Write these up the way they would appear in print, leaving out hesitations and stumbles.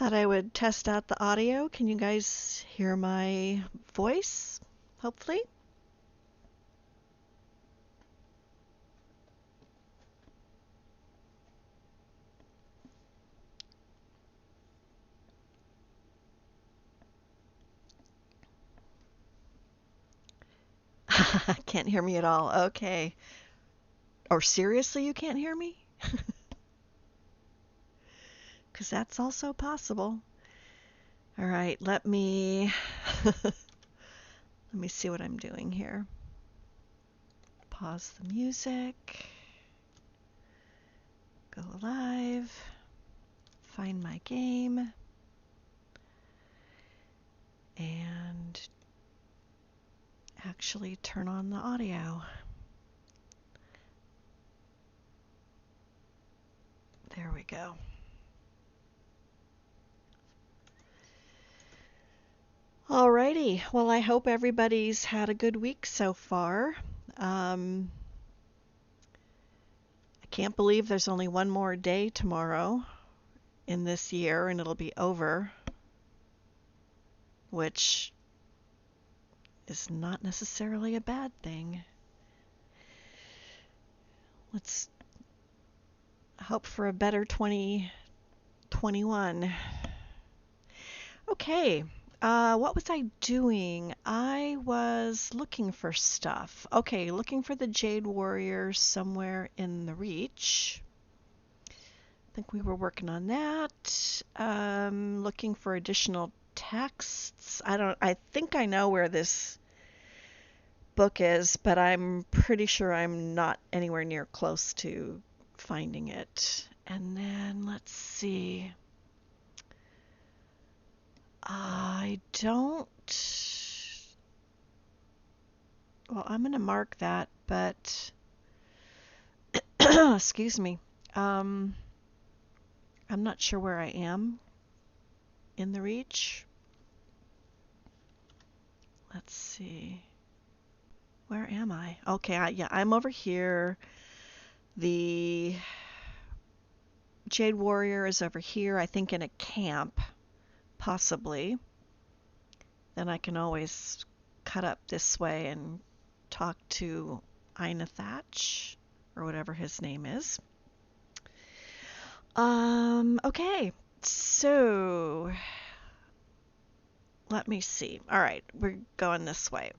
Thought I would test out the audio. Can you guys hear my voice? Hopefully. Can't hear me at all. Okay. Or seriously, you can't hear me? Because that's also possible. All right, let me see what I'm doing here. Pause the music. Go live. Find my game. And actually turn on the audio. There we go. Alrighty. Well, I hope everybody's had a good week so far. I can't believe there's only one more day tomorrow in this year and it'll be over, which is not necessarily a bad thing. Let's hope for a better 2021. Okay. What was I doing? I was looking for stuff. Okay, looking for the Jade Warrior somewhere in the Reach. I think we were working on that. Looking for additional texts. I think I know where this book is, but I'm pretty sure I'm not anywhere near close to finding it. And then let's see. I don't. Well, I'm going to mark that, but excuse me. I'm not sure where I am in the Reach. Let's see. Where am I? Okay, yeah, I'm over here. The Jade Warrior is over here, I think in a camp, possibly. Then I can always cut up this way and talk to Ina Thatch, or whatever his name is. Okay, so let me see. All right, we're going this way.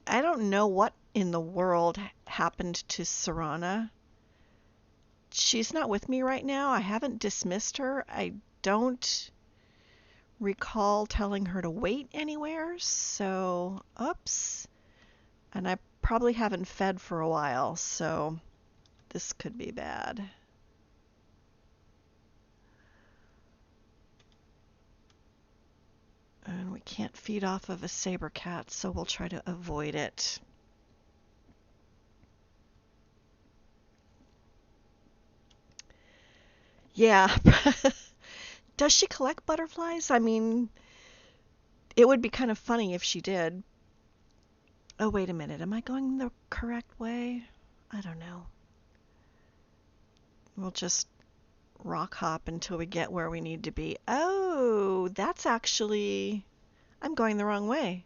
I don't know what in the world happened to Serana. She's not with me right now. I haven't dismissed her. I don't recall telling her to wait anywhere, so oops. And I probably haven't fed for a while, so this could be bad. And we can't feed off of a saber cat, so we'll try to avoid it. Yeah. Does she collect butterflies? I mean, it would be kind of funny if she did. Oh, wait a minute. Am I going the correct way? I don't know. We'll just rock hop until we get where we need to be. Oh, that's actually... I'm going the wrong way.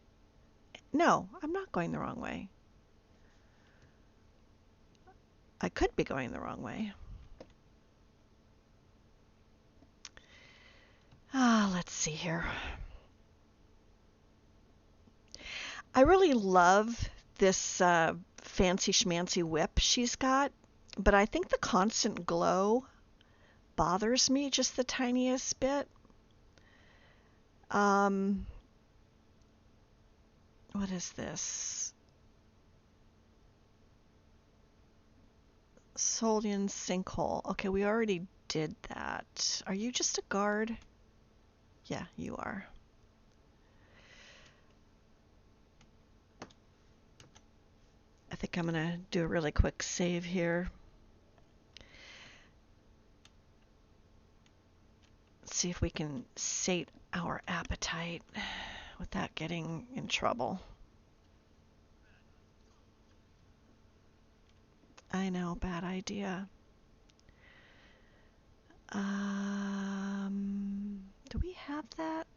No, I'm not going the wrong way. I could be going the wrong way. Let's see here. I really love this fancy schmancy whip she's got, but I think the constant glow bothers me just the tiniest bit. What is this? Solian Sinkhole. Okay, we already did that. Are you just a guard? Yeah, you are. I think I'm going to do a really quick save here. Let's see if we can sate our appetite without getting in trouble. I know, bad idea. Do we have that?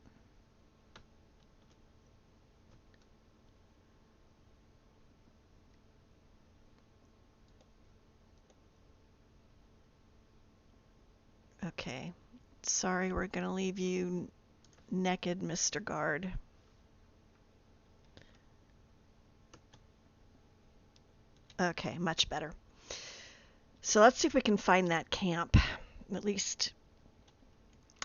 Okay. Sorry, we're going to leave you naked, Mr. Guard. Okay, much better. So let's see if we can find that camp, at least.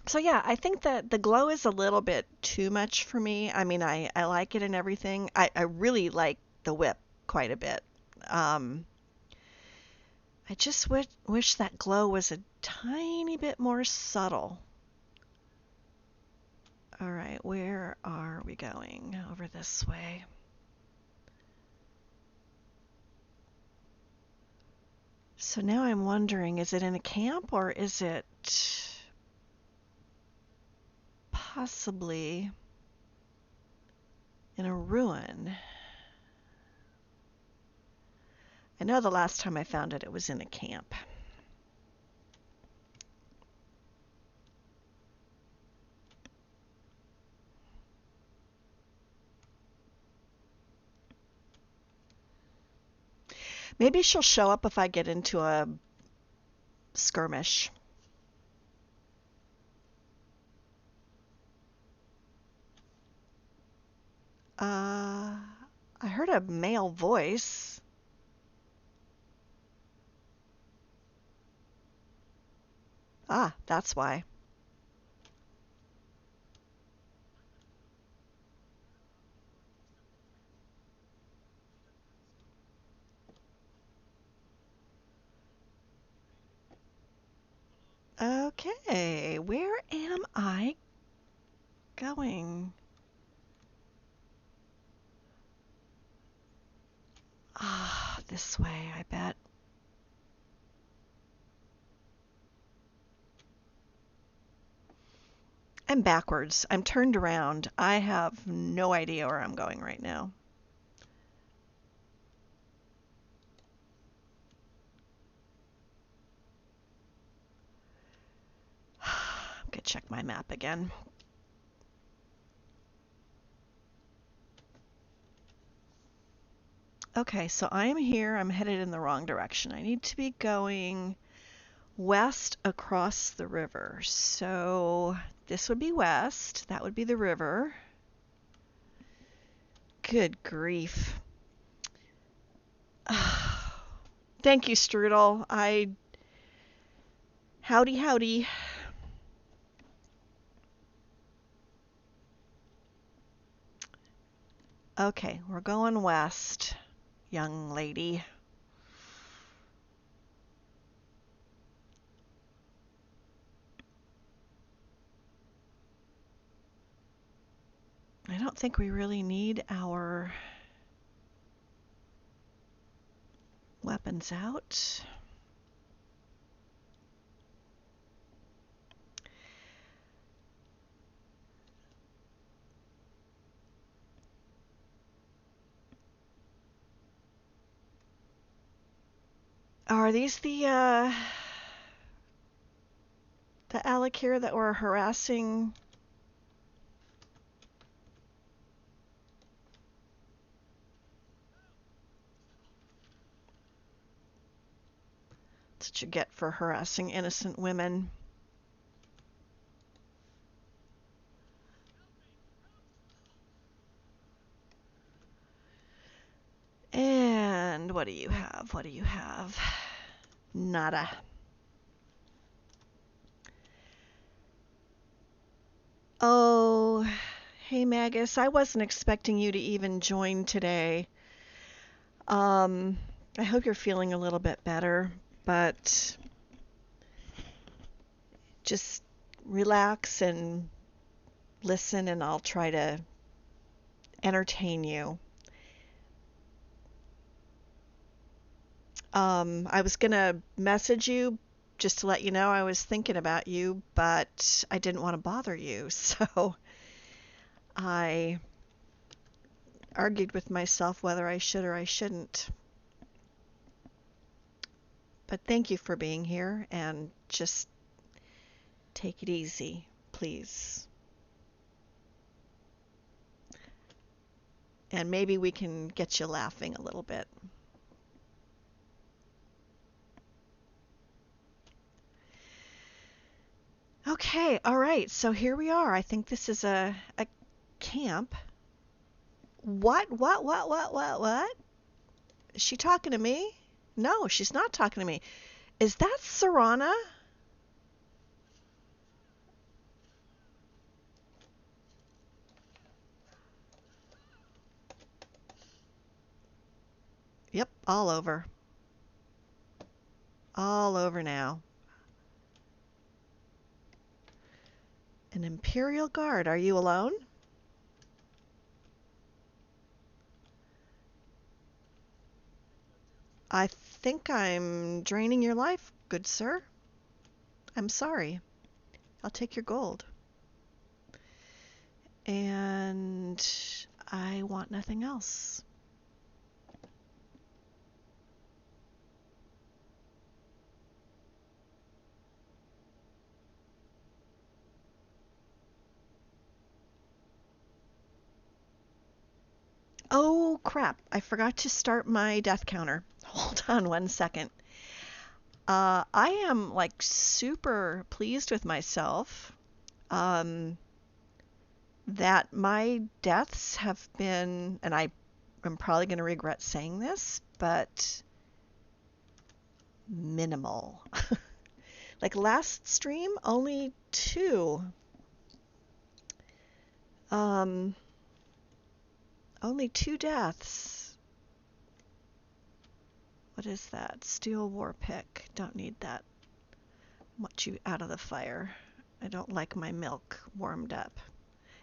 So yeah, I think that the glow is a little bit too much for me. I mean, I like it and everything. I really like the whip quite a bit. Um, I just wish that glow was a tiny bit more subtle. All right, where are we going? Over this way. So now I'm wondering, is it in a camp or is it possibly in a ruin? I know the last time I found it, it was in a camp. Maybe she'll show up if I get into a skirmish. I heard a male voice. Ah, that's why. Okay, where am I going? Ah, this way, I bet. I'm backwards. I'm turned around. I have no idea where I'm going right now. I'm gonna check my map again. Okay, so I'm here. I'm headed in the wrong direction. I need to be going west across the river. So this would be west. That would be the river. Good grief. Thank you, Strudel. Howdy, howdy. Okay, we're going west, young lady. I don't think we really need our weapons out. Are these the Alakir that were harassing? That's what you get for harassing innocent women. And what do you have? What do you have? Nada. Oh, hey Magus, I wasn't expecting you to even join today. Um, I hope you're feeling a little bit better, but just relax and listen, and I'll try to entertain you. I was gonna message you just to let you know I was thinking about you, but I didn't want to bother you, so I argued with myself whether I should or I shouldn't. But thank you for being here and just Take it easy, please. And maybe we can get you laughing a little bit. Okay, all right. So here we are. I think this is a camp. What? Is she talking to me? No, she's not talking to me. Is that Serana? Yep, all over. All over now. An Imperial Guard. Are you alone? I think I'm draining your life, good sir. I'm sorry. I'll take your gold. And I want nothing else. Oh, crap. I forgot to start my death counter. Hold on 1 second. I am like super pleased with myself that my deaths have been, and I'm probably going to regret saying this, but minimal. Like last stream, only 2. Only 2 deaths. What is that? Steel war pick. Don't need that. I want you out of the fire. I don't like my milk warmed up.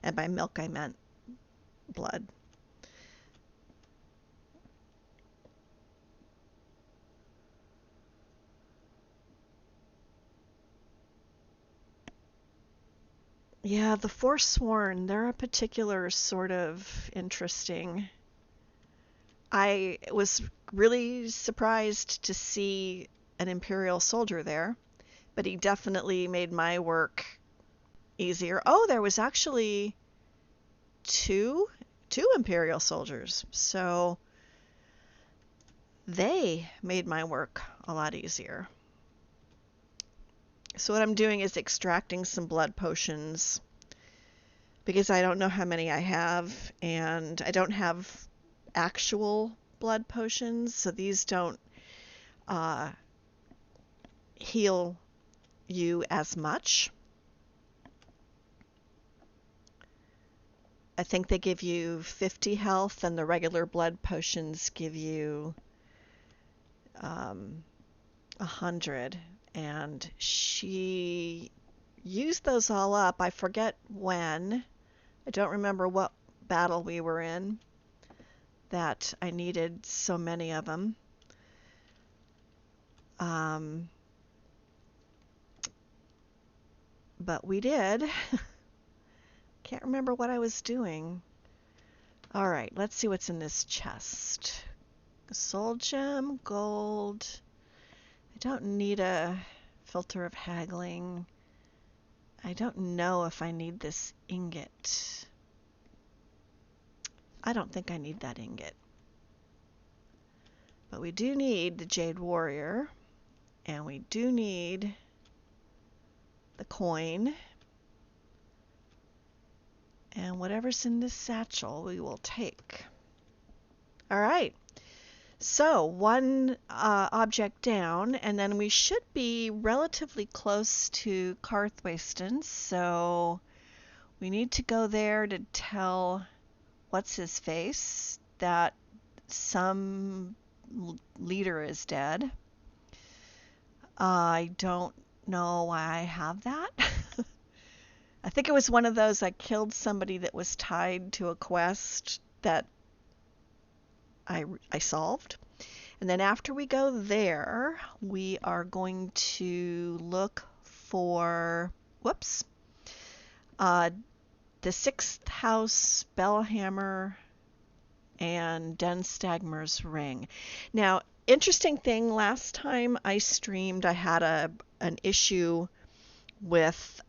And by milk I meant blood. Yeah, the Forsworn, they're a particular sort of interesting. I was really surprised to see an Imperial soldier there, but he definitely made my work easier. Oh, there was actually two Imperial soldiers, so they made my work a lot easier. So what I'm doing is extracting some blood potions because I don't know how many I have, and I don't have actual blood potions, so these don't heal you as much. I think they give you 50 health, and the regular blood potions give you 100. And she used those all up. I forget when. I don't remember what battle we were in that I needed so many of them. But we did. Can't remember what I was doing. All right, let's see what's in this chest. Soul gem, gold. I don't need a filter of haggling. I don't know if I need this ingot. I don't think I need that ingot. But we do need the Jade Warrior, and we do need the coin. And whatever's in this satchel, we will take. All right. So 1 object down, and then we should be relatively close to Karthwasten, so we need to go there to tell what's-his-face that some leader is dead. I don't know why I have that. I think it was one of those I killed somebody that was tied to a quest that I solved. And then after we go there, we are going to look for, the 6th house Bellhammer and Den Stagmer's ring. Now, interesting thing, last time I streamed, I had an issue with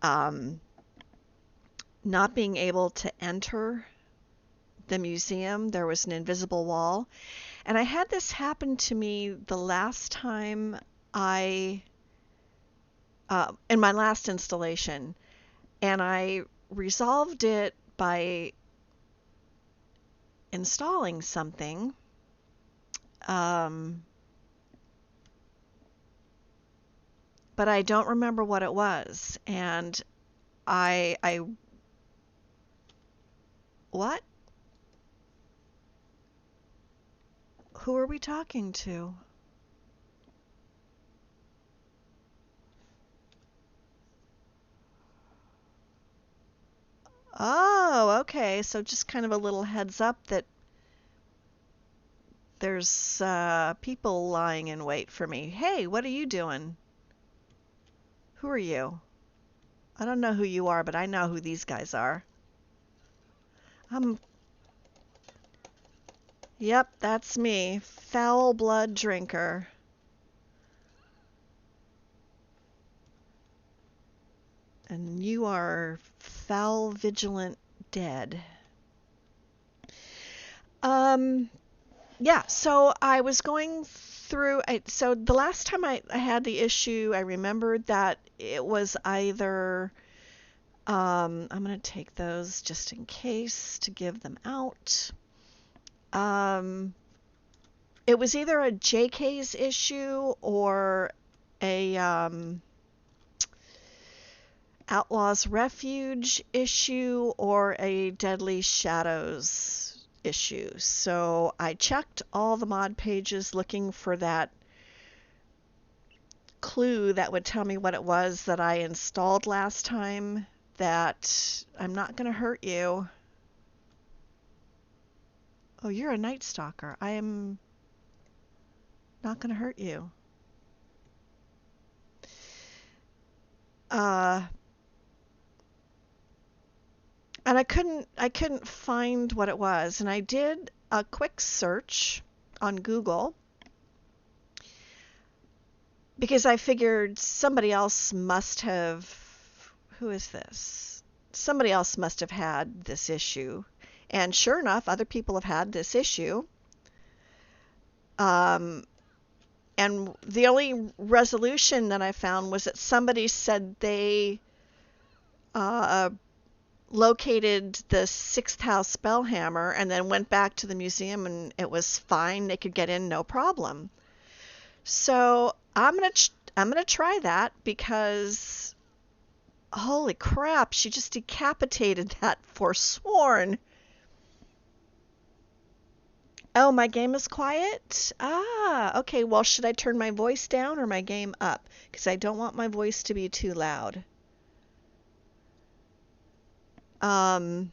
not being able to enter the museum. There was an invisible wall. And I had this happen to me the last time in my last installation. And I resolved it by installing something. But I don't remember what it was. And I what? Who are we talking to? Oh, okay. So just kind of a little heads up that there's people lying in wait for me. Hey, what are you doing? Who are you? I don't know who you are, but I know who these guys are. I'm. Yep, that's me. Foul blood drinker. And you are foul vigilant dead. Um, yeah, so I was going through. So the last time I had the issue, I remembered that it was either. I'm going to take those just in case to give them out. Um, it was either a JK's issue or a Outlaws Refuge issue or a Deadly Shadows issue. So I checked all the mod pages looking for that clue that would tell me what it was that I installed last time, that I'm not going to hurt you. Oh, you're a Night Stalker. I am not going to hurt you. And I couldn't find what it was, and I did a quick search on Google because I figured somebody else must have. Who is this? Somebody else must have had this issue, and sure enough, other people have had this issue. And the only resolution that I found was that somebody said they uh, located the sixth house spellhammer and then went back to the museum and it was fine. They could get in no problem. So I'm gonna try that because holy crap, she just decapitated that forsworn. Oh, my game is quiet? Ah, okay. Well, should I turn my voice down or my game up? Because I don't want my voice to be too loud. Um,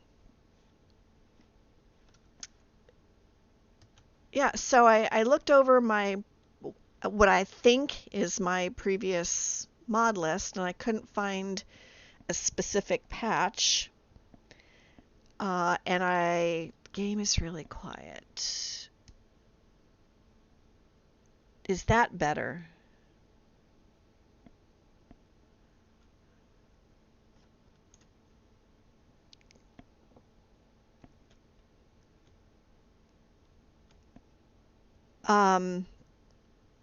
yeah, so I looked over what I think is my previous mod list, and I couldn't find a specific patch. And game is really quiet. Is that better? Um,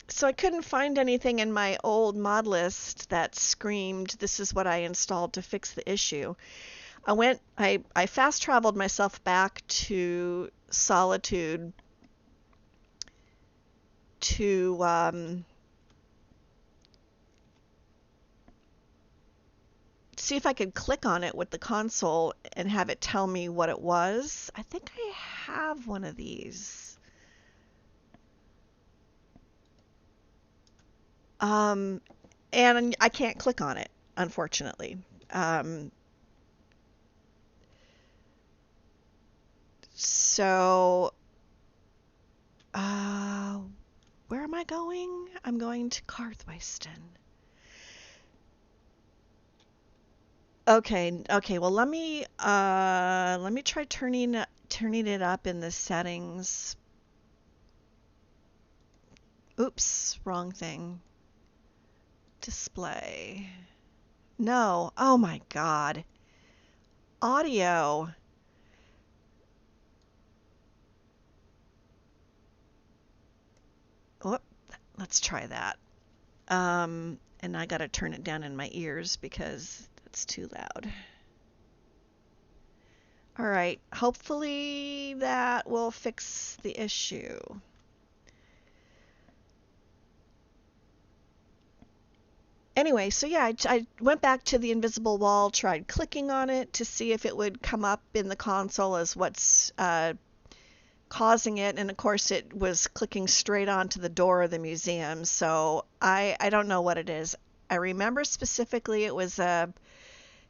so I couldn't find anything in my old mod list that screamed, this is what I installed to fix the issue. I fast traveled myself back to Solitude to see if I could click on it with the console and have it tell me what it was. I think I have one of these. Um, and I can't click on it, unfortunately. Um, so, uh, where am I going? I'm going to Carthwayston. Okay. Well, let me try turning it up in the settings. Oops, wrong thing. Display. No. Oh my God. Audio. Whoop. Let's try that. And I gotta turn it down in my ears because it's too loud. All right. Hopefully that will fix the issue. Anyway, so yeah, I went back to the invisible wall, tried clicking on it to see if it would come up in the console as what's causing it, and of course it was clicking straight onto the door of the museum, so I don't know what it is. I remember specifically it was a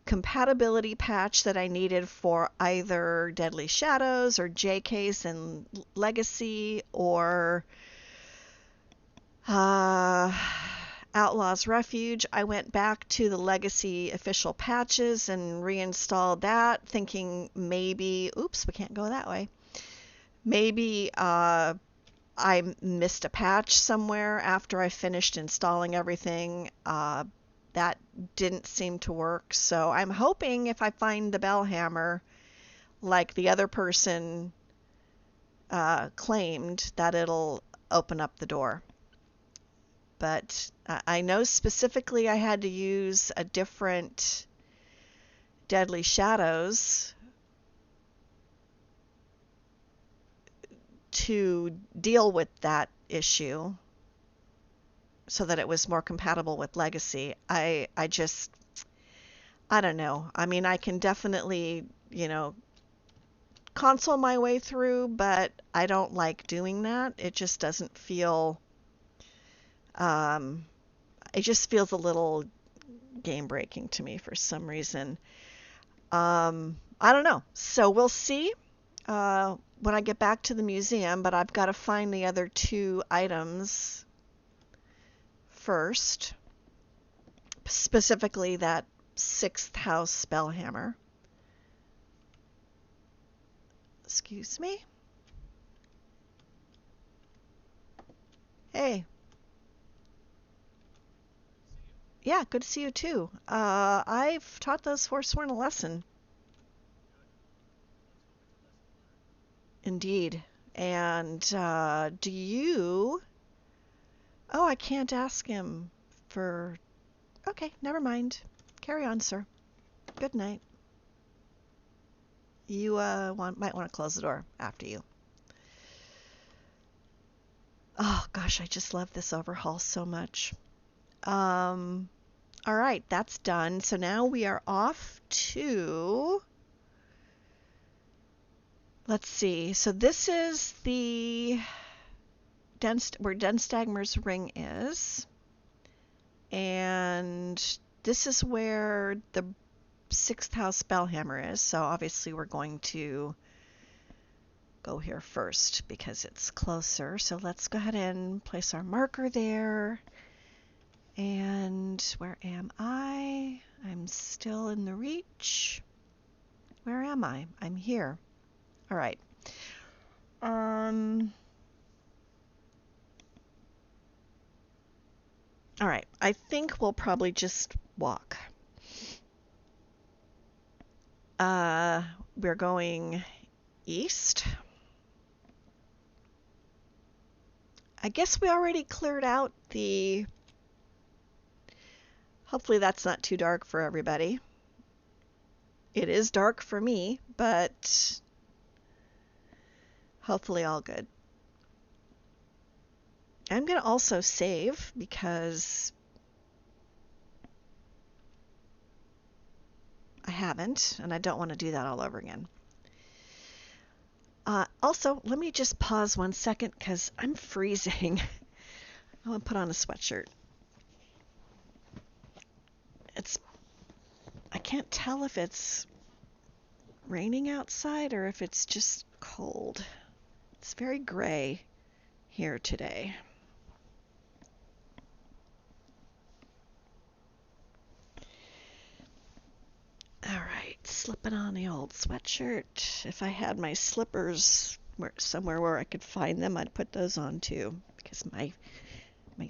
compatibility patch that I needed for either Deadly Shadows or JCase and Legacy or uh, Outlaws Refuge. I went back to the Legacy official patches and reinstalled that, thinking maybe, oops, we can't go that way. Maybe I missed a patch somewhere after I finished installing everything. That didn't seem to work, so I'm hoping if I find the bell hammer, like the other person claimed, that it'll open up the door. But I know specifically I had to use a different Deadly Shadows to deal with that issue so that it was more compatible with Legacy. I don't know. I mean, I can definitely, console my way through, but I don't like doing that. It just doesn't feel, um, it just feels a little game breaking to me for some reason. I don't know. So we'll see when I get back to the museum, but I've got to find the other two items first, specifically that sixth house spell hammer. Excuse me. Hey. Yeah, good to see you too. I've taught those Forsworn a lesson. Indeed. And do you... Oh, I can't ask him for... Okay, never mind. Carry on, sir. Good night. You might want to close the door after you. Oh, gosh, I just love this overhaul so much. All right, that's done. So now we are off to... Let's see. So this is the where Dunstagmer's ring is. And this is where the sixth house spellhammer is. So obviously we're going to go here first because it's closer. So let's go ahead and place our marker there. And where am I? I'm still in the reach. Where am I? I'm here. All right. All right. I think we'll probably just walk. We're going east. I guess we already cleared out the... Hopefully that's not too dark for everybody. It is dark for me, but hopefully all good. I'm going to also save because I haven't, and I don't want to do that all over again. Also, let me just pause 1 second because I'm freezing. I want to put on a sweatshirt. I can't tell if it's raining outside or if it's just cold. It's very gray here today. All right, slipping on the old sweatshirt. If I had my slippers somewhere where I could find them, I'd put those on too because my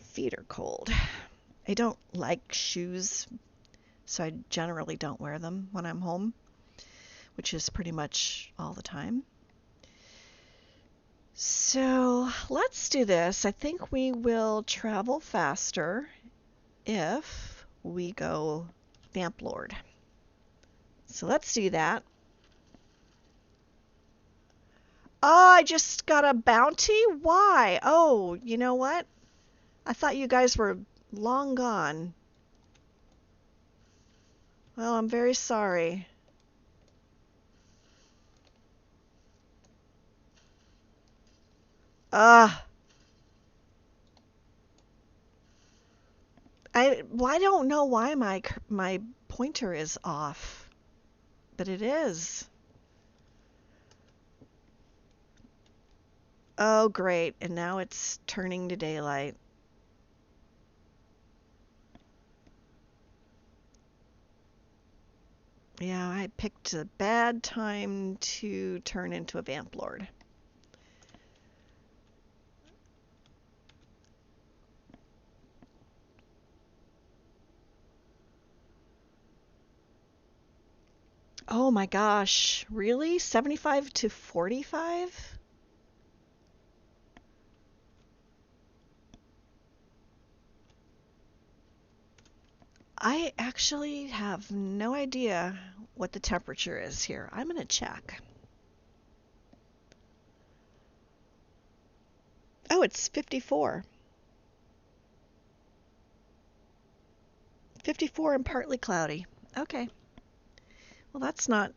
feet are cold. I don't like shoes so I generally don't wear them when I'm home, which is pretty much all the time. So let's do this. I think we will travel faster if we go Vamp Lord. So let's do that. Oh, I just got a bounty? Why? Oh, you know what? I thought you guys were long gone. Well, I'm very sorry. Ah. Well, I don't know why my pointer is off, but it is. Oh, great. And now it's turning to daylight. Yeah, I picked a bad time to turn into a Vamp Lord. Oh my gosh, really? 75 to 45? I actually have no idea what the temperature is here. I'm going to check. Oh, it's 54. 54 and partly cloudy. Okay. Well, that's not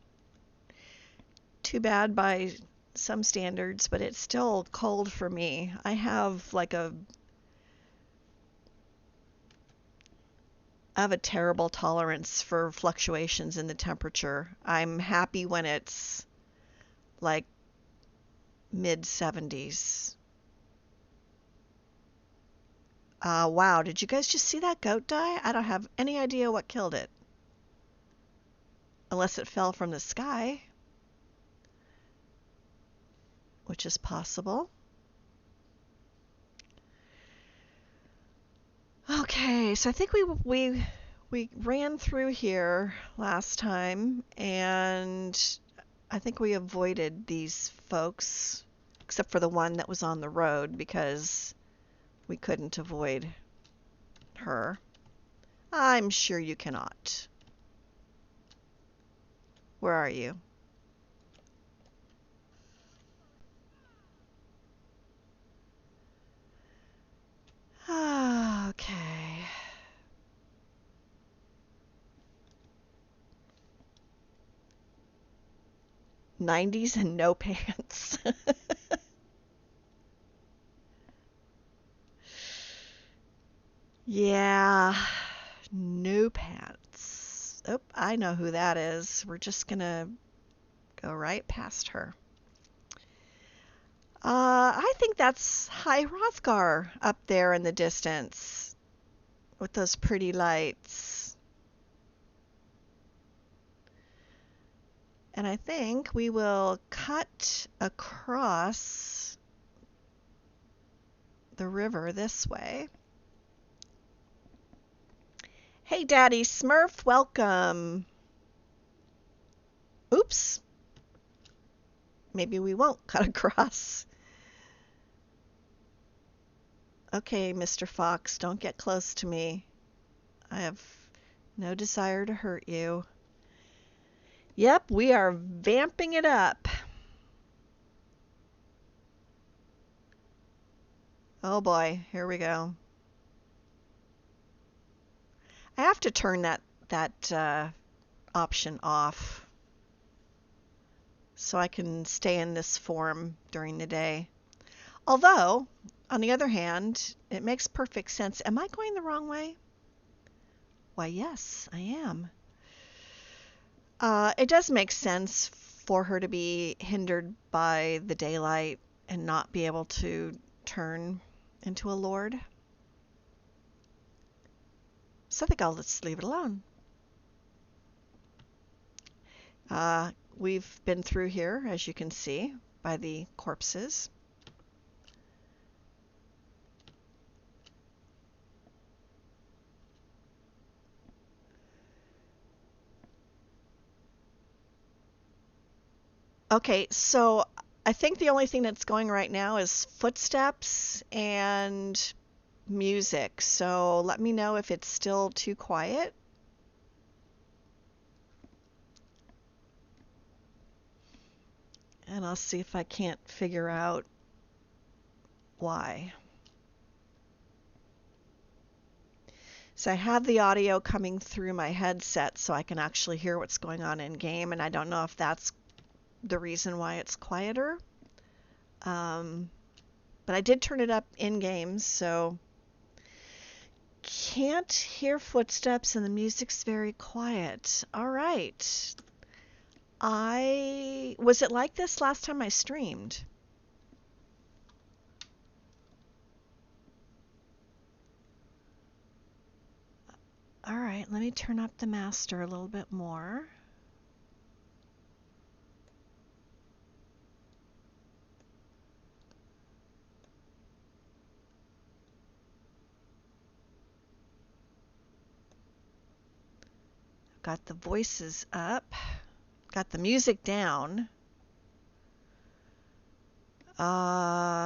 too bad by some standards, but it's still cold for me. I have a terrible tolerance for fluctuations in the temperature. I'm happy when it's like mid 70s. Wow, did you guys just see that goat die? I don't have any idea what killed it. Unless it fell from the sky, which is possible. Okay, so I think we ran through here last time, and I think we avoided these folks, except for the one that was on the road, because we couldn't avoid her. I'm sure you cannot. Where are you? Okay. 90s and no pants. Yeah, no pants. Oh, I know who that is. We're just gonna go right past her. I think that's High Hrothgar up there in the distance with those pretty lights. And I think we will cut across the river this way. Hey, Daddy Smurf, welcome. Oops. Maybe we won't cut across. Okay, Mr. Fox, don't get close to me. I have no desire to hurt you. Yep, we are vamping it up. Oh boy, here we go. I have to turn that option off so I can stay in this form during the day. Although, on the other hand, it makes perfect sense. Am I going the wrong way? Why, yes, I am. It does make sense for her to be hindered by the daylight and not be able to turn into a lord. So I think I'll just leave it alone. We've been through here, as you can see, by the corpses. Okay, so I think the only thing that's going right now is footsteps and music. So let me know if it's still too quiet. And I'll see if I can't figure out why. So I have the audio coming through my headset so I can actually hear what's going on in game, and I don't know if that's the reason why it's quieter. Um, but I did turn it up in game, so can't hear footsteps and the music's very quiet. All right. Was it like this last time I streamed? All right, let me turn up the master a little bit more. Got the voices up. Got the music down.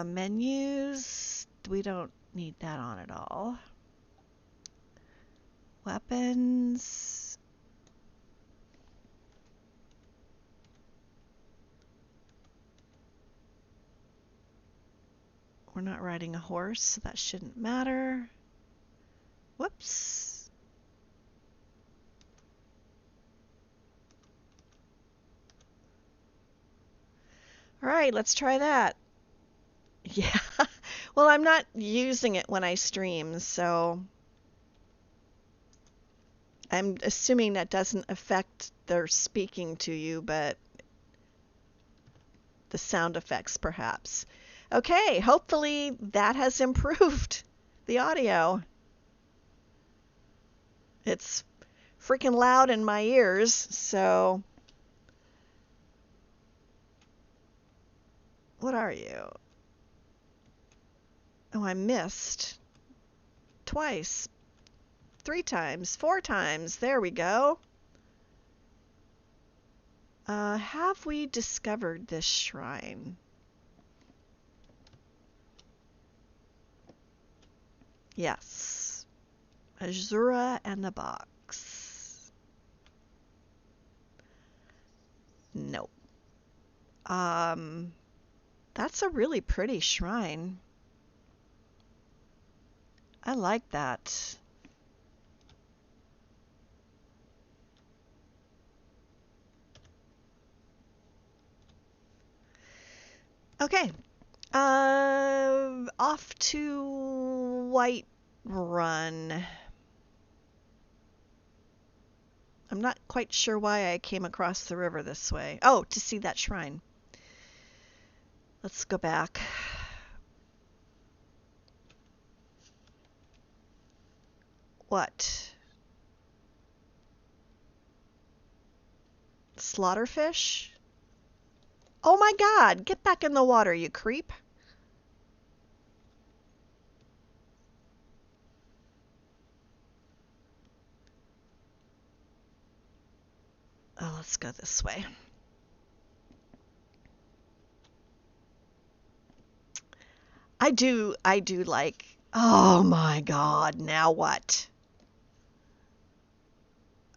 Menus, we don't need that on at all. Weapons. We're not riding a horse, so that shouldn't matter. Whoops. All right, let's try that. Yeah. Well, I'm not using it when I stream, so I'm assuming that doesn't affect their speaking to you, but the sound effects perhaps. Okay, hopefully that has improved the audio. It's freaking loud in my ears, so what are you? Oh, I missed. Twice. 3 times. 4 times. There we go. Have we discovered this shrine? Yes. Azura and the box. Nope. That's a really pretty shrine. I like that. Okay. Off to White Run. I'm not quite sure why I came across the river this way. Oh, to see that shrine. Let's go back. What? Slaughterfish? Oh my god! Get back in the water, you creep! Oh, let's go this way. I do like... Oh my god, now what?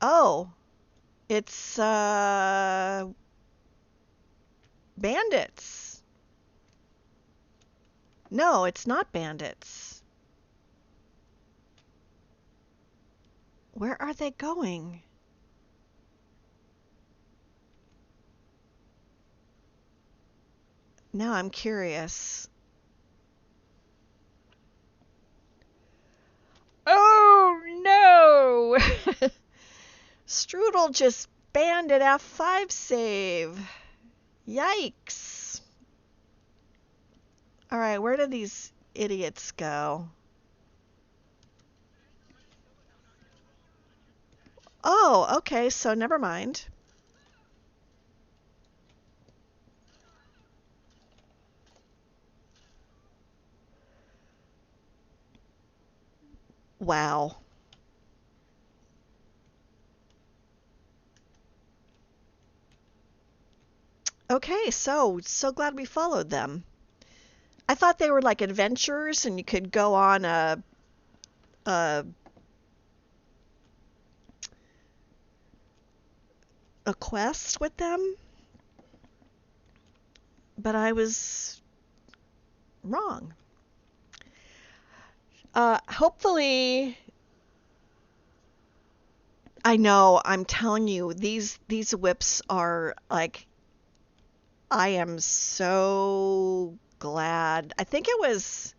Oh, it's, bandits. No, it's not bandits. Where are they going? Now I'm curious. Oh no! Strudel just banned at F5 save. Yikes. Alright, where did these idiots go? Oh, okay, so never mind. Wow. Okay, so glad we followed them. I thought they were like adventures and you could go on a a quest with them, but I was wrong. Hopefully, I know, I'm telling you, these whips are like, I am so glad. I think it was,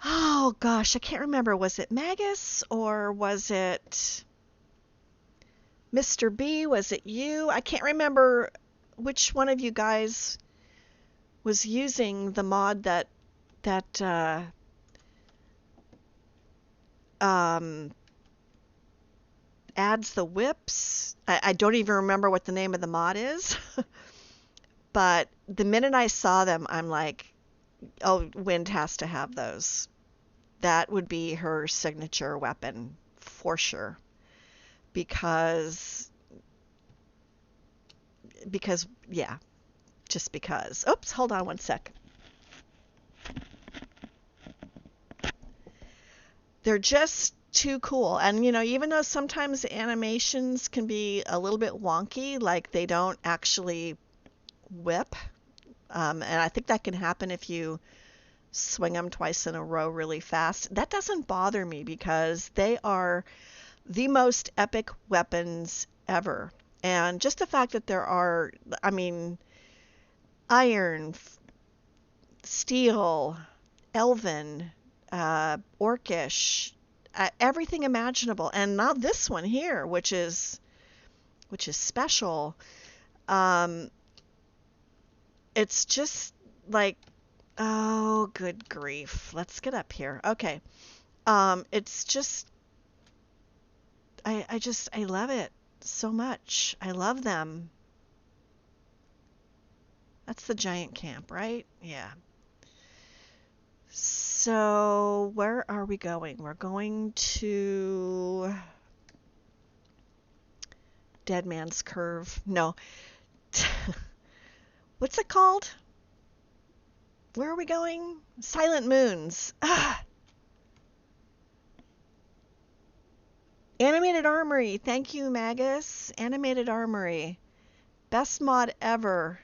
oh gosh, I can't remember. Was it Magus or was it Mr. B? Was it you? I can't remember which one of you guys was using the mod that um, adds the whips. I don't even remember what the name of the mod is. But the minute I saw them, I'm like, oh, Wynd has to have those. That would be her signature weapon for sure. Because, yeah, just because. Oops, hold on one sec. They're just too cool. And, even though sometimes the animations can be a little bit wonky, like they don't actually whip, and I think that can happen if you swing them twice in a row really fast. That doesn't bother me because they are the most epic weapons ever. And just the fact that there are, I mean, iron, steel, elven, orcish, everything imaginable. And now this one here, which is special. Um, it's just like, oh, good grief. Let's get up here. Okay. It's just, I love it so much. I love them. That's the giant camp, right? Yeah. So, where are we going? We're going to Dead Man's Curve. No. What's it called? Where are we going? Silent Moons. Ah, Animated Armory. Thank you, Magus. Animated Armory. Best mod ever.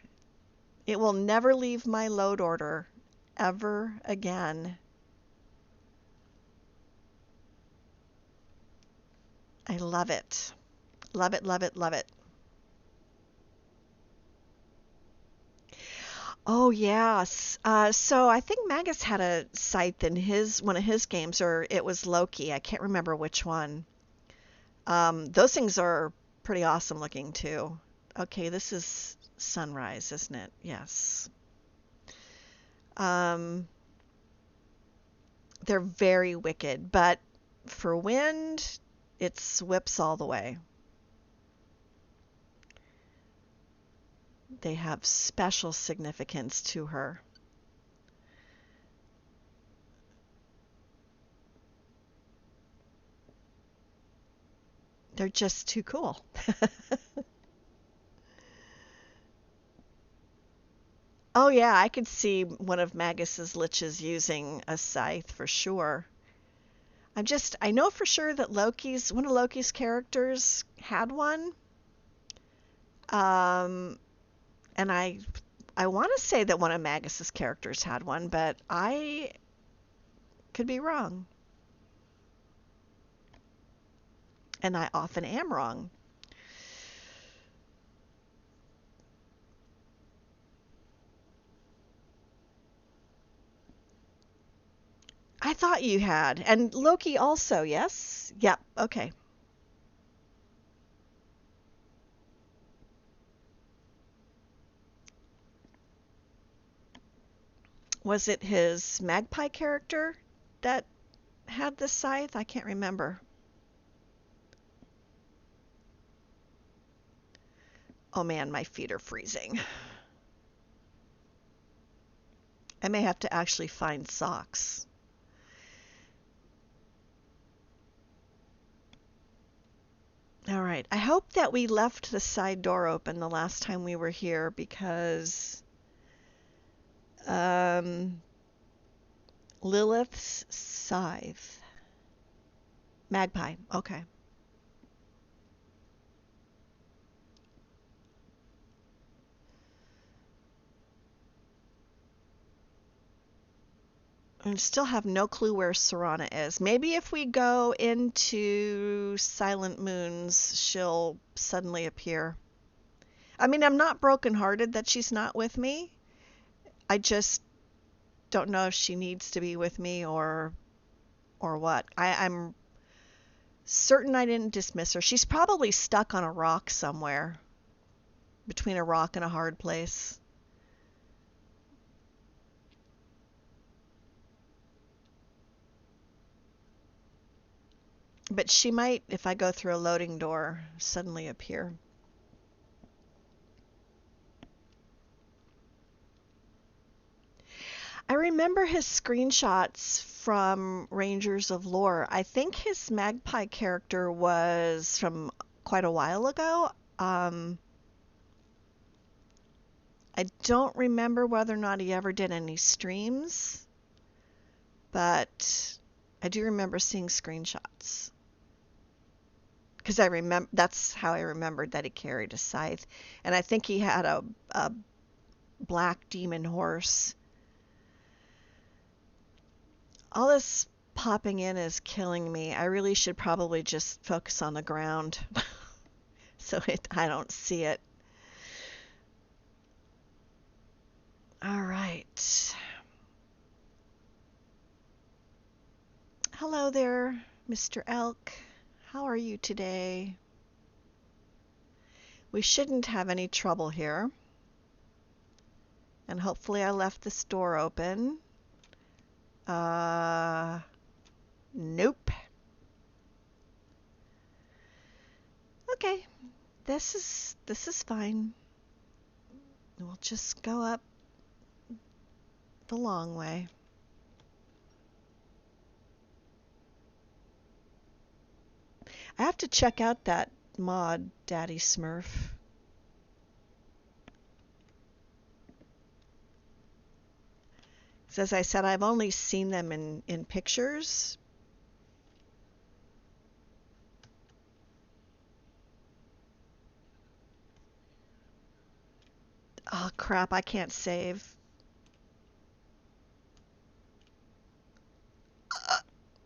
It will never leave my load order ever again. I love it. Love it, love it, love it. Oh yes. So I think Magus had a scythe in his one of his games, or it was Loki. I can't remember which one. Those things are pretty awesome looking too. Okay, this is sunrise, isn't it? Yes. Um, they're very wicked, but for Wynd, it's whips all the way. They have special significance to her. They're just too cool. Oh yeah, I could see one of Magus's liches using a scythe for sure. I know for sure that one of Loki's characters had one. Um, and I want to say that one of Magus's characters had one, but I could be wrong. And I often am wrong. I thought you had. And Loki also, yes? Yep, okay. Was it his magpie character that had the scythe? I can't remember. Oh man, my feet are freezing. I may have to actually find socks. All right. I hope that we left the side door open the last time we were here because um, Lilith's scythe. Magpie. Okay. I still have no clue where Serana is. Maybe if we go into Silent Moons, she'll suddenly appear. I mean, I'm not brokenhearted that she's not with me. I just don't know if she needs to be with me or what. I'm certain I didn't dismiss her. She's probably stuck on a rock somewhere, between a rock and a hard place. But she might, if I go through a loading door, suddenly appear. I remember his screenshots from Rangers of Lore. I think his magpie character was from quite a while ago. I don't remember whether or not he ever did any streams, but I do remember seeing screenshots. Because I remember that's how I remembered that he carried a scythe, and I think he had a black demon horse. All this popping in is killing me. I really should probably just focus on the ground so I don't see it. All right. Hello there, Mr. Elk. How are you today? We shouldn't have any trouble here. And hopefully I left this door open. Nope. Okay, this is fine. We'll just go up the long way. I have to check out that mod, Daddy Smurf. As I said, I've only seen them in pictures. Oh crap, I can't save.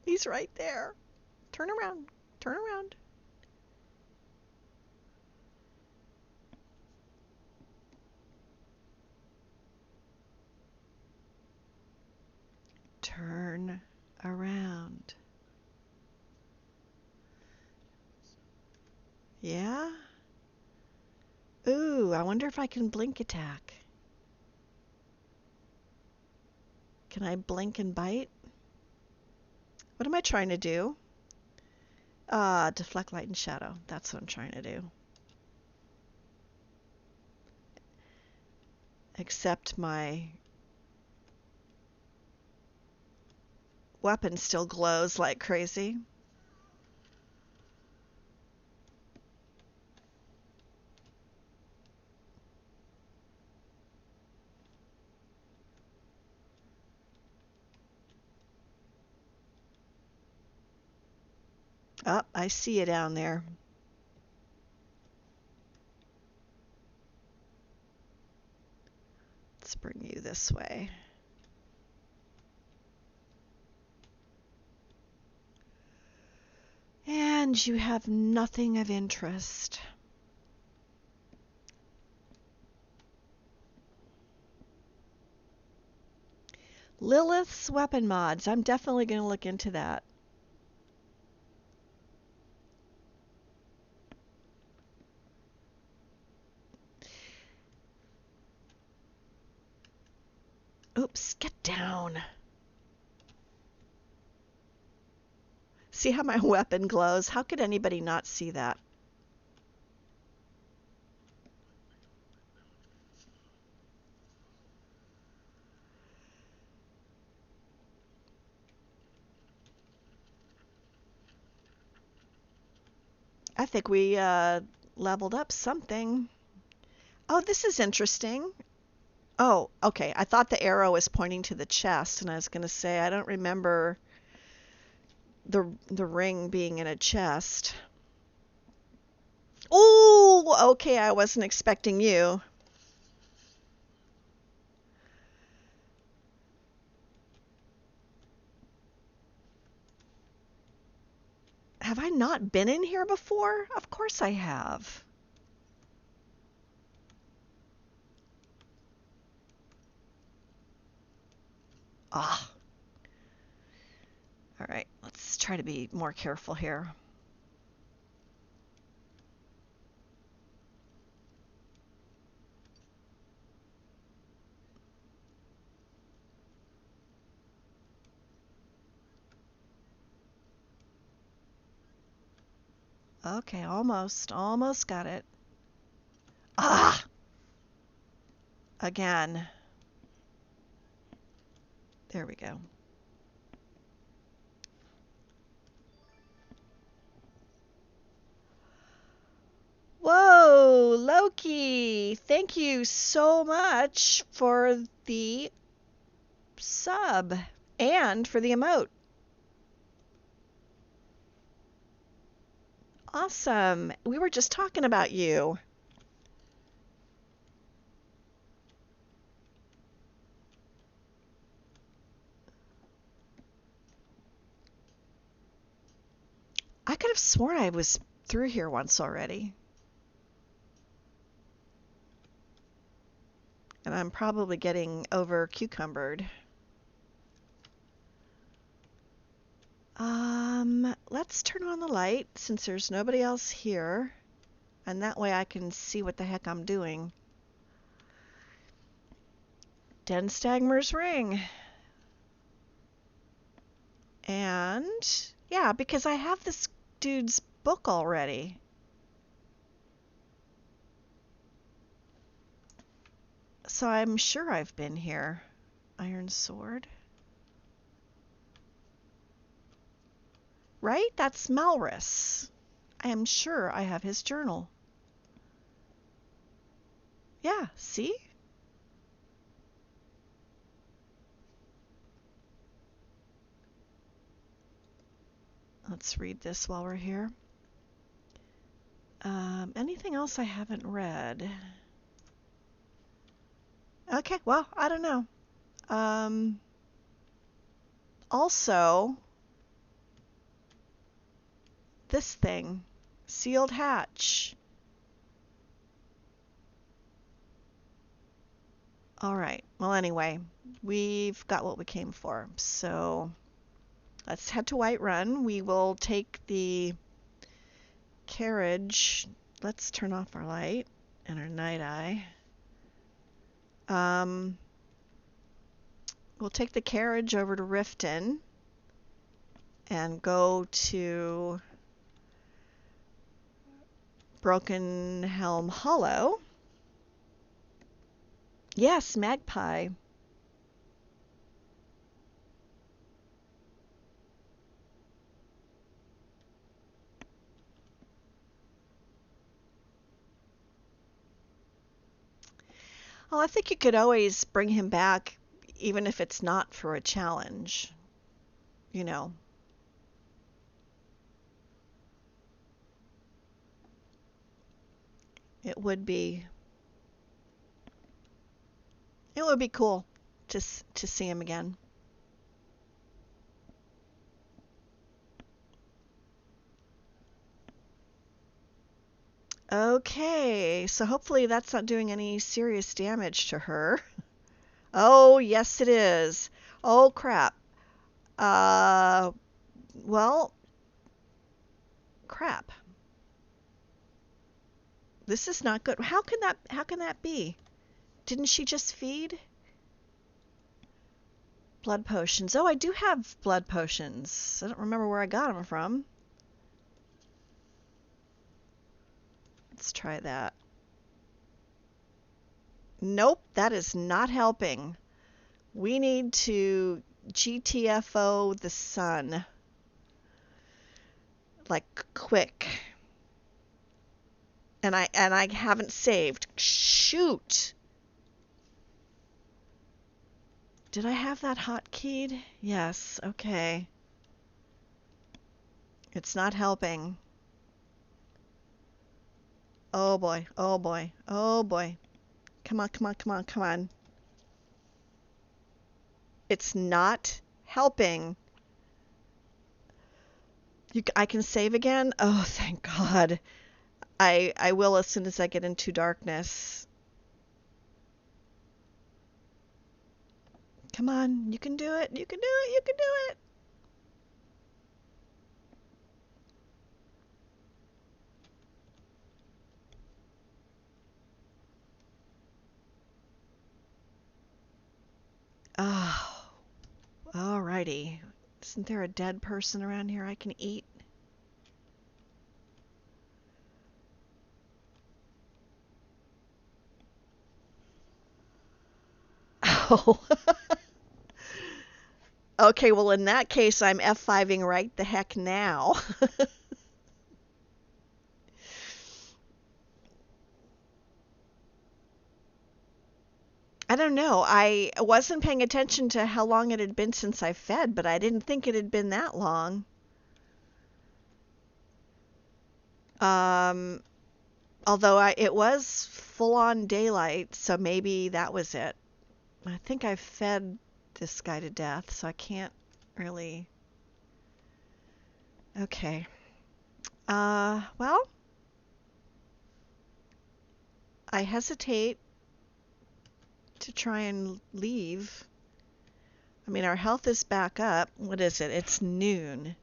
He's right there. Turn around. Turn around. Turn around. Yeah? Ooh, I wonder if I can blink attack. Can I blink and bite? What am I trying to do? Deflect light and shadow. That's what I'm trying to do. Except my weapon still glows like crazy. Oh, I see you down there. Let's bring you this way. And you have nothing of interest. Lilith's weapon mods. I'm definitely going to look into that. Oops, get down. See how my weapon glows? How could anybody not see that? I think we leveled up something. Oh, this is interesting. Oh, okay. I thought the arrow was pointing to the chest, and I was going to say I don't remember the ring being in a chest. Oh, okay. I wasn't expecting you. Have I not been in here before? Of course I have. Ah. All right. Let's try to be more careful here. Okay, almost got it. Ah! Again. There we go. Whoa, Loki! Thank you so much for the sub and for the emote. Awesome. We were just talking about you. I could have sworn I was through here once already. And I'm probably getting over cucumbered. Let's turn on the light since there's nobody else here. And that way I can see what the heck I'm doing. Den Stagmer's ring. And yeah, because I have this dude's book already. So I'm sure I've been here. Iron Sword. Right? That's Malrus. I am sure I have his journal. Yeah, see? Let's read this while we're here. Anything else I haven't read? Okay, well, I don't know. Also, this thing, Sealed Hatch. All right. Well, anyway, we've got what we came for. So let's head to Whiterun. We will take the carriage. Let's turn off our light and our night eye. We'll take the carriage over to Riften and go to Broken Helm Hollow. Yes, Magpie. Well, I think you could always bring him back even if it's not for a challenge. You know. It would be cool to see him again. Okay, so hopefully that's not doing any serious damage to her. Oh, yes it is. Oh crap. Well, crap. This is not good. How can that be? Didn't she just feed? Blood potions. Oh, I do have blood potions. I don't remember where I got them from. Let's try that. Nope, that is not helping. We need to GTFO the sun. Like, quick. And I haven't saved. Shoot. Did I have that hotkeyed? Yes. Okay. It's not helping. Oh boy. Oh boy. Oh boy. Come on, come on, come on, come on. It's not helping. I can save again? Oh, thank God. I will as soon as I get into darkness. Come on, you can do it. You can do it. You can do it. Oh, alrighty. Isn't there a dead person around here I can eat? Oh. Okay, well in that case I'm F5ing right the heck now. I don't know. I wasn't paying attention to how long it had been since I fed, but I didn't think it had been that long. Um, although it was full on daylight, so maybe that was it. I think I fed this guy to death, so I can't really. Okay. Well, I hesitate to try and leave. I mean, our health is back up. What is it? It's noon.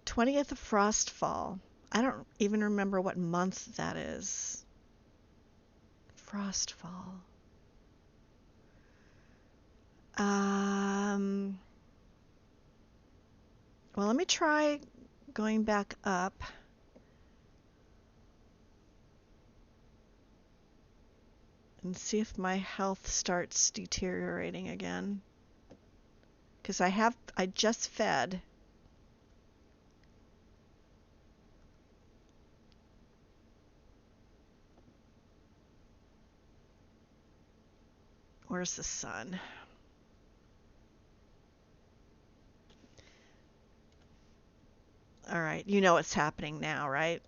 20th of Frostfall. I don't even remember what month that is. Frostfall. Um, well, let me try going back up. And see if my health starts deteriorating again. Because I just fed. Where's the sun? All right, you know what's happening now, right?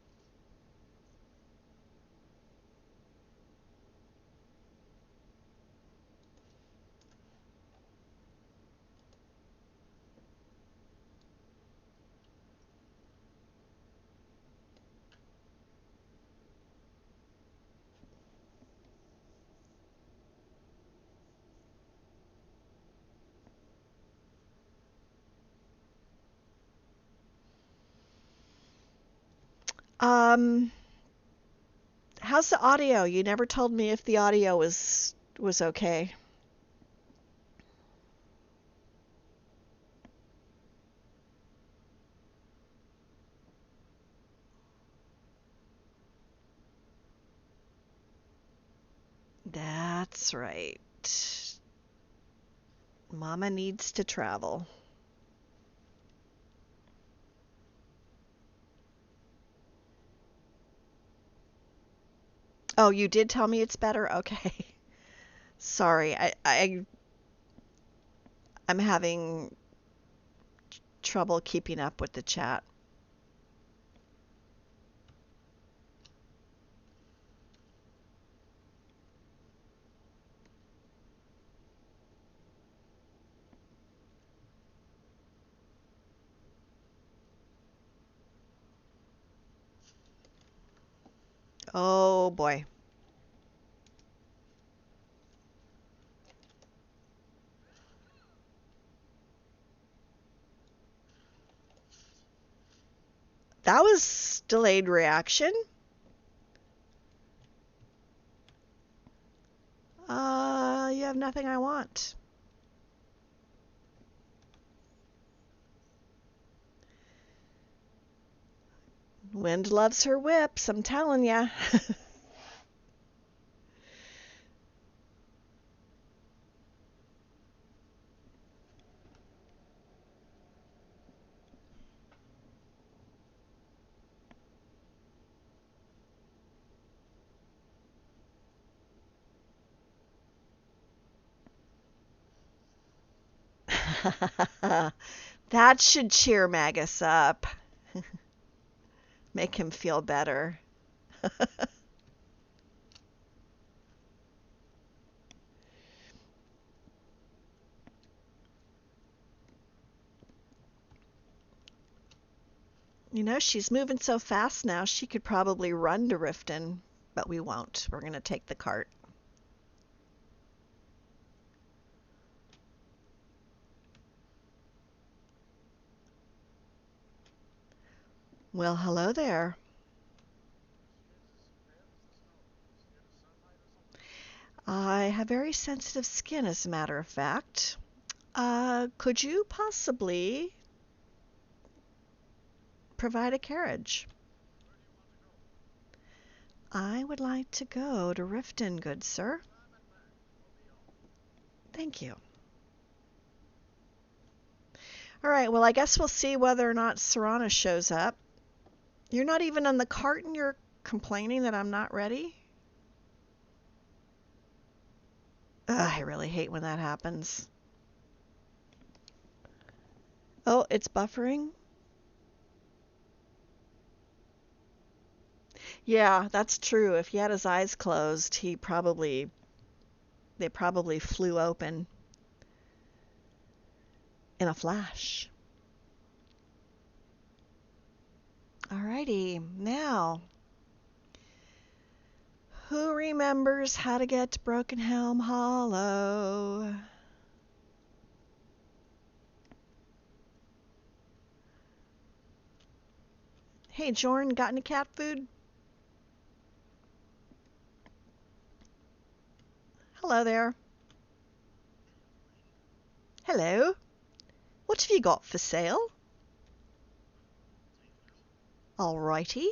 Um, how's the audio? You never told me if the audio was okay. That's right. Mama needs to travel. Oh, you did tell me it's better? Okay. Sorry. I'm having trouble keeping up with the chat. Oh boy. That was delayed reaction. You have nothing I want. Wynd loves her whips, I'm telling ya. That should cheer Magus up. Make him feel better. You know, she's moving so fast now, she could probably run to Riften, but we won't. We're going to take the cart. Well, hello there. I have very sensitive skin, as a matter of fact. Could you possibly provide a carriage? I would like to go to Riften, good sir. Thank you. All right, well, I guess we'll see whether or not Serana shows up. You're not even on the cart and you're complaining that I'm not ready? Ugh, I really hate when that happens. Oh, it's buffering? Yeah, that's true. If he had his eyes closed, they probably flew open in a flash. Alrighty, now, who remembers how to get to Broken Helm Hollow? Hey, Jorn, got any cat food? Hello there. Hello. What have you got for sale? Alrighty.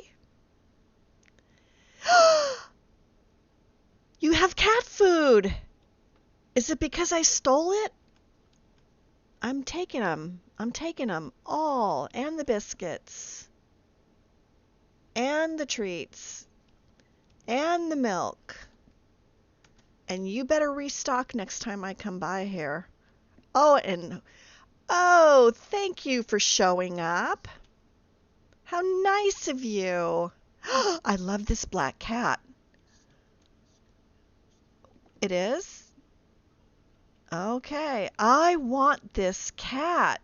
You have cat food! Is it because I stole it? I'm taking 'em. I'm taking 'em all, and the biscuits, and the treats, and the milk. And you better restock next time I come by here. Oh, thank you for showing up. How nice of you. I love this black cat. It is? Okay. I want this cat.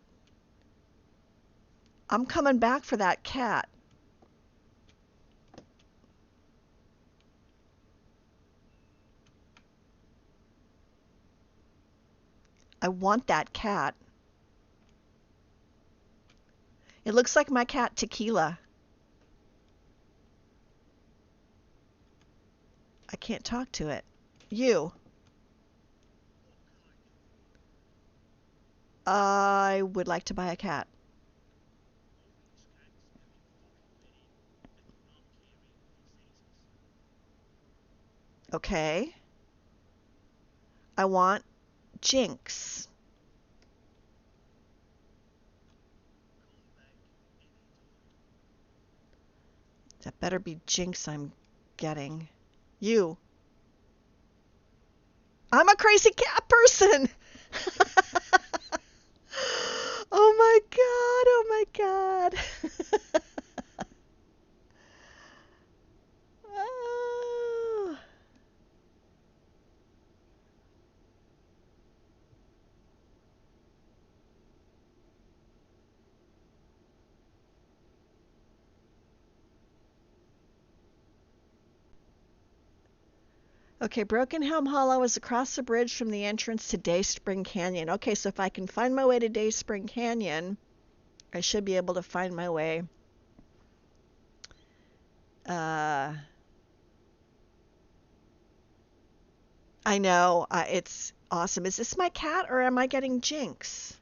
I'm coming back for that cat. I want that cat. It looks like my cat Tequila. I can't talk to it. You. I would like to buy a cat. Okay. I want Jinx. That better be Jinx I'm getting. You. I'm a crazy cat person. Oh my god, oh my god. Oh. Okay, Broken Helm Hollow is across the bridge from the entrance to Dayspring Canyon. Okay, so if I can find my way to Dayspring Canyon, I should be able to find my way. Uh, I know, it's awesome. Is this my cat or am I getting Jinx?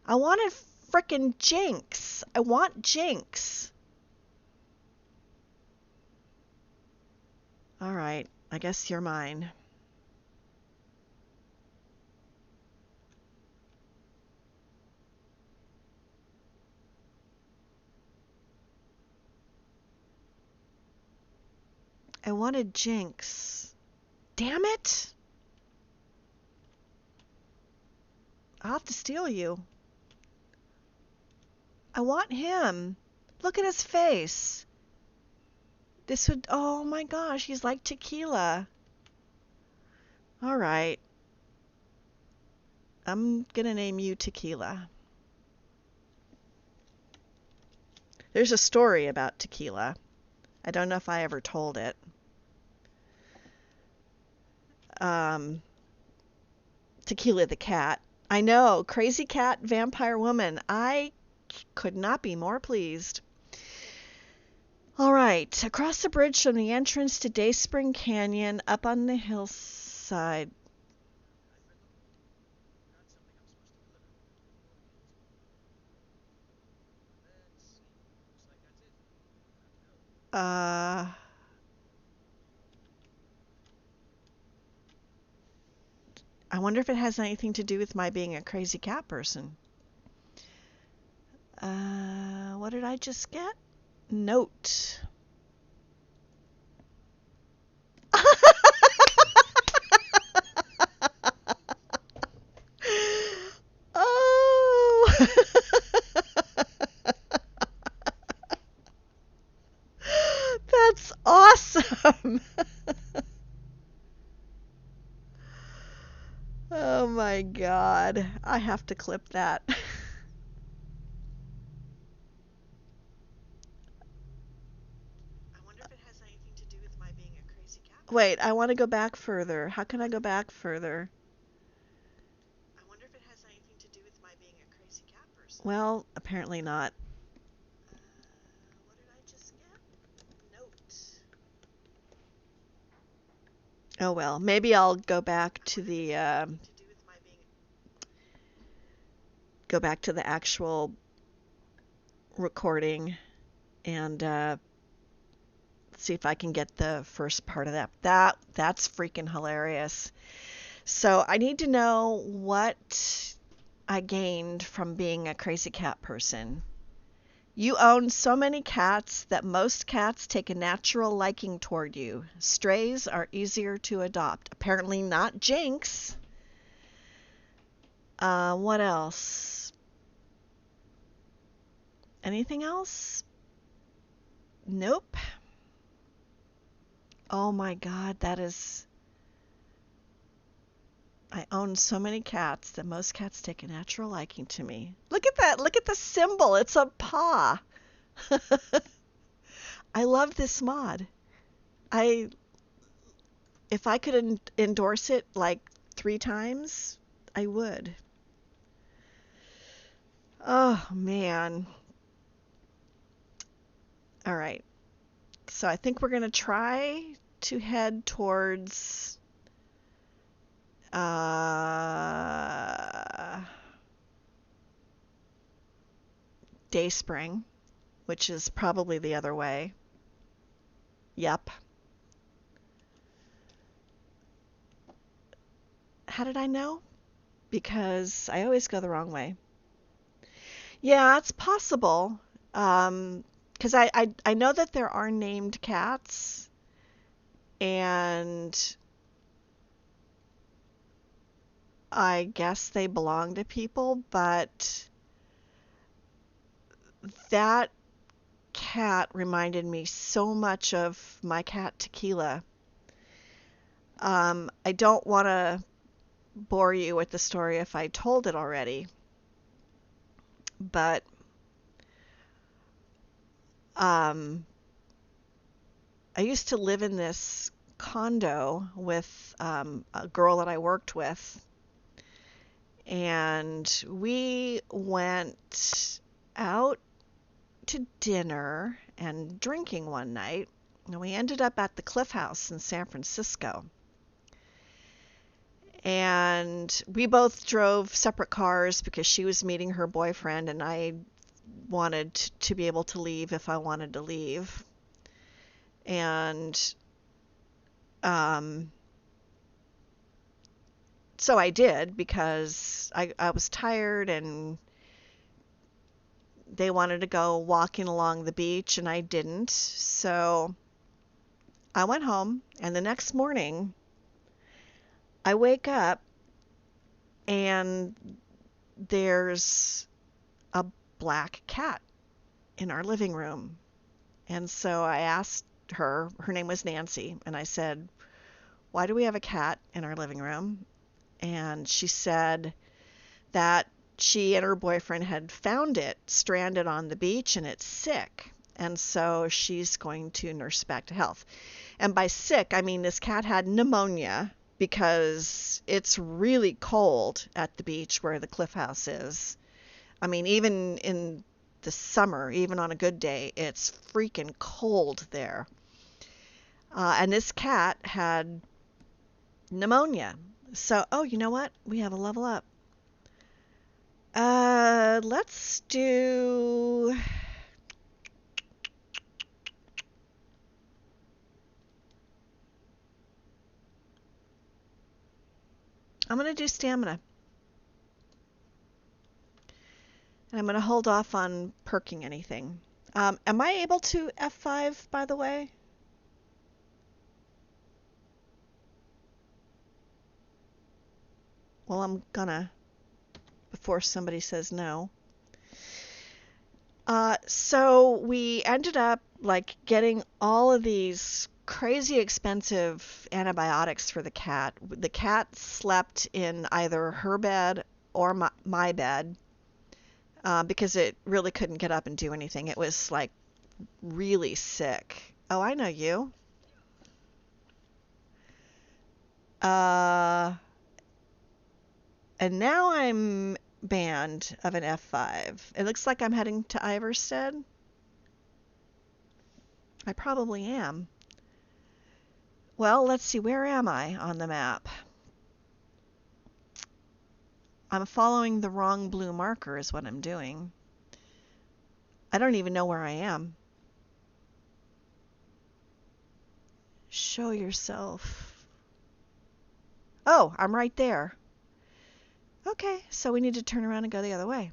I wanted frickin' Jinx. I want Jinx. All right, I guess you're mine. I wanted Jinx. Damn it! I'll have to steal you. I want him. Look at his face. This would, oh my gosh, he's like Tequila. All right. I'm gonna name you Tequila. There's a story about Tequila. I don't know if I ever told it. Tequila the cat. I know, crazy cat, vampire woman. I could not be more pleased. All right, across the bridge from the entrance to Dayspring Canyon, up on the hillside. Uh, I wonder if it has anything to do with my being a crazy cat person. What did I just get? Note. Oh. That's awesome. Oh my God. I have to clip that. Wait, I want to go back further. How can I go back further? Well, apparently not. What did I just get? Note. Oh well, maybe I'll go back to the actual recording and see if I can get the first part of that. That's freaking hilarious. So I need to know what I gained from being a crazy cat person. You own so many cats that most cats take a natural liking toward you. Strays are easier to adopt. Apparently not Jinx. What else? Anything else? Nope. Oh my God, that is... I own so many cats that most cats take a natural liking to me. Look at that. Look at the symbol. It's a paw. I love this mod. I If I could endorse it like 3 times, I would. Oh man. All right. So I think we're going to try to head towards Dayspring, which is probably the other way. Yep. How did I know? Because I always go the wrong way. Yeah, it's possible. Because I know that there are named cats, and I guess they belong to people, but that cat reminded me so much of my cat Tequila. I don't want to bore you with the story if I told it already, but I used to live in this condo with a girl that I worked with, and we went out to dinner and drinking one night, and we ended up at the Cliff House in San Francisco. And we both drove separate cars because she was meeting her boyfriend, and I wanted to be able to leave if I wanted to leave. And so I did because I was tired and they wanted to go walking along the beach and I didn't. So I went home, and the next morning I wake up and there's a black cat in our living room. And so I asked her name was Nancy, and I said, "Why do we have a cat in our living room?" And she said that she and her boyfriend had found it stranded on the beach and it's sick. And so she's going to nurse back to health. And by sick, I mean this cat had pneumonia because it's really cold at the beach where the cliff house is. I mean, even in the summer, even on a good day, it's freaking cold there. And this cat had pneumonia. So, oh, you know what? We have a level up. Let's do... I'm going to do stamina. And I'm going to hold off on perking anything. Am I able to F5, by the way? Well, I'm gonna, before somebody says no. So we ended up like getting all of these crazy expensive antibiotics for the cat. The cat slept in either her bed or my bed because it really couldn't get up and do anything. It was like really sick. Oh, I know you. Uh, and now I'm banned of an F5. It looks like I'm heading to Iverstead. I probably am. Well, let's see, where am I on the map? I'm following the wrong blue marker is what I'm doing. I don't even know where I am. Show yourself. Oh, I'm right there. Okay, so we need to turn around and go the other way.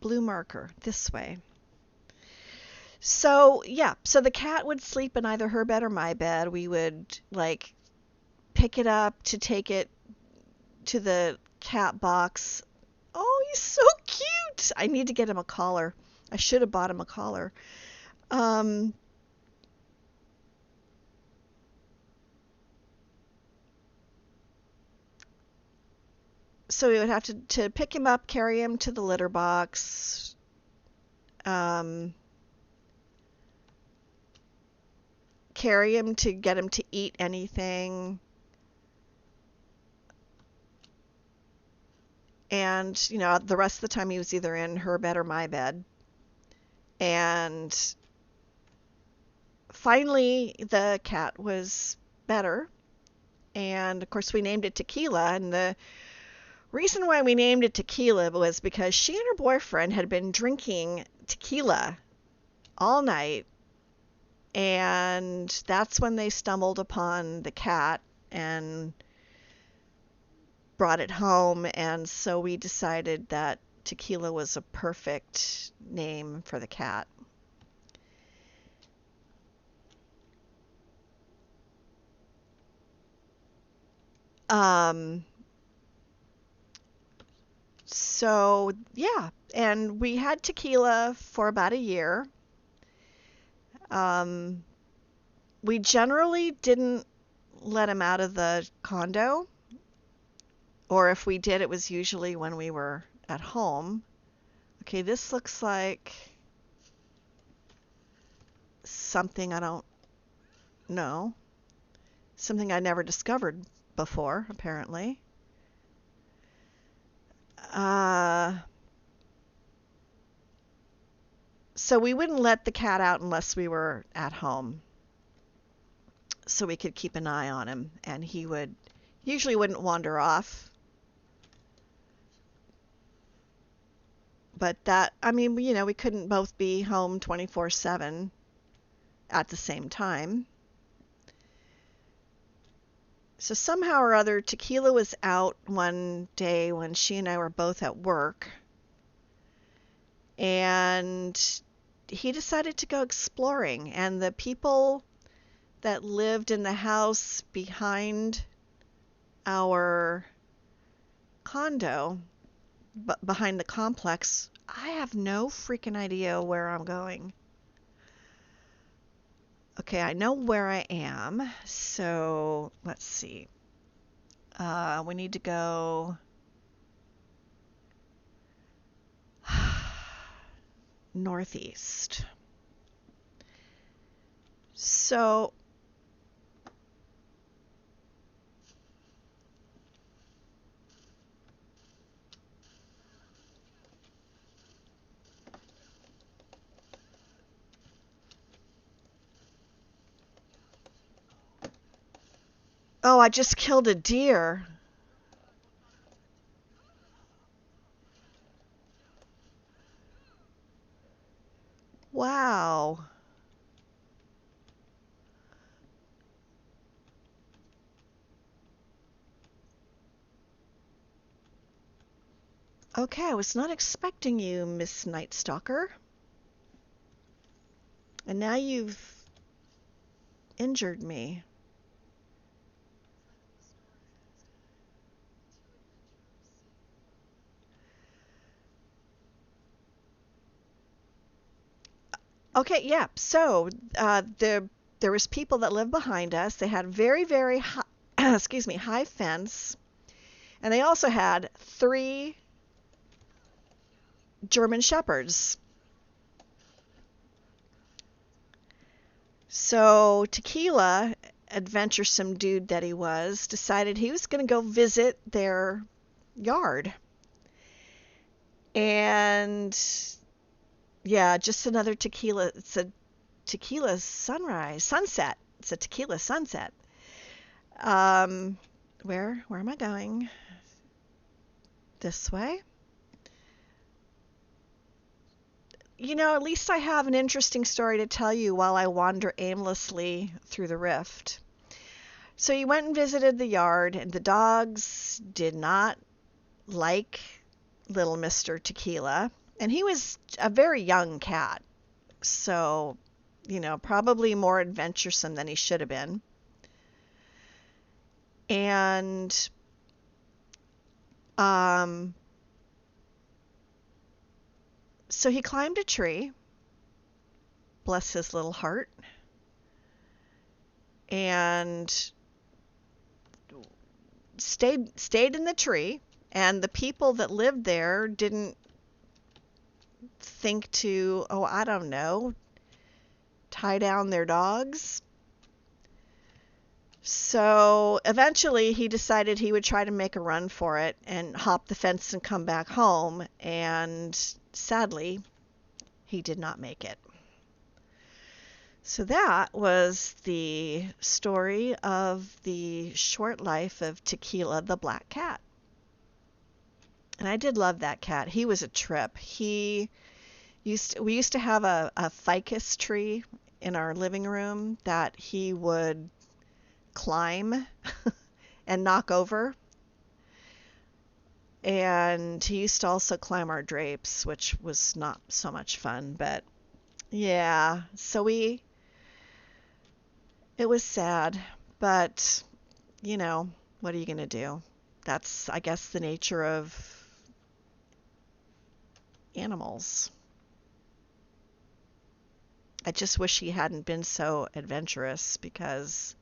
Blue marker, this way. So, yeah, so the cat would sleep in either her bed or my bed. We would, like, pick it up to take it to the cat box. Oh, he's so cute! I need to get him a collar. I should have bought him a collar. So we would have to pick him up, carry him to the litter box, carry him to get him to eat anything. And, you know, the rest of the time he was either in her bed or my bed. And finally, the cat was better. And, of course, we named it Tequila. And the reason why we named it Tequila was because she and her boyfriend had been drinking tequila all night. And that's when they stumbled upon the cat and brought it home. And so we decided that Tequila was a perfect name for the cat. So yeah, and we had Tequila for about a year. We generally didn't let him out of the condo, or if we did, it was usually when we were at home. Okay, this looks like something I don't know. Something I never discovered before, apparently. So we wouldn't let the cat out unless we were at home, so we could keep an eye on him, and he would usually wouldn't wander off. But that, I mean, you know, we couldn't both be home 24/7 at the same time. So somehow or other, Tequila was out one day when she and I were both at work, and he decided to go exploring. And the people that lived in the house behind our condo, behind the complex. I have no freaking idea where I'm going. Okay, I know where I am. So let's see. We need to go northeast. So, oh, I just killed a deer. Wow. Okay, I was not expecting you, Miss Night Stalker. And now you've injured me. Okay, yeah. So there was people that lived behind us. They had very, very high, excuse me, high fence, and they also had three German shepherds. So Tequila, adventuresome dude that he was, decided he was going to go visit their yard. And yeah, just another tequila. It's a tequila sunset. It's a tequila sunset. Um, where am I going? This way. At least I have an interesting story to tell you while I wander aimlessly through the rift. So you went and visited the yard, and the dogs did not like little Mr. Tequila. And he was a very young cat, so, probably more adventuresome than he should have been. And um, so he climbed a tree, bless his little heart, and stayed in the tree. And the people that lived there didn't think to, oh, I don't know, tie down their dogs. So eventually he decided he would try to make a run for it and hop the fence and come back home. And sadly, he did not make it. So that was the story of the short life of Tequila the black cat. And I did love that cat. He was a trip. We used to have a ficus tree in our living room that he would climb and knock over. And he used to also climb our drapes, which was not so much fun, but yeah. So it was sad, but what are you going to do? That's, I guess, the nature of animals. I just wish he hadn't been so adventurous because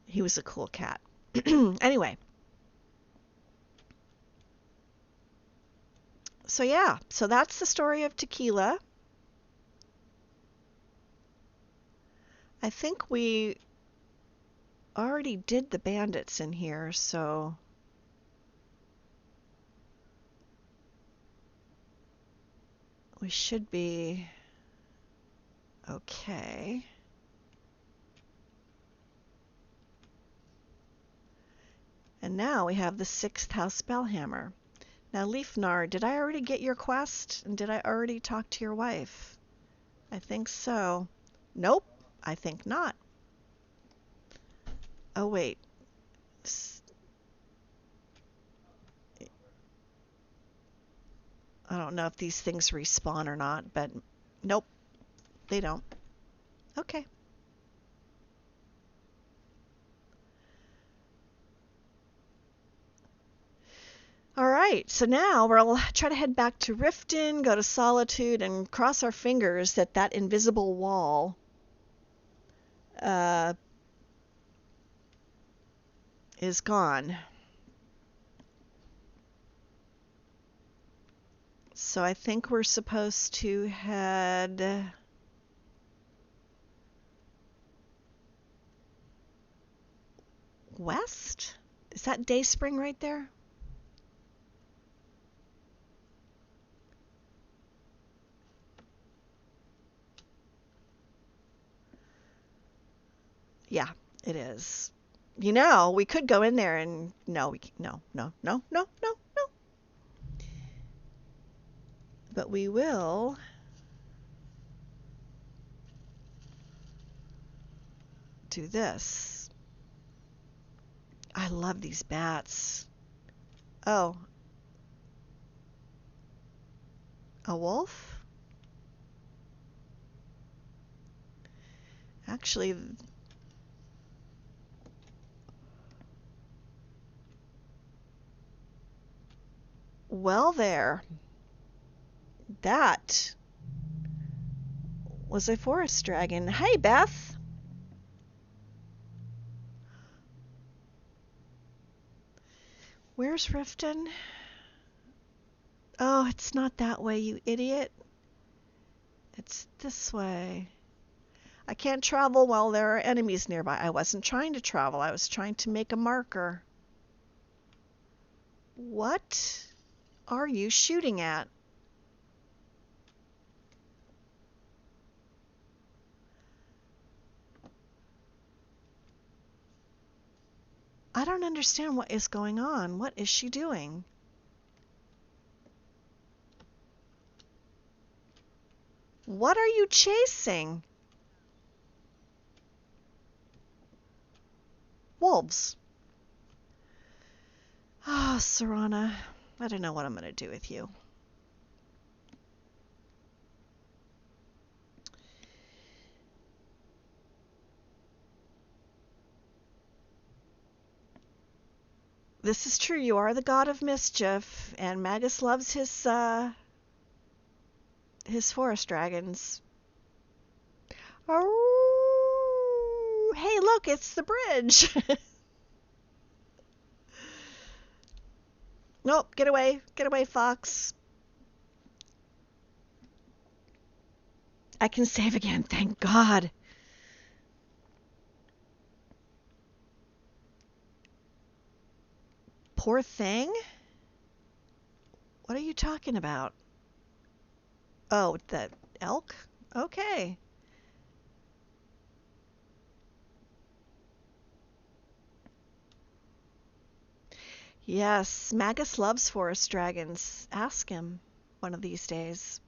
he was a cool cat. Anyway, so yeah, so that's the story of Tequila. I think we already did the bandits in here, so we should be okay. And now we have the 6th house Spellhammer. Now, Leafnar, did I already get your quest? And did I already talk to your wife? I think so. Nope, I think not. Oh, wait. I don't know if these things respawn or not, but nope, they don't. Okay. All right, so now we'll try to head back to Riften, go to Solitude, and cross our fingers that that invisible wall uh, is gone. So I think we're supposed to head west? Is that Dayspring right there? Yeah, it is. You know, we could go in there and no, no. But we will do this. I love these bats. Oh, a wolf? Actually, well there. That was a forest dragon. Hey, Beth. Where's Riften? Oh, it's not that way, you idiot. It's this way. I can't travel while there are enemies nearby. I wasn't trying to travel. I was trying to make a marker. What are you shooting at? I don't understand what is going on. What is she doing? What are you chasing? Wolves. Ah, oh, Serana, I don't know what I'm going to do with you. This is true. You are the god of mischief, and Magus loves his forest dragons. Oh, hey, look, it's the bridge. Nope, get away, fox. I can save again, thank God. Poor thing? What are you talking about? Oh, the elk? Okay. Yes, Magus loves forest dragons. Ask him one of these days.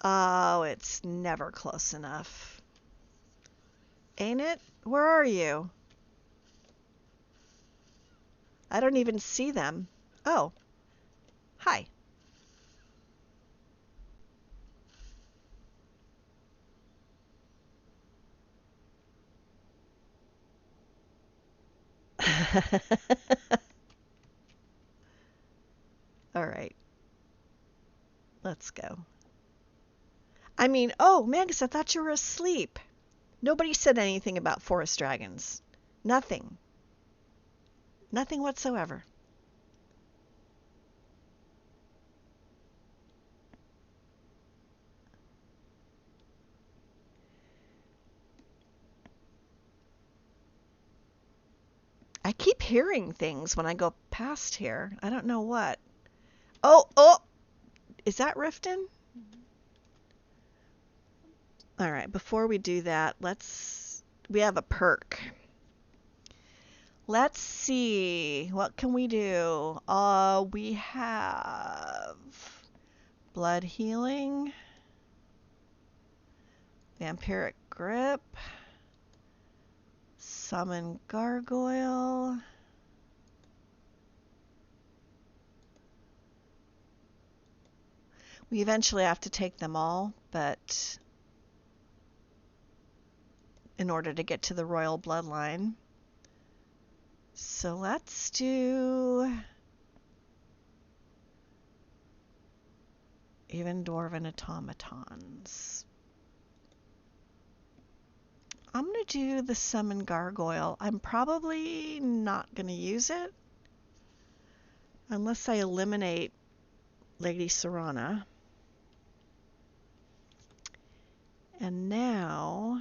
Oh, it's never close enough. Ain't it? Where are you? I don't even see them. Oh, hi. All right, let's go. I mean, oh, Magus, I thought you were asleep. Nobody said anything about forest dragons. Nothing. Nothing whatsoever. I keep hearing things when I go past here. I don't know what. Oh, is that Riften? All right, before we do that, we have a perk. Let's see, what can we do? We have blood healing, vampiric grip, summon gargoyle. We eventually have to take them all, but in order to get to the royal bloodline. So let's do even dwarven automatons. I'm going to do the summon gargoyle. I'm probably not going to use it unless I eliminate Lady Serana. And now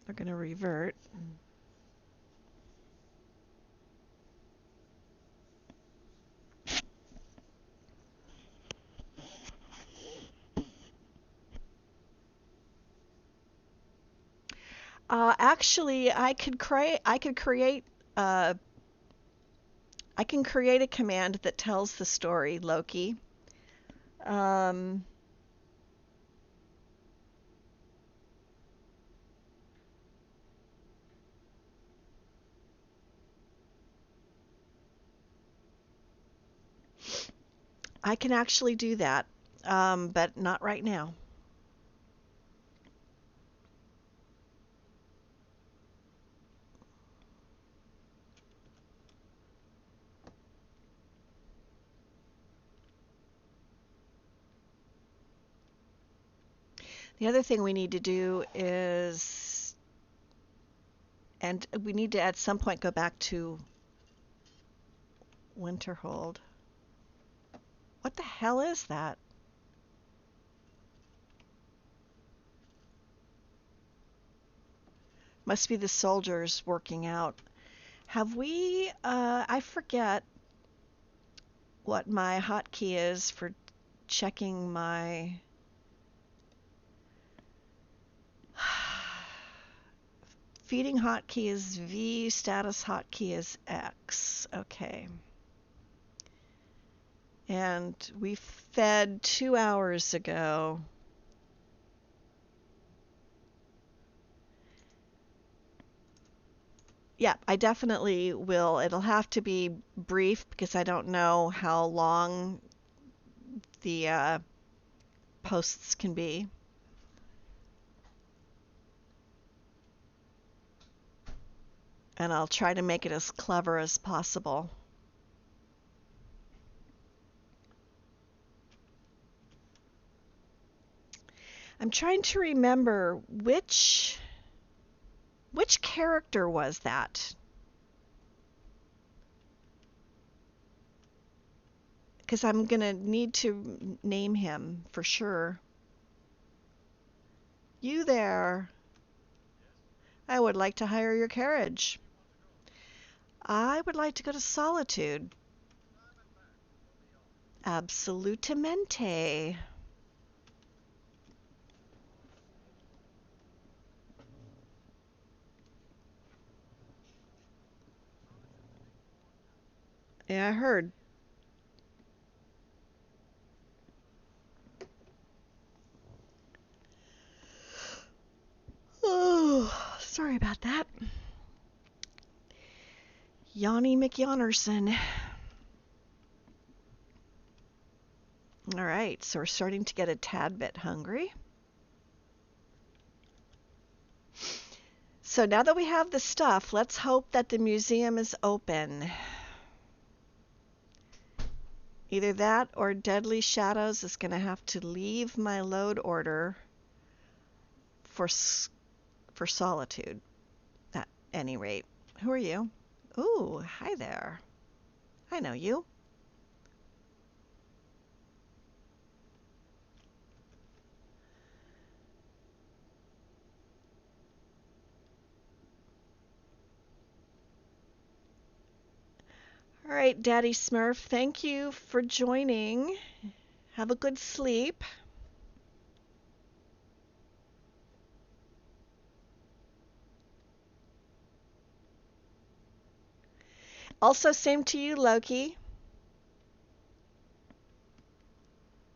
we're going to revert. Actually, I can create a command that tells the story, Loki. Um, I can actually do that, but not right now. The other thing we need to do is, and we need to at some point go back to Winterhold. What the hell is that? Must be the soldiers working out. Have we, I forget what my hotkey is for checking my feeding hotkey is V, status hotkey is X. Okay. And we fed 2 hours ago. Yeah, I definitely will. It'll have to be brief because I don't know how long the posts can be. And I'll try to make it as clever as possible. I'm trying to remember which character was that? Because I'm going to need to name him for sure. You there. I would like to hire your carriage. I would like to go to Solitude. Absolutamente. Yeah, I heard. Oh, sorry about that. Yanni McYonnerson. All right, so we're starting to get a tad bit hungry. So now that we have the stuff, let's hope that the museum is open. Either that or Deadly Shadows is going to have to leave my load order for Solitude. At any rate. Who are you? Ooh, hi there. I know you. All right, Daddy Smurf, thank you for joining. Have a good sleep. Also, same to you, Loki.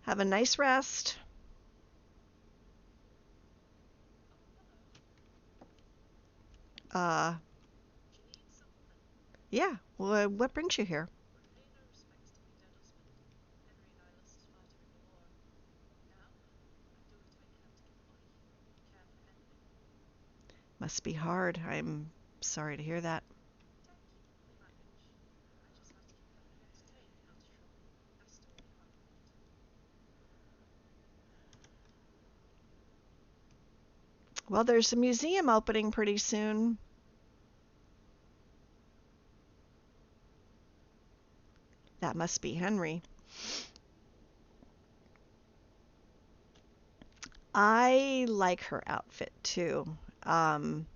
Have a nice rest. Uh, yeah, what brings you here? Must be hard. I'm sorry to hear that. Well, there's a museum opening pretty soon. That must be Henry. I like her outfit too. Um,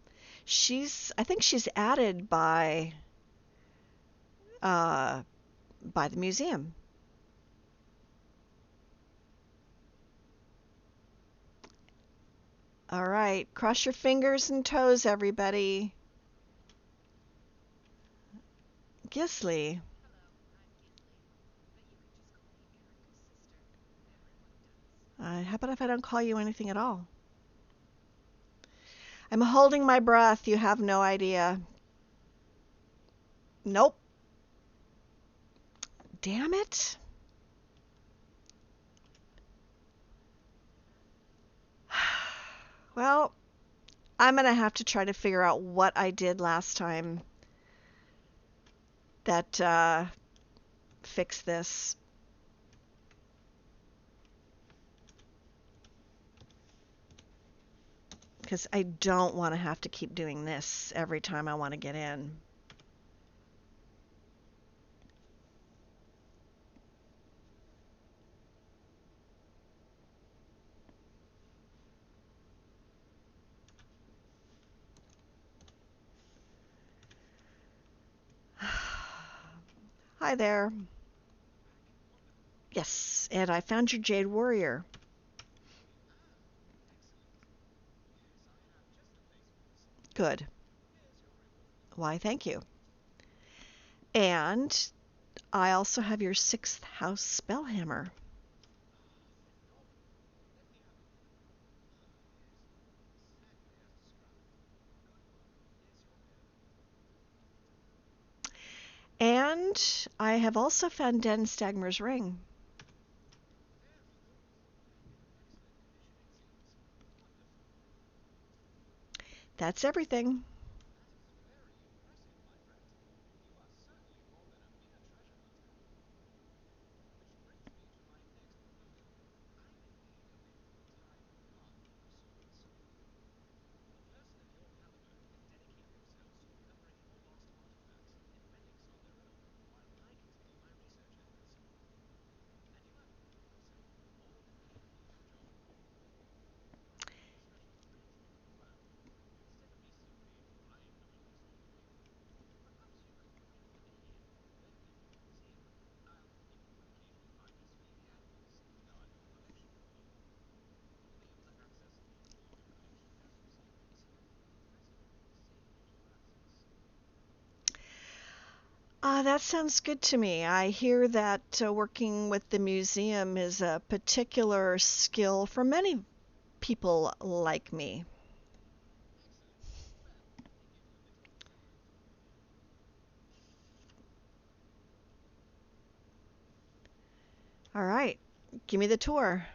I think she's added uh, by the museum. All right, cross your fingers and toes, everybody. Gisley. How about if I don't call you anything at all? I'm holding my breath. You have no idea. Nope. Damn it. Well, I'm going to have to try to figure out what I did last time that fixed this. Because I don't want to have to keep doing this every time I want to get in. Hi there. Yes, and I found your Jade Warrior. Good. Why, thank you. And I also have your sixth house spellhammer. And I have also found Den Stagmer's ring. That's everything. That sounds good to me. I hear that working with the museum is a particular skill for many people like me. All right, give me the tour.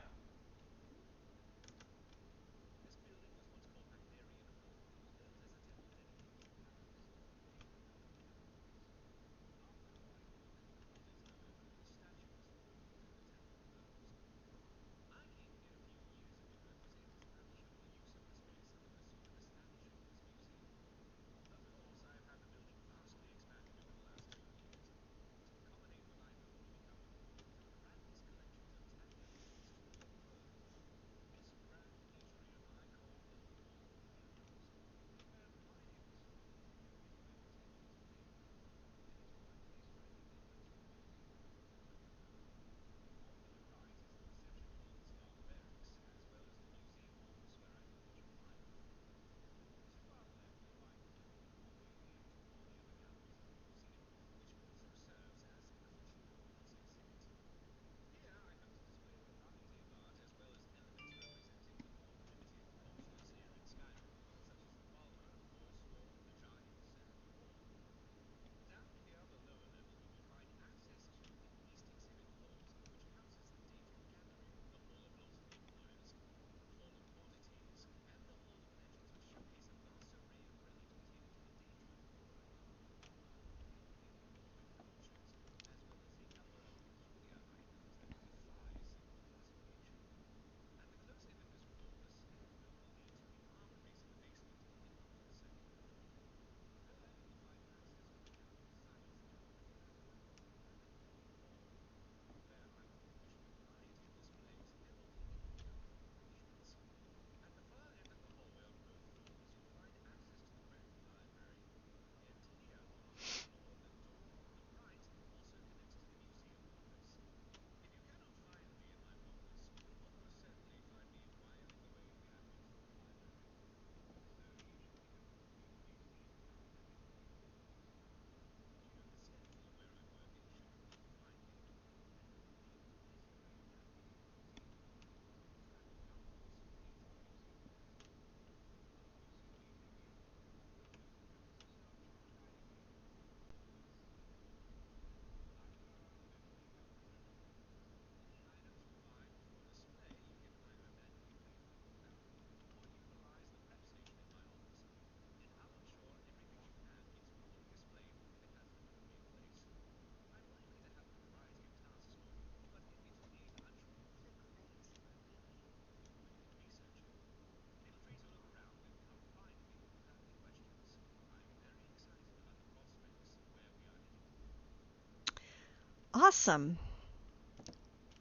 awesome.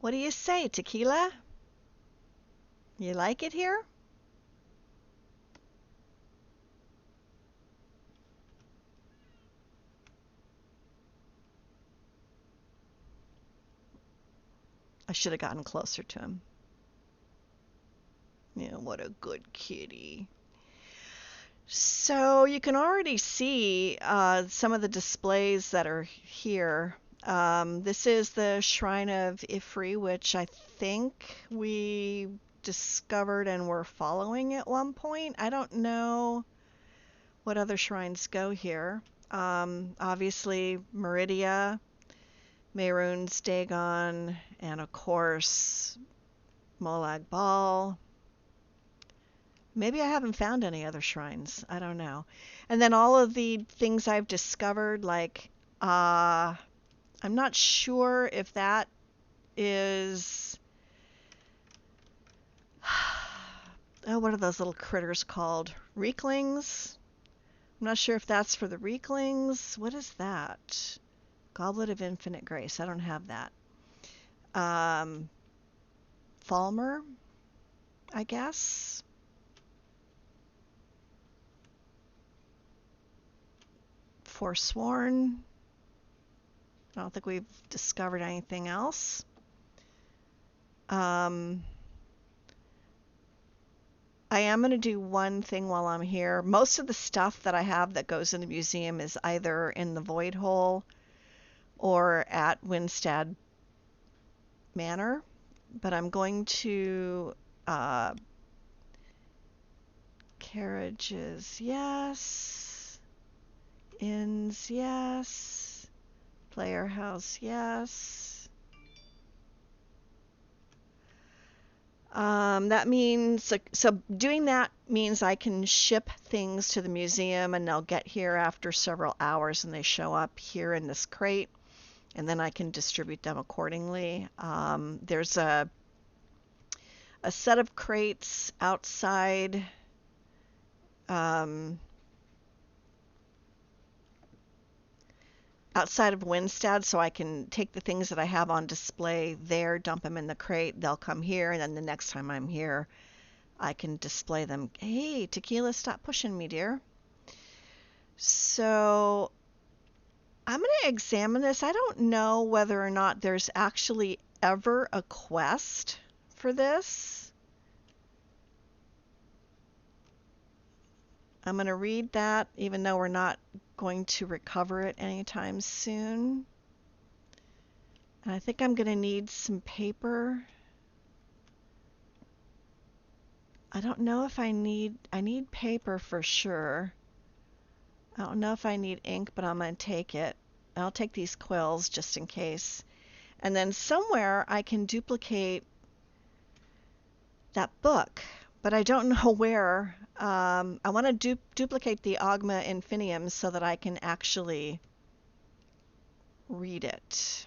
What do you say, Tequila? You like it here? I should have gotten closer to him. Yeah, what a good kitty. So you can already see some of the displays that are here. This is the Shrine of Ifri, which I think we discovered and were following at one point. I don't know what other shrines go here. Obviously, Meridia, Mehrunes Dagon, and of course, Molag Bal. Maybe I haven't found any other shrines. I don't know. And then all of the things I've discovered, like, I'm not sure if that is. Oh, what are those little critters called? Reeklings? I'm not sure if that's for the Reeklings. What is that? Goblet of Infinite Grace. I don't have that. Falmer, I guess. Forsworn. I don't think we've discovered anything else. I am going to do one thing while I'm here. Most of the stuff that I have that goes in the museum is either in the Void Hole or at Winstead Manor, but I'm going to carriages, yes. Inns, yes. Player house, yes. That means, so doing that means I can ship things to the museum and they'll get here after several hours and they show up here in this crate and then I can distribute them accordingly. There's a set of crates outside outside of Winstead, so I can take the things that I have on display there, dump them in the crate, they'll come here, and then the next time I'm here, I can display them. Hey, Tequila, stop pushing me, dear. So I'm going to examine this. I don't know whether or not there's actually ever a quest for this. I'm going to read that, even though we're not going to recover it anytime soon. And I think I'm going to need some paper. I don't know if I need paper for sure. I don't know if I need ink, but I'm going to take it. I'll take these quills just in case. And then somewhere I can duplicate that book, but I don't know where. I want to duplicate the Agma Infinium so that I can actually read it.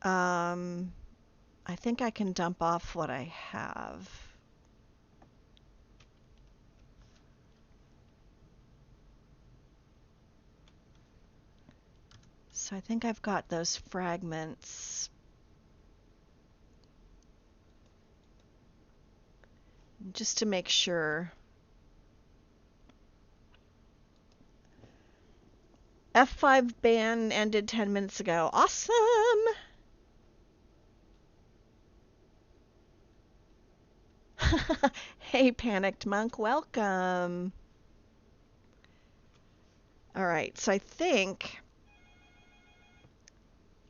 I think I can dump off what I have. So I think I've got those fragments. Just to make sure. F5 ban ended 10 minutes ago. Awesome! Hey, Panicked Monk, welcome. All right, so I think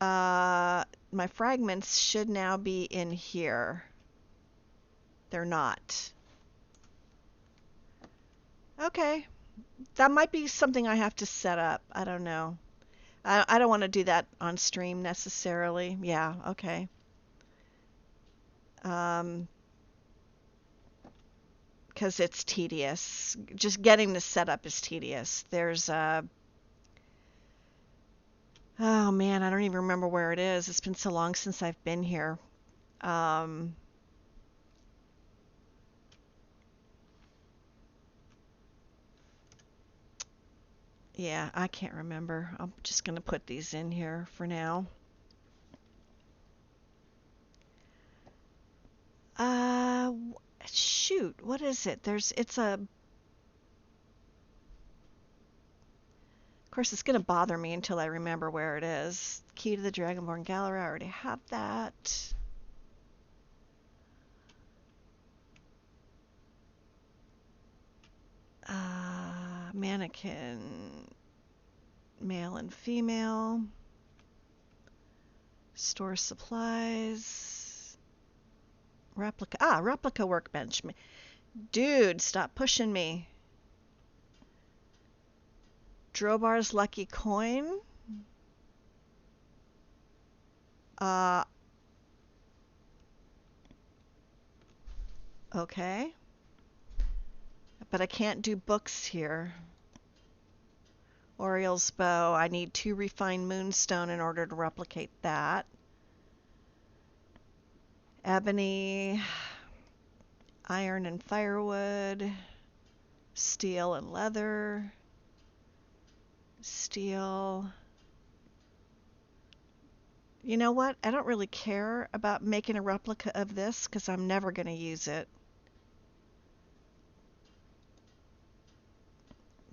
my fragments should now be in here. They're not. Okay, that might be something I have to set up. I don't know. I don't want to do that on stream necessarily. Yeah, okay. Because it's tedious. Just getting the setup is tedious. There's oh man, I don't even remember where it is. It's been so long since I've been here. Yeah, I can't remember. I'm just going to put these in here for now. Uh, Shoot, what is it? It's a, of course, it's going to bother me until I remember where it is. Key to the Dragonborn Gallery, I already have that. Mannequin, male and female. Store supplies. Replica. Replica workbench. Dude, stop pushing me. Drobar's lucky coin. Uh, okay. But I can't do books here. Oriel's bow. I need 2 refined moonstone in order to replicate that. Ebony, iron and firewood, steel and leather, steel. You know what? I don't really care about making a replica of this because I'm never going to use it.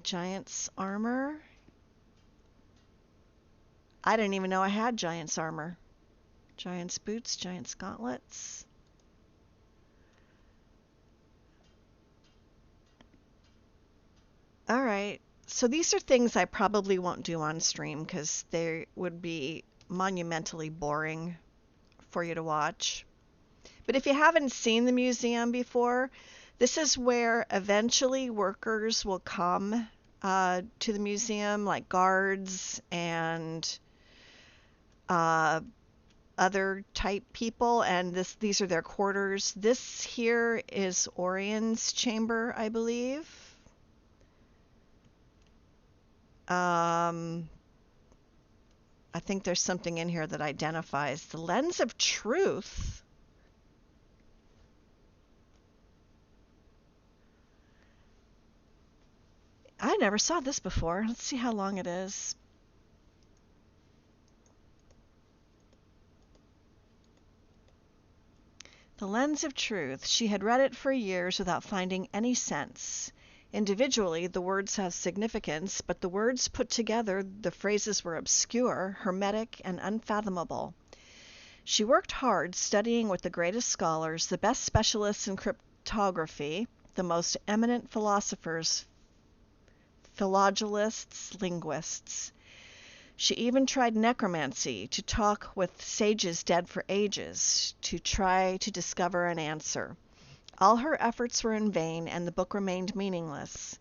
Giant's armor. I didn't even know I had Giant's armor. Giant's boots, Giant's gauntlets. All right. So these are things I probably won't do on stream because they would be monumentally boring for you to watch. But if you haven't seen the museum before, this is where eventually workers will come to the museum, like guards and other type people, and these are their quarters. This here is Orion's chamber, I believe. I think there's something in here that identifies the lens of truth. I never saw this before. Let's see how long it is. The Lens of Truth. She had read it for years without finding any sense. Individually, the words have significance, but the words put together, the phrases were obscure, hermetic, and unfathomable. She worked hard, studying with the greatest scholars, the best specialists in cryptography, the most eminent philosophers, philologists, linguists. She even tried necromancy, to talk with sages dead for ages, to try to discover an answer. All her efforts were in vain, and the book remained meaningless.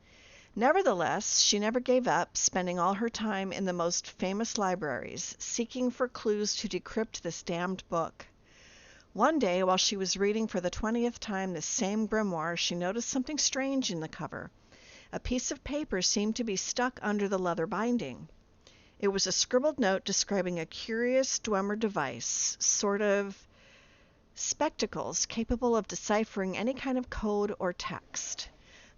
Nevertheless, she never gave up, spending all her time in the most famous libraries, seeking for clues to decrypt this damned book. One day, while she was reading for the 20th time this same grimoire, she noticed something strange in the cover. A piece of paper seemed to be stuck under the leather binding. It was a scribbled note describing a curious Dwemer device, sort of spectacles capable of deciphering any kind of code or text.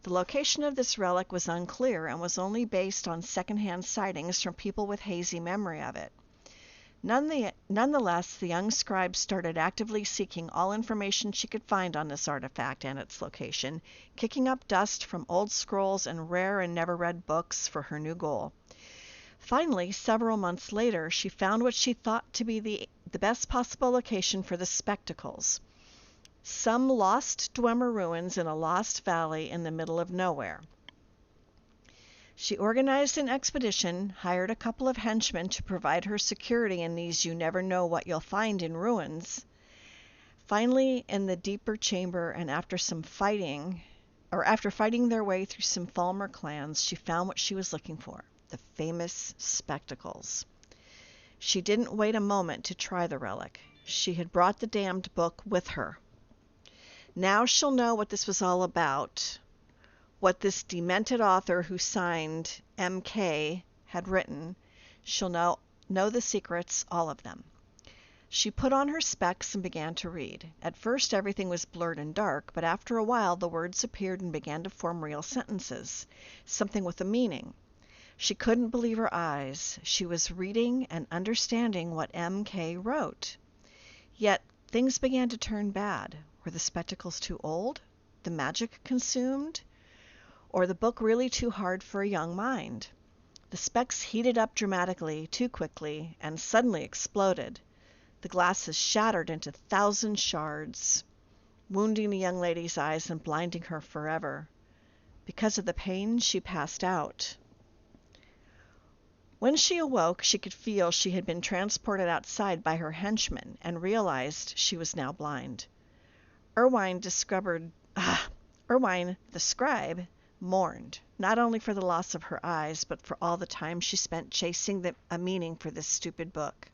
The location of this relic was unclear and was only based on second-hand sightings from people with hazy memory of it. Nonetheless, the young scribe started actively seeking all information she could find on this artifact and its location, kicking up dust from old scrolls and rare and never-read books for her new goal. Finally, several months later, she found what she thought to be the best possible location for the spectacles. Some lost Dwemer ruins in a lost valley in the middle of nowhere. She organized an expedition, hired a couple of henchmen to provide her security in these you never know what you'll find in ruins. Finally, in the deeper chamber and after fighting their way through some Falmer clans, she found what she was looking for. The famous spectacles. She didn't wait a moment to try the relic. She had brought the damned book with her. Now she'll know what this was all about, what this demented author who signed M.K. had written. She'll know the secrets, all of them. She put on her specs and began to read. At first everything was blurred and dark, but after a while the words appeared and began to form real sentences, something with a meaning. She couldn't believe her eyes. She was reading and understanding what M.K. wrote. Yet things began to turn bad. Were the spectacles too old? The magic consumed? Or the book really too hard for a young mind? The specs heated up dramatically, too quickly, and suddenly exploded. The glasses shattered into 1,000 shards, wounding the young lady's eyes and blinding her forever. Because of the pain, she passed out. When she awoke, she could feel she had been transported outside by her henchmen and realized she was now blind. Irwine, the scribe, mourned, not only for the loss of her eyes, but for all the time she spent chasing a meaning for this stupid book.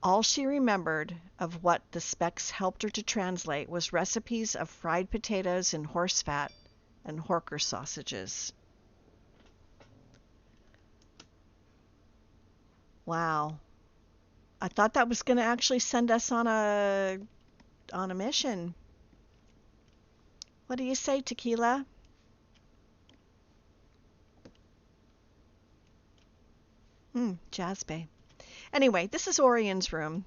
All she remembered of what the specs helped her to translate was recipes of fried potatoes in horse fat and Horker sausages. Wow. I thought that was going to actually send us on a mission. What do you say, Tequila? Jazz Bay. Anyway, this is Orion's room.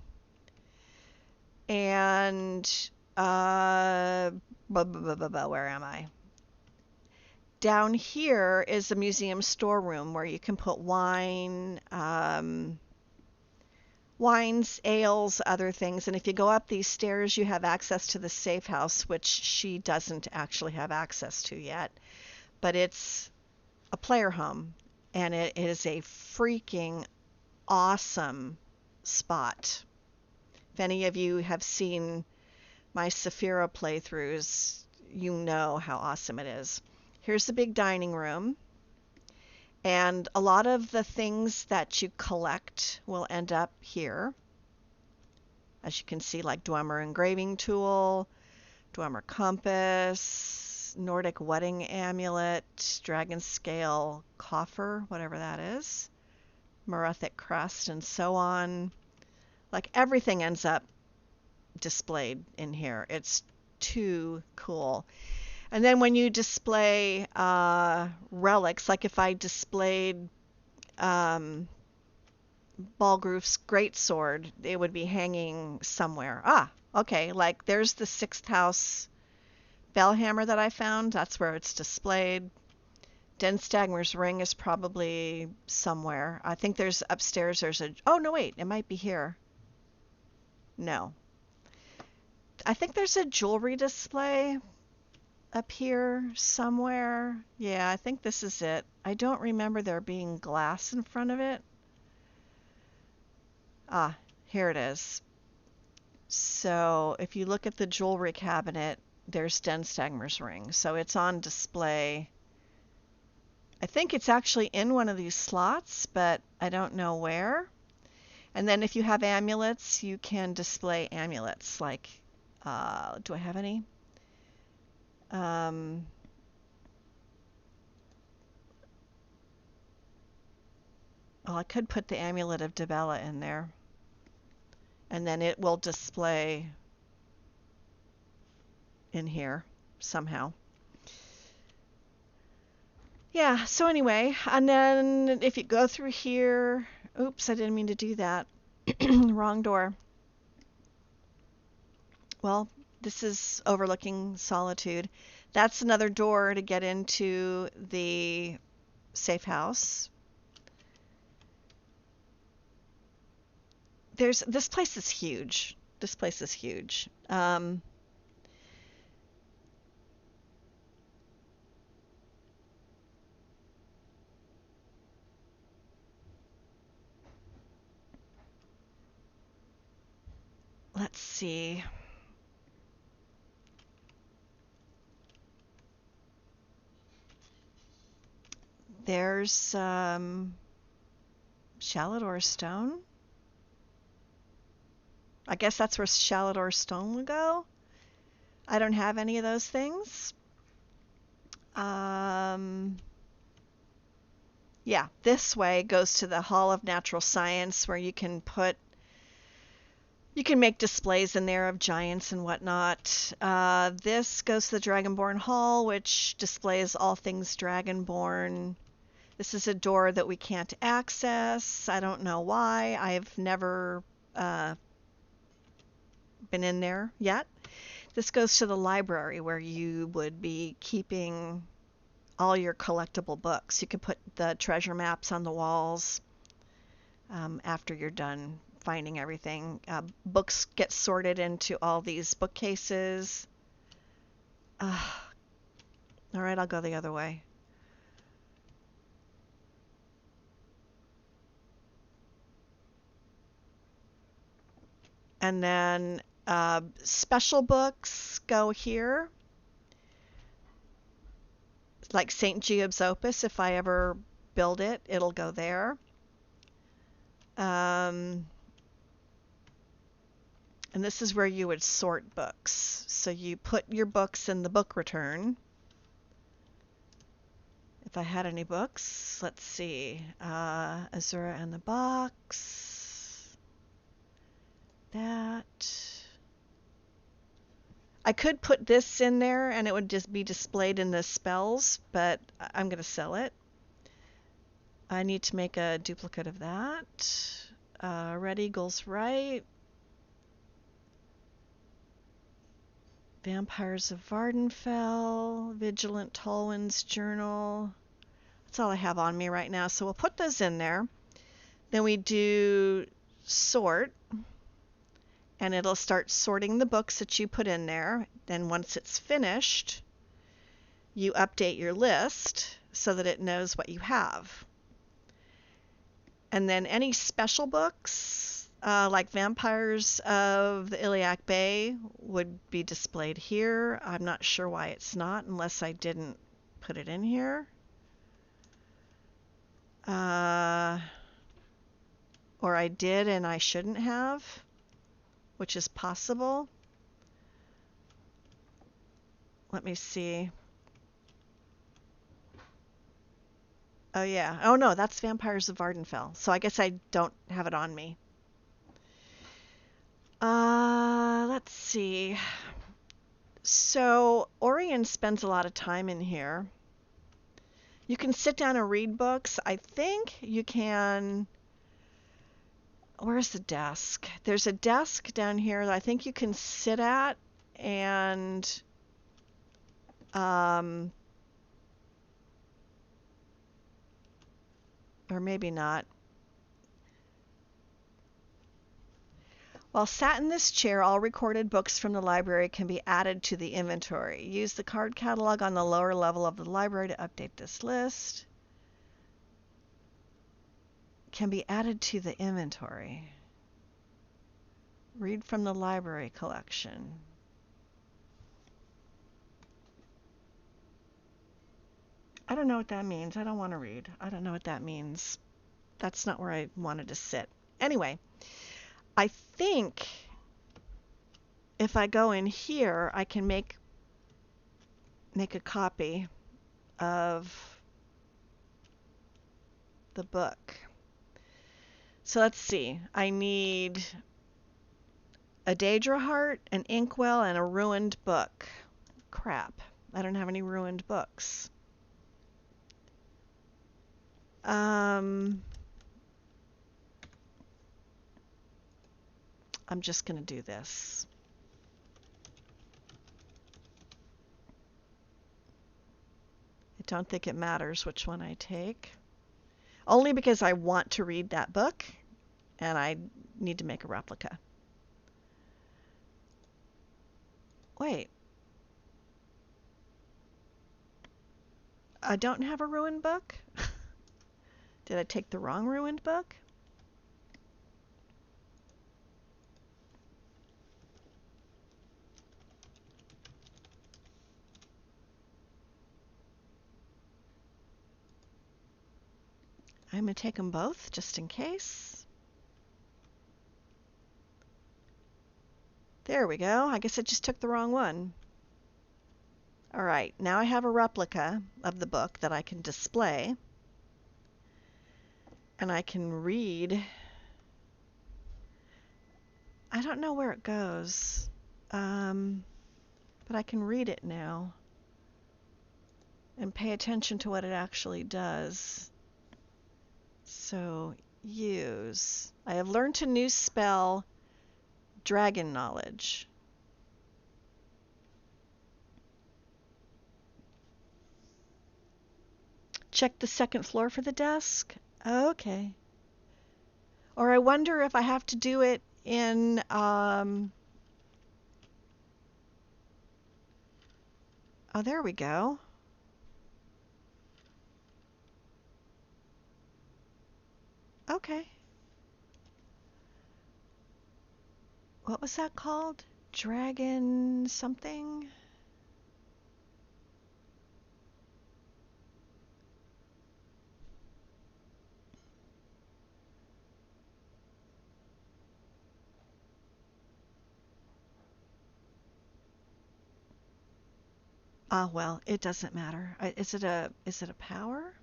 And, where am I? Down here is the museum storeroom where you can put wine, wines, ales, other things. And if you go up these stairs, you have access to the safe house, which she doesn't actually have access to yet. But it's a player home, and it is a freaking awesome spot. If any of you have seen my Saphira playthroughs, you know how awesome it is. Here's the big dining room, and a lot of the things that you collect will end up here. As you can see, like Dwemer engraving tool, Dwemer compass, Nordic wedding amulet, dragon scale coffer, whatever that is, Morethic crest, and so on. Like everything ends up displayed in here. It's too cool. And then when you display relics, like if I displayed Balgroof's greatsword, it would be hanging somewhere. Okay, like there's the 6th house bellhammer that I found. That's where it's displayed. Denstagmer's ring is probably somewhere. I think there's upstairs, oh no wait, it might be here. No. I think there's a jewelry display up here somewhere. Yeah, I think this is it. I don't remember there being glass in front of it. Here it is. So if you look at the jewelry cabinet, there's Denstagmer's ring. So it's on display. I think it's actually in one of these slots, but I don't know where. And then if you have amulets, you can display amulets. Like, do I have any? Well, I could put the amulet of Dibella in there, and then it will display in here somehow. Yeah, so anyway, and then if you go through here, oops, I didn't mean to do that. Wrong door. Well, this is overlooking Solitude. That's another door to get into the safe house. This place is huge. This place is huge. Let's see. There's Shalador Stone. I guess that's where Shalador Stone would go. I don't have any of those things. Yeah, this way goes to the Hall of Natural Science, where you can make displays in there of giants and whatnot. This goes to the Dragonborn Hall, which displays all things Dragonborn. This is a door that we can't access. I don't know why. I've never been in there yet. This goes to the library where you would be keeping all your collectible books. You could put the treasure maps on the walls after you're done finding everything. Books get sorted into all these bookcases. All right, I'll go the other way. And then special books go here, like St. Giob's Opus. If I ever build it, it'll go there. And this is where you would sort books. So you put your books in the book return. If I had any books, let's see. Azura and the Box. That. I could put this in there and it would just be displayed in the spells, but I'm going to sell it. I need to make a duplicate of that. Red Eagle's Right. Vampires of Vardenfell. Vigilant Tolwyn's Journal. That's all I have on me right now, so we'll put those in there. Then we do sort, and it'll start sorting the books that you put in there. Then once it's finished, you update your list so that it knows what you have. And then any special books, like Vampires of the Iliac Bay, would be displayed here. I'm not sure why it's not, unless I didn't put it in here. Or I did and I shouldn't have, which is possible. Let me see. Oh yeah. Oh no, that's Vampires of Vardenfell. So I guess I don't have it on me. Let's see. So Orion spends a lot of time in here. You can sit down and read books. I think you can. Where's the desk? There's a desk down here that I think you can sit at and or maybe not. While sat in this chair, all recorded books from the library can be added to the inventory. Use the card catalog on the lower level of the library to update this list. Can be added to the inventory. Read from the library collection. I don't know what that means. I don't want to read. I don't know what that means. That's not where I wanted to sit. Anyway, I think if I go in here, I can make a copy of the book. So let's see. I need a Daedra Heart, an Inkwell, and a ruined book. Crap. I don't have any ruined books. I'm just going to do this. I don't think it matters which one I take. Only because I want to read that book and I need to make a replica. Wait. I don't have a ruined book? Did I take the wrong ruined book? I'm going to take them both just in case. There we go. I guess I just took the wrong one. All right, now I have a replica of the book that I can display. And I can read. I don't know where it goes, but I can read it now and pay attention to what it actually does. So use. I have learned a new spell, dragon knowledge. Check the second floor for the desk. Okay. Or I wonder if I have to do it in oh, there we go. Okay. What was that called? Dragon something? Ah, well, it doesn't matter. Is it a power?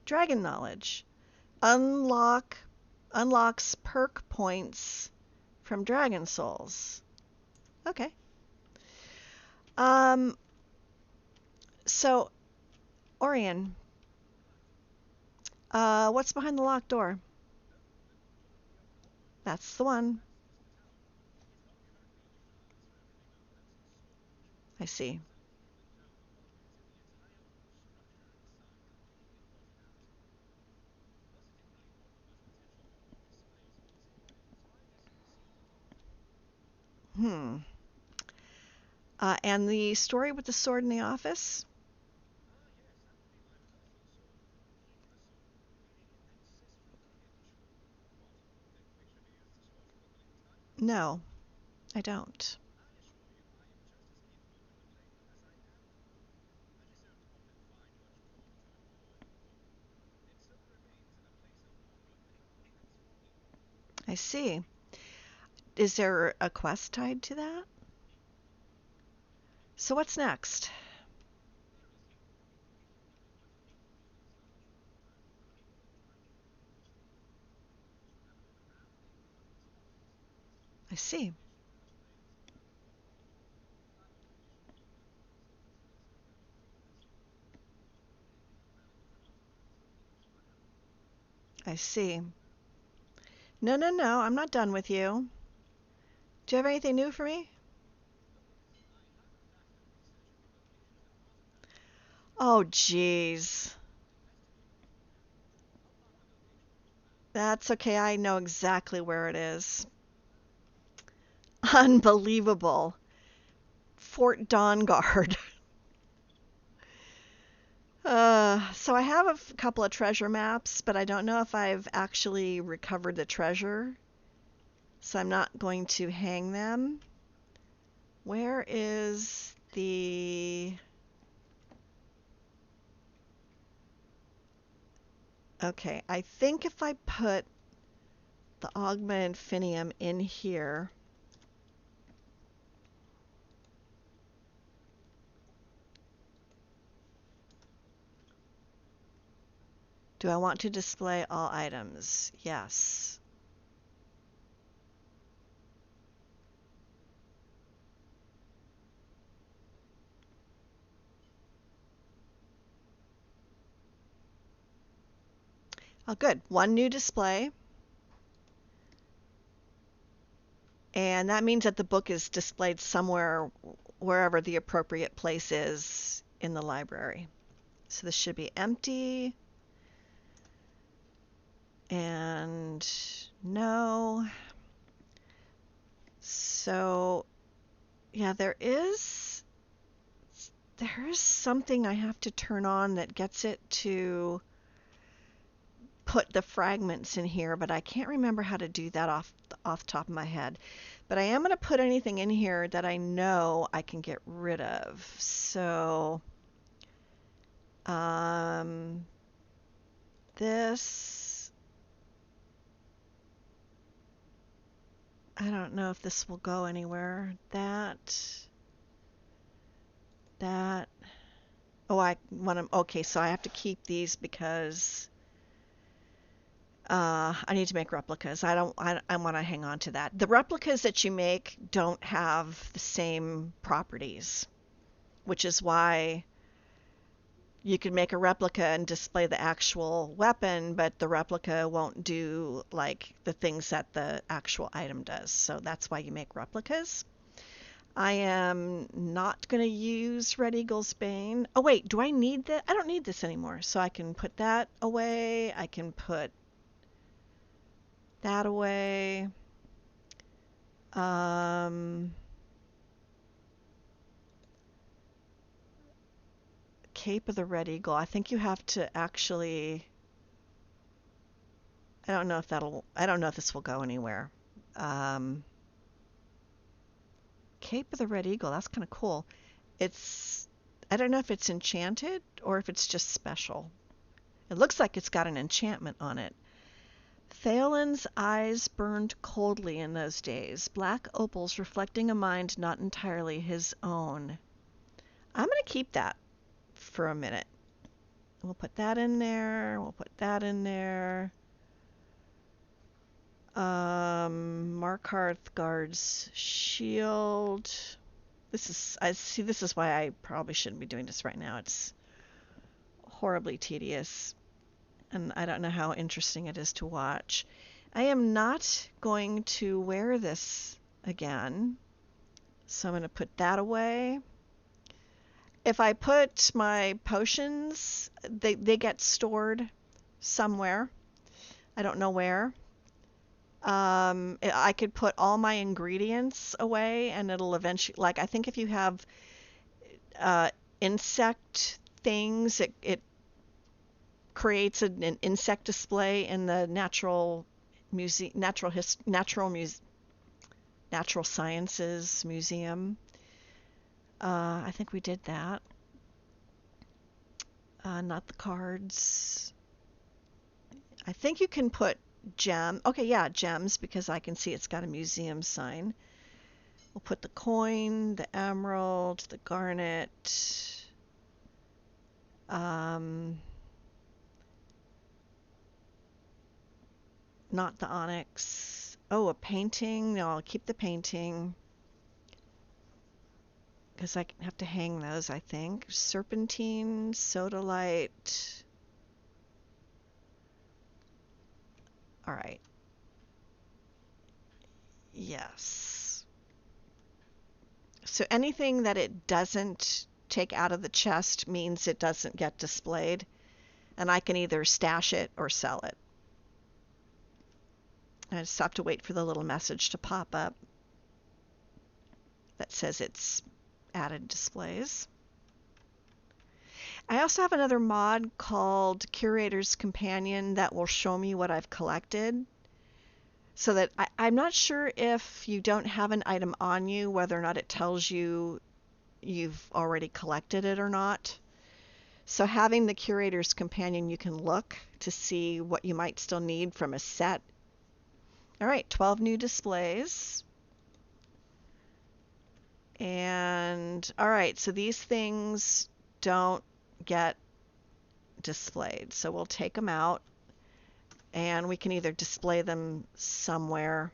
Dragon knowledge. Unlock unlocks perk points from dragon souls. Okay. Um so Orion, what's behind the locked door? That's the one. I see. Hmm. And the story with the sword in the office? No, I don't. I see. Is there a quest tied to that? So what's next? I see. I see. No, no, no, I'm not done with you. Do you have anything new for me? Oh, jeez. That's okay. I know exactly where it is. Unbelievable. Fort Dawnguard. So I have a couple of treasure maps, but I don't know if I've actually recovered the treasure. So I'm not going to hang them. Where is the... Okay, I think if I put the Augma Infinium in here... Do I want to display all items? Yes. Oh, good. One new display. And that means that the book is displayed somewhere, wherever the appropriate place is in the library. So this should be empty. And no. So, yeah, there is something I have to turn on that gets it to put the fragments in here, but I can't remember how to do that off the top of my head. But I am going to put anything in here that I know I can get rid of. So, um, this, I don't know if this will go anywhere. That. Oh, I want to. Okay, so I have to keep these because I need to make replicas. I don't. I want to hang on to that. The replicas that you make don't have the same properties, which is why You could make a replica and display the actual weapon, but the replica won't do like the things that the actual item does. So that's why you make replicas. I am not going to use Red Eagle's Bane. Oh wait, do I need that? I don't need this anymore. So I can put that away. I can put that away. Um, Cape of the Red Eagle. I think you have to actually. I don't know if this will go anywhere. Um, Cape of the Red Eagle. That's kind of cool. It's. I don't know if it's enchanted or if it's just special. It looks like it's got an enchantment on it. Thalen's eyes burned coldly in those days, black opals reflecting a mind not entirely his own. I'm going to keep that for a minute. We'll put that in there. We'll put that in there. Markarth guards shield. This is why I probably shouldn't be doing this right now. It's horribly tedious, and I don't know how interesting it is to watch. I am not going to wear this again, so I'm going to put that away. If I put my potions, they get stored somewhere. I don't know where. I could put all my ingredients away, and it'll eventually, like, I think if you have insect things, it creates an insect display in the natural sciences museum. I think we did that. Not the cards. I think you can put okay, yeah, gems, because I can see it's got a museum sign. We'll put the coin, the emerald, the garnet. Not the onyx. Oh, a painting. No, I'll keep the painting, because I have to hang those, I think. Serpentine, sodalite. All right. Yes. So anything that it doesn't take out of the chest means it doesn't get displayed, and I can either stash it or sell it. I just have to wait for the little message to pop up that says it's added displays. I also have another mod called Curator's Companion that will show me what I've collected, so that I'm not sure if you don't have an item on you, whether or not it tells you you've already collected it or not. So having the Curator's Companion, you can look to see what you might still need from a set. All right, 12 new displays. And all right, so these things don't get displayed. So we'll take them out, and we can either display them somewhere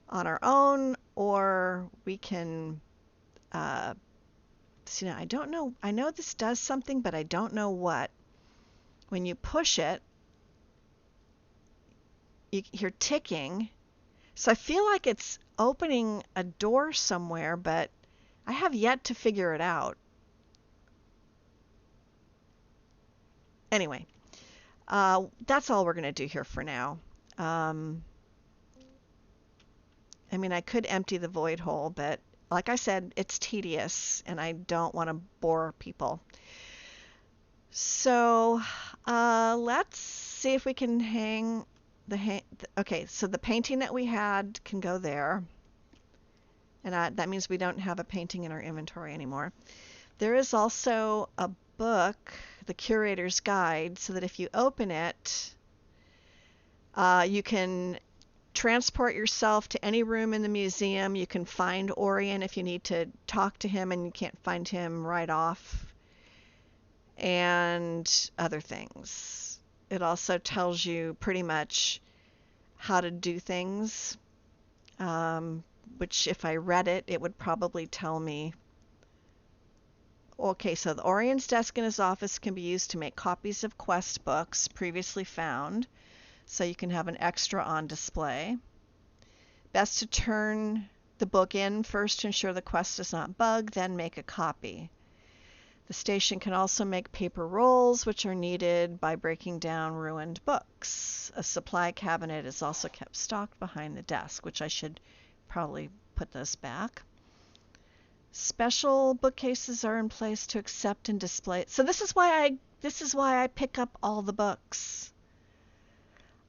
on our own, or we can see. Now I don't know, I know this does something, but I don't know what. When you push it, you hear ticking, so I feel like it's opening a door somewhere, but I have yet to figure it out. Anyway, that's all we're going to do here for now. I mean, I could empty the void hole, but like I said, it's tedious, and I don't want to bore people. So let's see if we can hang okay, so the painting that we had can go there, and that means we don't have a painting in our inventory anymore. There is also a book, the Curator's Guide, so that if you open it, you can transport yourself to any room in the museum. You can find Orion if you need to talk to him and you can't find him right off, and other things. It also tells you pretty much how to do things, which if I read it, it would probably tell me Okay, so the Orion's desk in his office can be used to make copies of quest books previously found, so you can have an extra on display. Best to turn the book in first to ensure the quest does not bug, then make a copy. The station can also make paper rolls, which are needed by breaking down ruined books. A supply cabinet is also kept stocked behind the desk, which I should probably put those back. Special bookcases are in place to accept and display. So this is why I pick up all the books.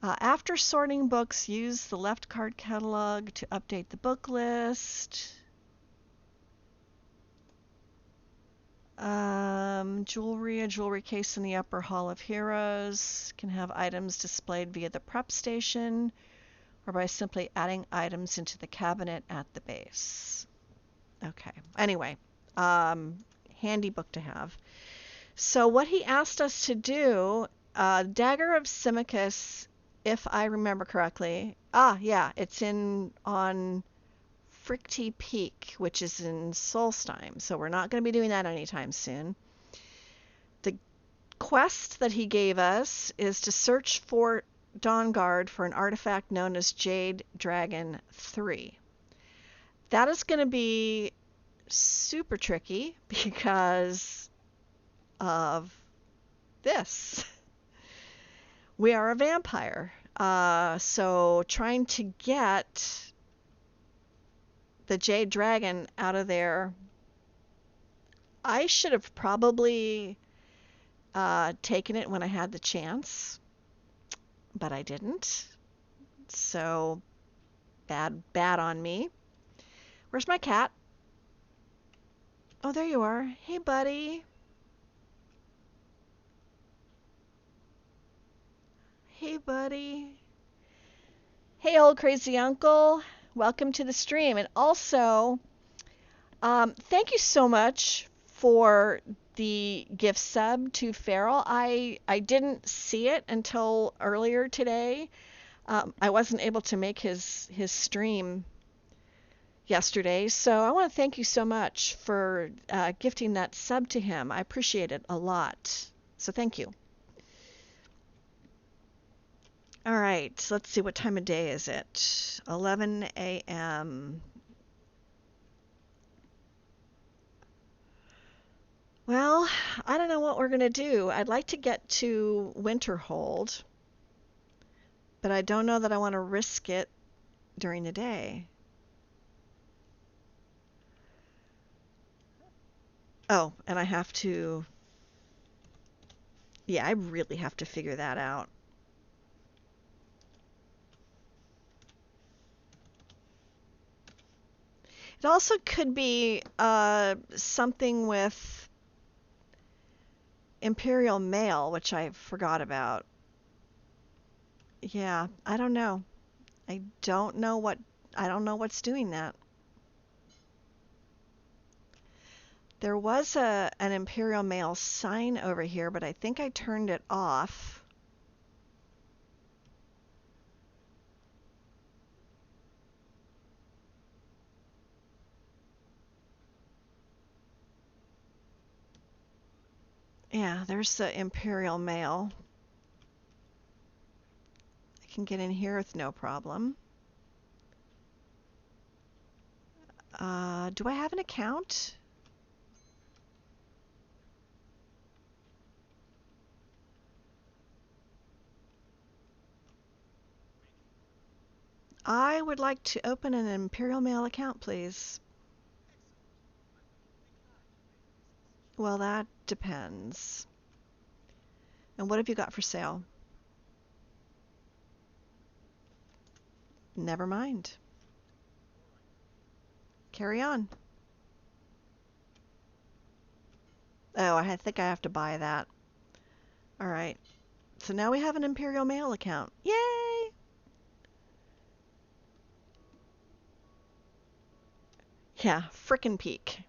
After sorting books, use the left card catalog to update the book list. Jewelry, a jewelry case in the upper hall of heroes can have items displayed via the prep station or by simply adding items into the cabinet at the base. Okay, anyway, handy book to have. So what he asked us to do, Dagger of Symmachus, if I remember correctly. Yeah, it's on Fricty Peak, which is in Solstheim, so we're not going to be doing that anytime soon. The quest that he gave us is to search Fort Dawnguard for an artifact known as Jade Dragon 3. That is going to be super tricky because of this. We are a vampire, so trying to get the Jade Dragon out of there, I should have probably taken it when I had the chance, but I didn't. So bad on me. Where's my cat? Oh, there you are. Hey, buddy. Hey, buddy. Hey, old crazy uncle. Welcome to the stream. And also, thank you so much for the gift sub to Farrell. I didn't see it until earlier today. I wasn't able to make his stream yesterday, so I want to thank you so much for gifting that sub to him. I appreciate it a lot. So thank you. All right, so let's see, what time of day is it? 11 a.m. Well, I don't know what we're going to do. I'd like to get to Winterhold, but I don't know that I want to risk it during the day. Oh, and I have to... Yeah, I really have to figure that out. It also could be something with Imperial Mail, which I forgot about. Yeah, I don't know. I don't know what's doing that. There was an Imperial Mail sign over here, but I think I turned it off. Yeah, there's the Imperial Mail. I can get in here with no problem. Do I have an account? I would like to open an Imperial Mail account, please. Well, that depends. And what have you got for sale? Never mind. Carry on. Oh, I think I have to buy that. All right. So now we have an Imperial Mail account. Yay! Yeah, frickin' peak.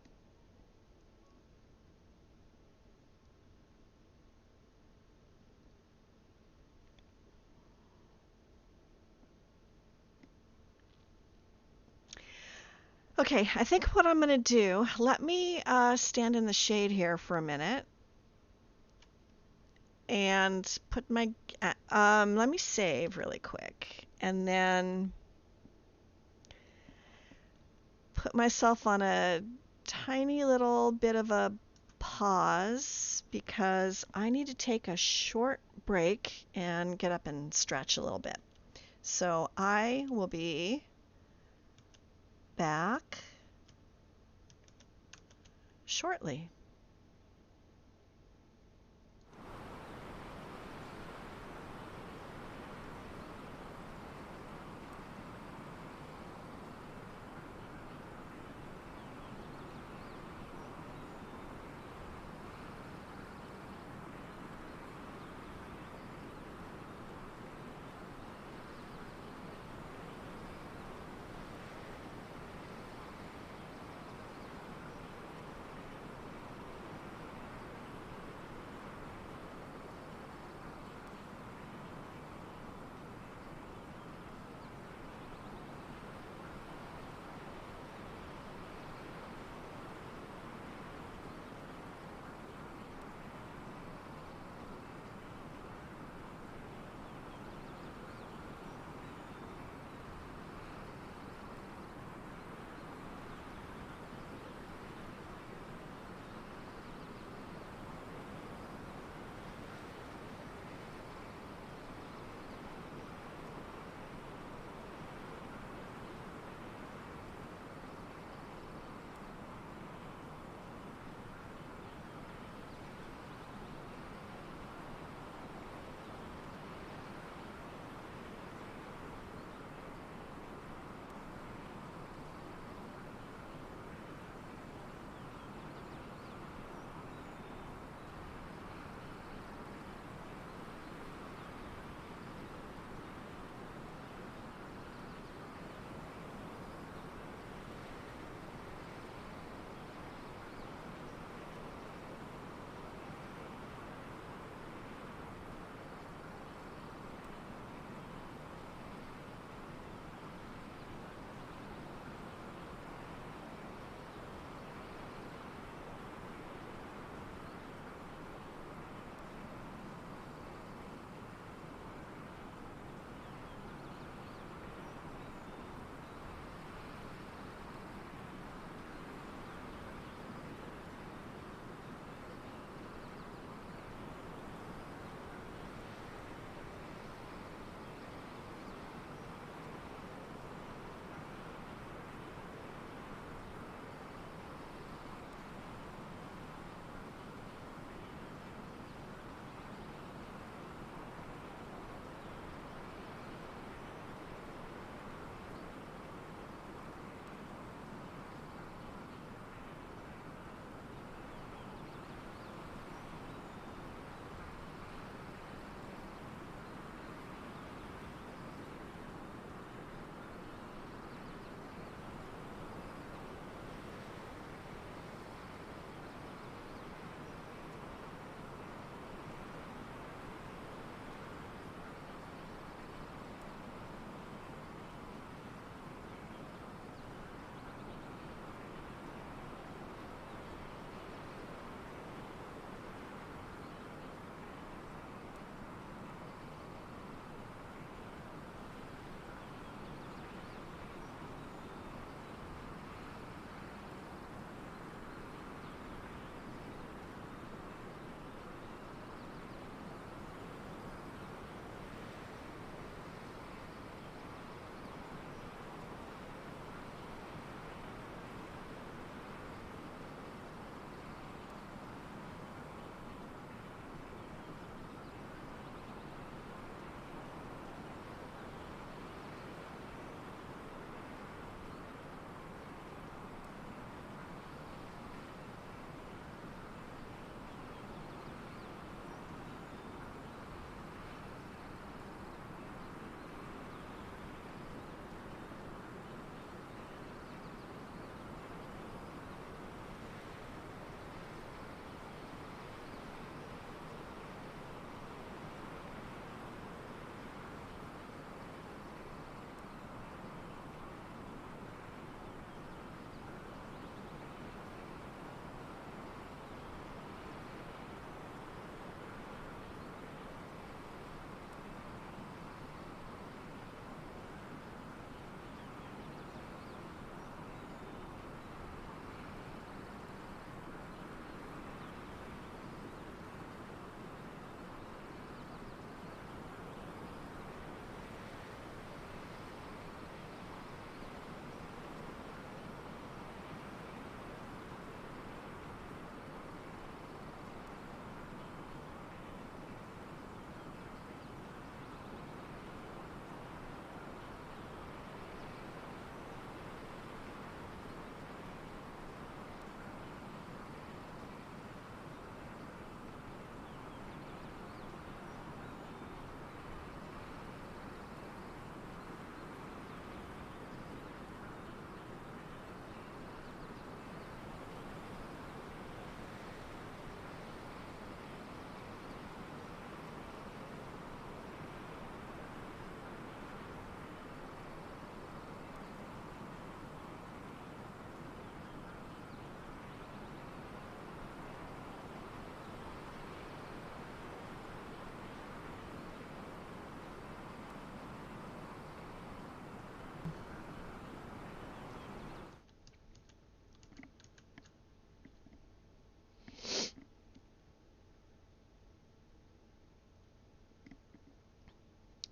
Okay, I think what I'm going to do, let me stand in the shade here for a minute and put my, let me save really quick and then put myself on a tiny little bit of a pause because I need to take a short break and get up and stretch a little bit. So I will be back shortly.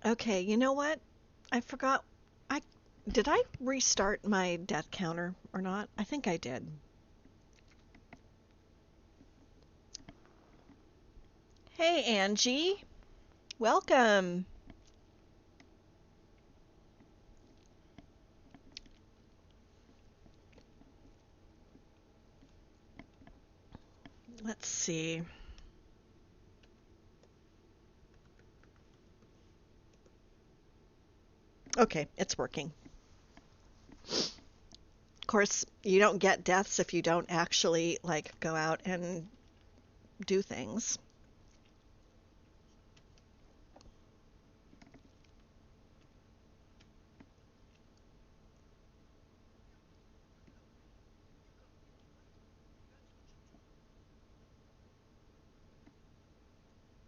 Okay, you know what? I forgot. I did I restart my death counter or not? I think I did. Hey, Angie. Welcome. Let's see. Okay, it's working. Of course, you don't get deaths if you don't actually like go out and do things.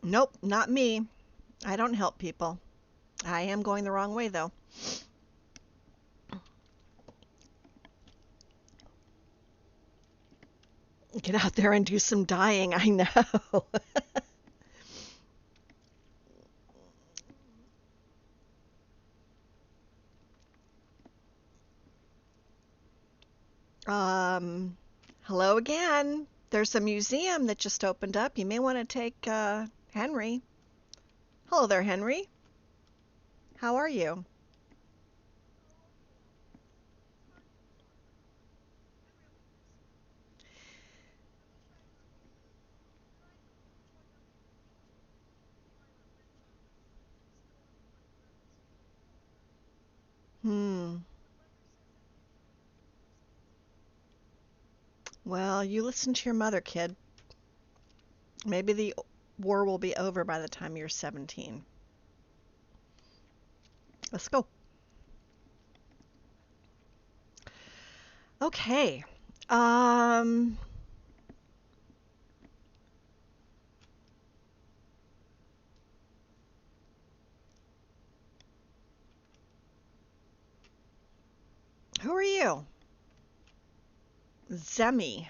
Nope, not me. I don't help people. I am going the wrong way though. Get out there and do some dying. I know. um, Hello again. There's a museum that just opened up. You may want to take Henry. Hello there, Henry. How are you? Hmm. Well, you listen to your mother, kid. Maybe the war will be over by the time you're 17. Let's go. Okay. Um, who are you? Zemi.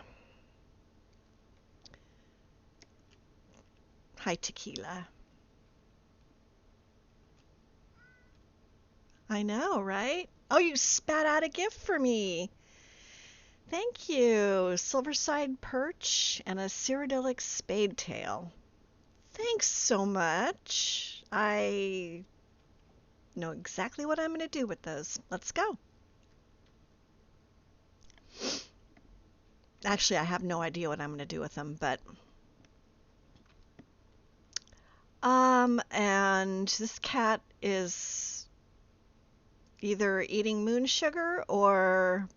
Hi, Tequila. I know, right? Oh, you spat out a gift for me. Thank you. Silverside perch and a Cyrodiilic spade tail. Thanks so much. I know exactly what I'm going to do with those. Let's go. Actually, I have no idea what I'm going to do with them, but and this cat is either eating moon sugar or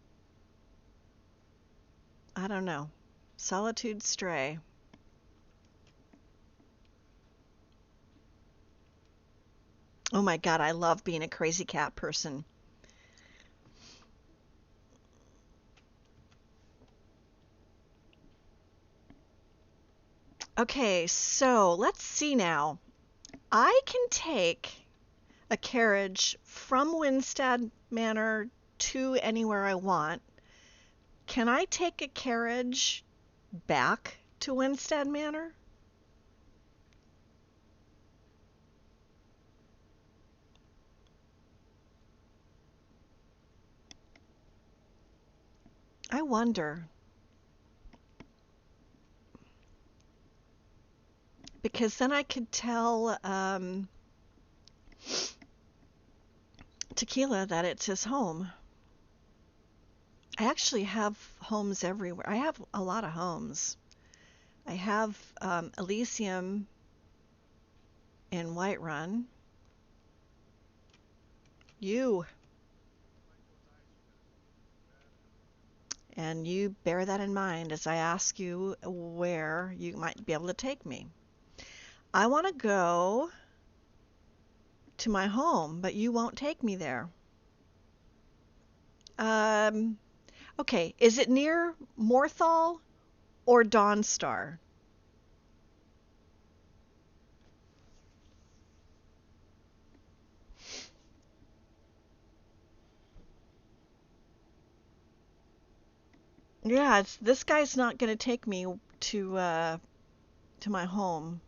I don't know. Solitude stray. Oh my God, I love being a crazy cat person. Okay, so let's see now. I can take a carriage from Winstead Manor to anywhere I want. Can I take a carriage back to Winstead Manor? I wonder. Because then I could tell Tequila that it's his home. I actually have homes everywhere. I have a lot of homes. I have Elysium in Whiterun. You. And you bear that in mind as I ask you where you might be able to take me. I want to go to my home, but you won't take me there. Um, okay, is it near Morthal or Dawnstar? Yeah, this guy's not going to take me to my home.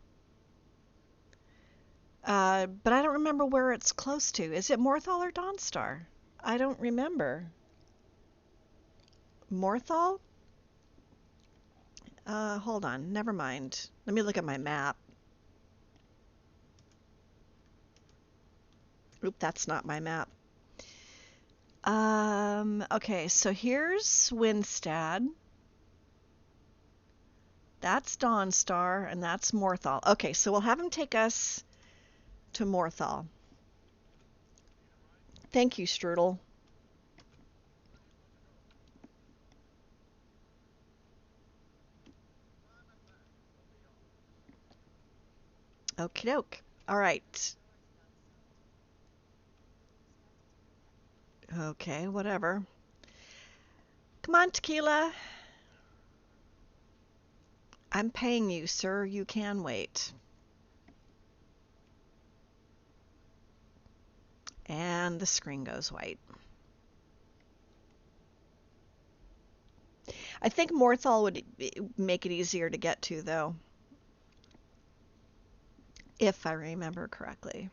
But I don't remember where it's close to. Is it Morthal or Dawnstar? I don't remember. Morthal? Hold on. Never mind. Let me look at my map. Oop, that's not my map. Okay, so here's Winstad. That's Dawnstar, and that's Morthal. Okay, so we'll have him take us to Morthal. Thank you, Strudel. Okie doke. All right. Okay, whatever. Come on, Tequila. I'm paying you, sir. You can wait. And the screen goes white. I think Morthal would make it easier to get to, though, if I remember correctly.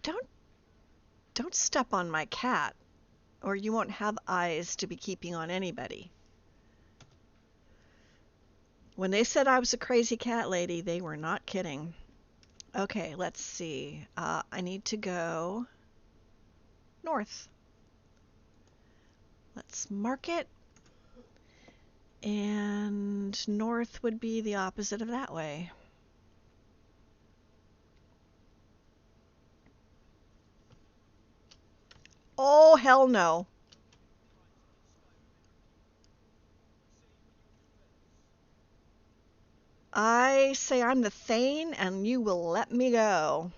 Don't don't step on my cat, or you won't have eyes to be keeping on anybody. When they said I was a crazy cat lady, they were not kidding. Okay, let's see. I need to go north. Let's mark it. And north would be the opposite of that way. Oh, hell no. I say I'm the Thane, and you will let me go.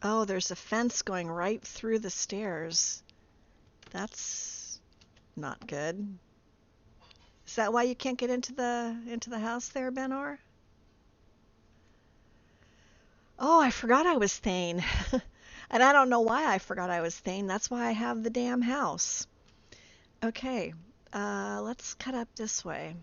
Oh, there's a fence going right through the stairs. That's not good. Is that why you can't get into the house there, Benor? Oh, I forgot I was Thane. And I don't know why I forgot I was Thane. That's why I have the damn house. Okay, let's cut up this way.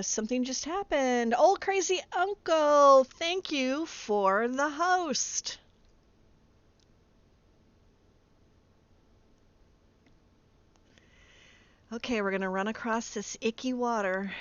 Something just happened. Old crazy uncle, thank you for the host. Okay, we're gonna run across this icky water.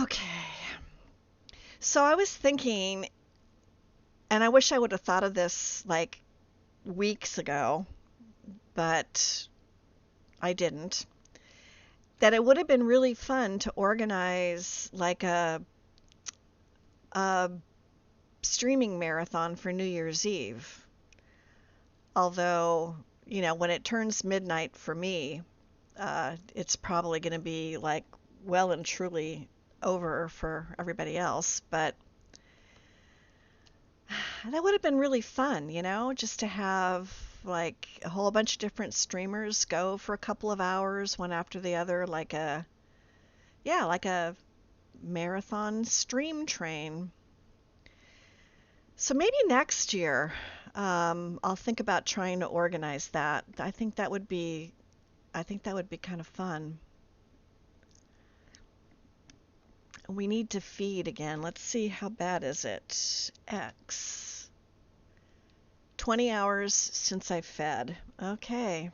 Okay. So I was thinking, and I wish I would have thought of this like weeks ago, but I didn't. That it would have been really fun to organize like a streaming marathon for New Year's Eve. Although, when it turns midnight for me, it's probably going to be like well and truly over for everybody else. But that would have been really fun, just to have like a whole bunch of different streamers go for a couple of hours, one after the other, like a marathon stream train. So maybe next year, I'll think about trying to organize that. I think that would be kind of fun. We need to feed again. Let's see, how bad is it? X. 20 hours since I fed. Okay.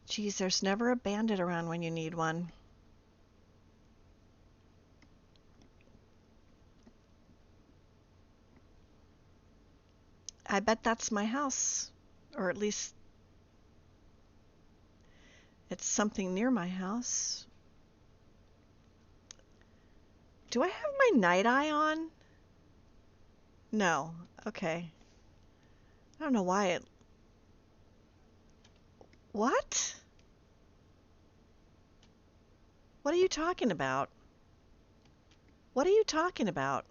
Geez, there's never a bandit around when you need one. I bet that's my house. Or at least It's something near my house. Do I have my night eye on? No. Okay. I don't know why it... What? What are you talking about? What are you talking about?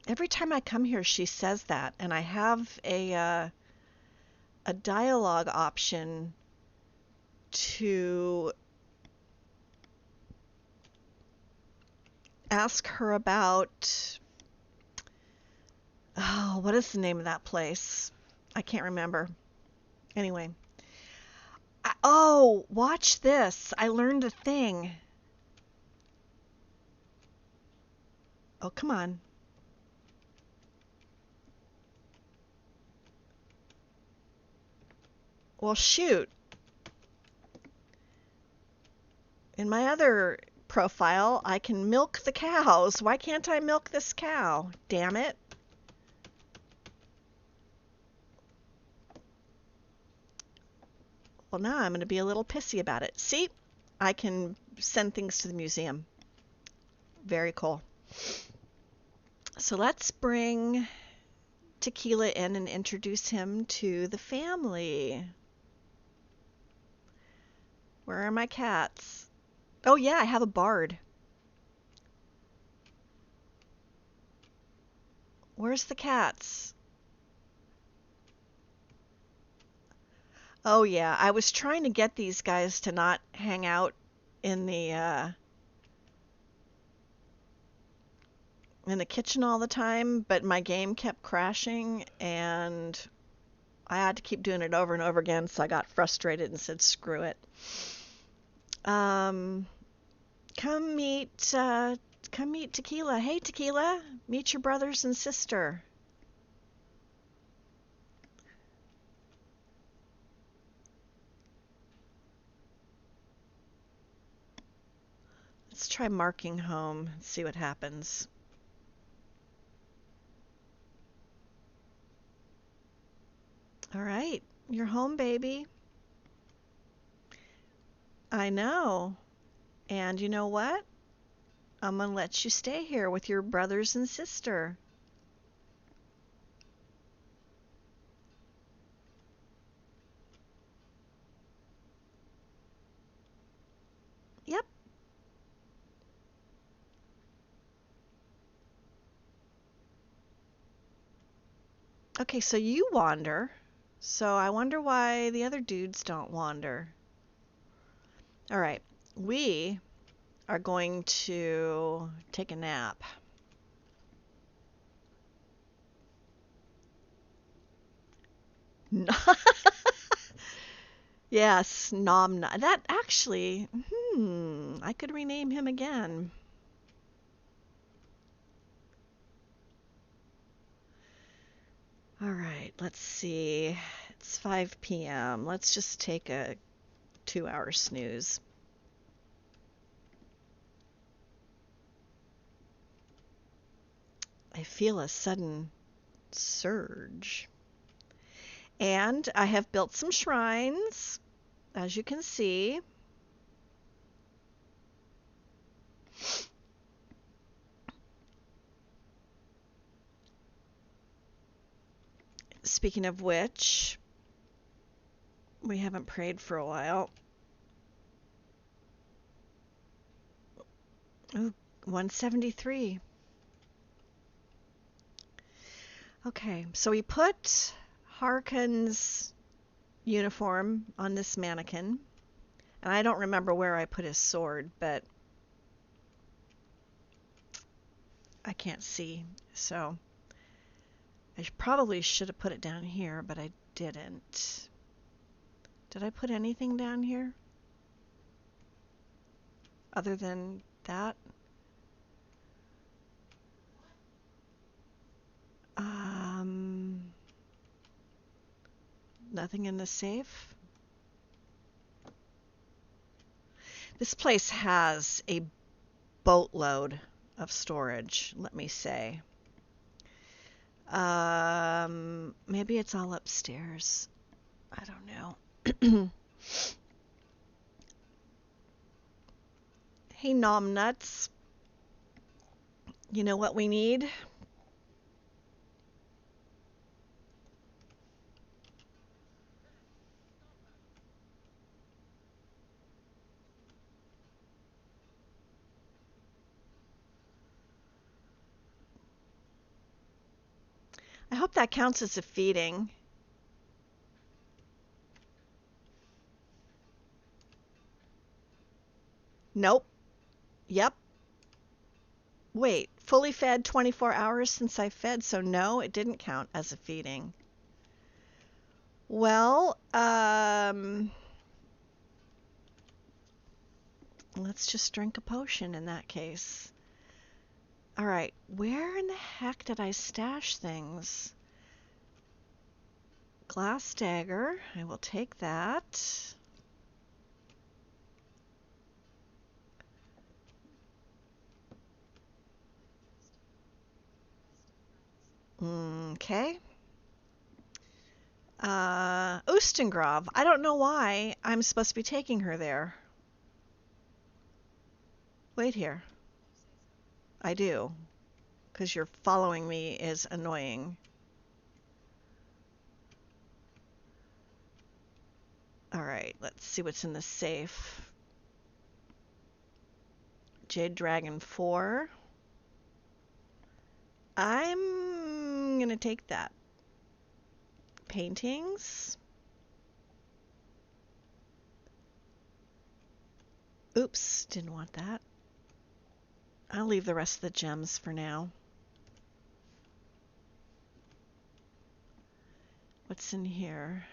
Every time I come here, she says that, and I have a dialogue option to ask her about, oh, what is the name of that place? I can't remember. Anyway. Oh, watch this. I learned a thing. Oh, come on. Well, shoot. In my other profile, I can milk the cows. Why can't I milk this cow? Damn it. Well, now I'm going to be a little pissy about it. See? I can send things to the museum. Very cool. So let's bring Tequila in and introduce him to the family. Where are my cats? Oh, yeah, I have a bard. Where's the cats? Oh, yeah, I was trying to get these guys to not hang out in the kitchen all the time, but my game kept crashing and I had to keep doing it over and over again, so I got frustrated and said, screw it. Come meet Tequila. Hey, Tequila, meet your brothers and sister. Let's try marking home and see what happens. All right, you're home, baby. I know. And you know what? I'm going to let you stay here with your brothers and sister. Yep. Okay, so you wander. So I wonder why the other dudes don't wander. All right, we are going to take a nap. Yes, Nom. That actually, I could rename him again. All right, let's see. It's 5 p.m. Let's just take a 2-hour snooze. I feel a sudden surge. And I have built some shrines, as you can see. Speaking of which, we haven't prayed for a while. Ooh, 173. Okay, so we put Harkon's uniform on this mannequin. And I don't remember where I put his sword, but I can't see. So I probably should have put it down here, but I didn't. Did I put anything down here? Other than that? Nothing in the safe. This place has a boatload of storage, let me say. Maybe it's all upstairs. I don't know. Hey, Nom Nuts. You know what we need? I hope that counts as a feeding. Nope. Yep. Wait, fully fed 24 hours since I fed, so no, it didn't count as a feeding. Well, let's just drink a potion in that case. All right, where in the heck did I stash things? Glass dagger, I will take that. Okay. Oostengrove. I don't know why I'm supposed to be taking her there. Wait here. I do. Because you're following me is annoying. Alright, let's see what's in the safe. Jade Dragon 4. I'm gonna take that. Paintings. Oops, didn't want that. I'll leave the rest of the gems for now. What's in here?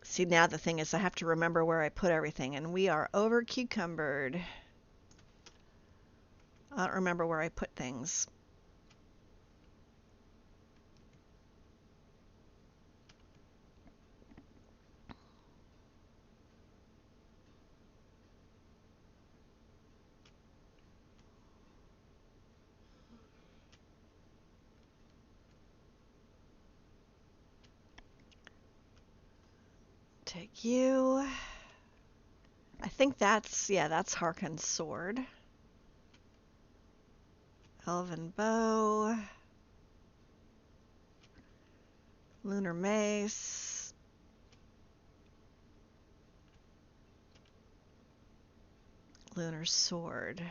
See, now the thing is I have to remember where I put everything, and we are over cucumbered. I don't remember where I put things. Take you. I think that's, yeah, that's Harkon's sword. Elven bow. Lunar mace. Lunar sword.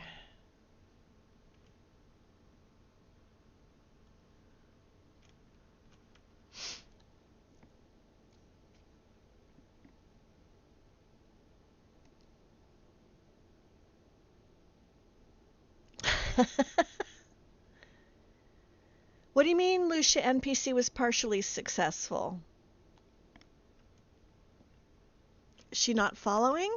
What do you mean Lucia NPC was partially successful? Is she not following?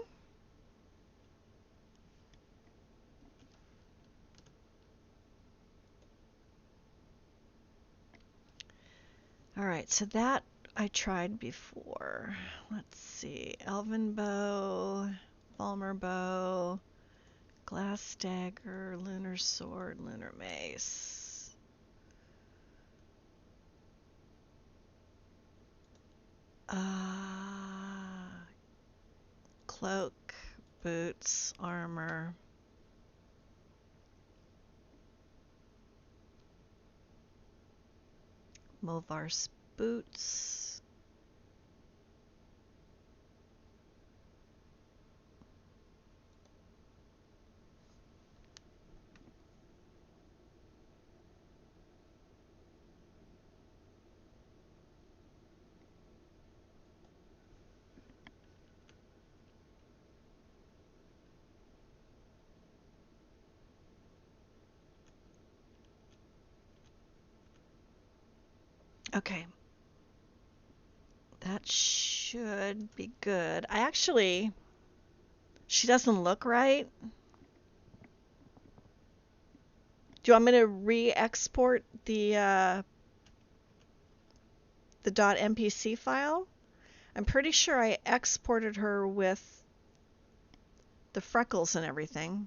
Alright, so that I tried before. Let's see. Elven bow, Balmer bow, glass dagger, lunar sword, lunar mace. Cloak, boots, armor. Movar's boots. Okay. That should be good. She doesn't look right. Do you want me to re-export the .mpc file? I'm pretty sure I exported her with the freckles and everything.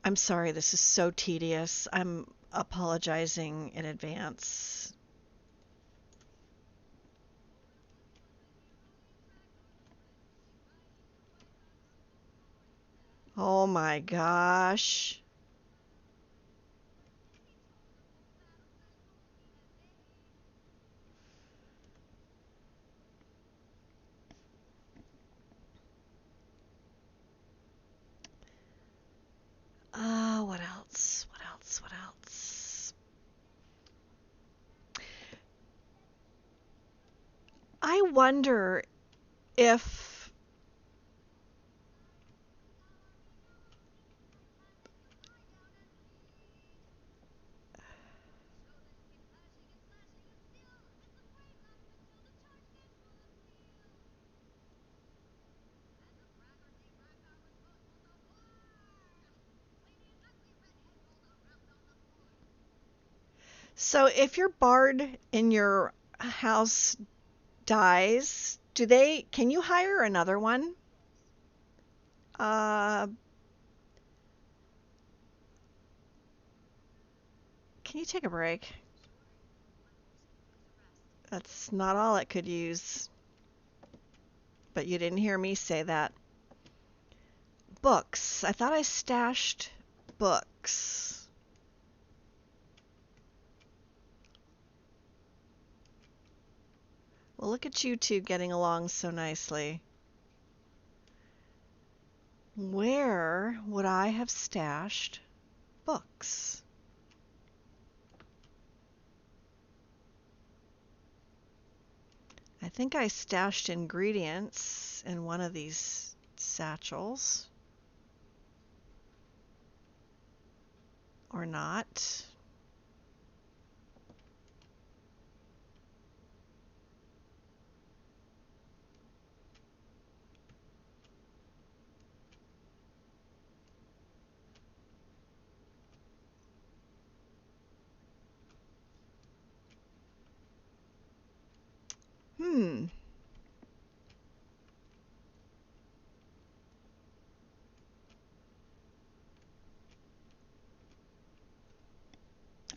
I'm sorry, this is so tedious. I'm apologizing in advance. Oh my gosh. What else? What else? What else? I wonder if so if your bard in your house dies, can you hire another one? Uh, can you take a break? That's not all it could use. But you didn't hear me say that. Books. I thought I stashed books. Well, look at you two getting along so nicely. Where would I have stashed books? I think I stashed ingredients in one of these satchels. Or not. Hmm.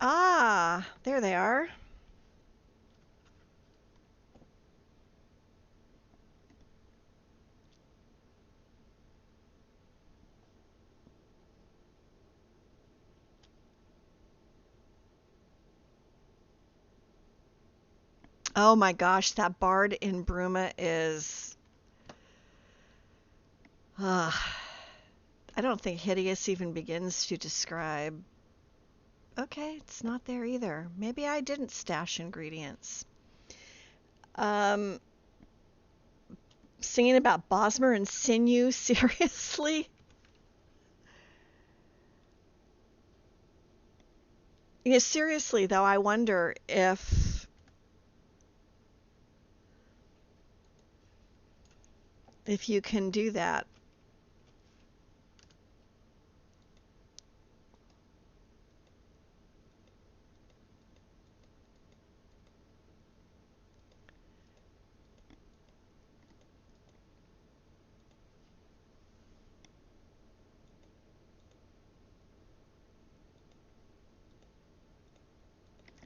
Ah, there they are. Oh my gosh, that bard in Bruma is... Uh, I don't think hideous even begins to describe. Okay, it's not there either. Maybe I didn't stash ingredients. Um, Singing about Bosmer and Sinew, seriously? Yeah, seriously though, I wonder if you can do that.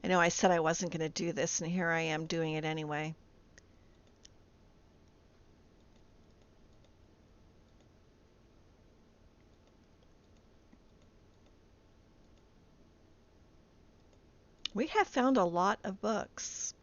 I know I said I wasn't going to do this, and here I am doing it anyway. We have found a lot of books.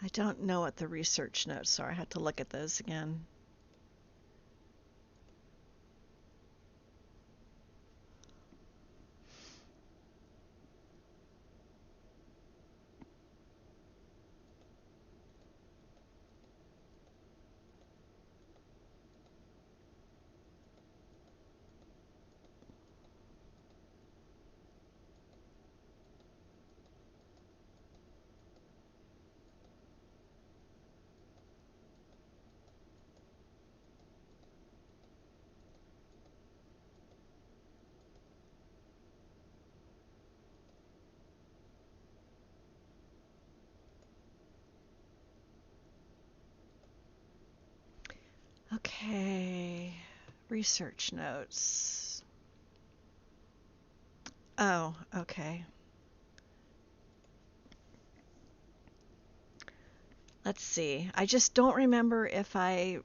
I don't know what the research notes are. I have to look at those again. Okay. Research notes. Oh, okay. Let's see. I just don't remember if I.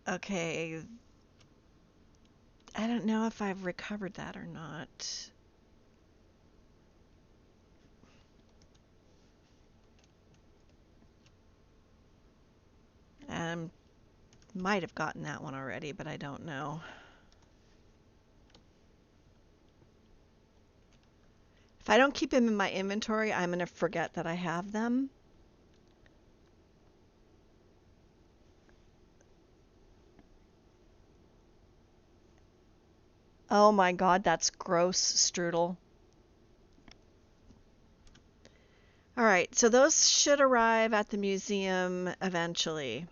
Okay. I don't know if I've recovered that or not. Might have gotten that one already, but I don't know. If I don't keep them in my inventory, I'm going to forget that I have them. Oh my God, that's gross, strudel. All right, so those should arrive at the museum eventually.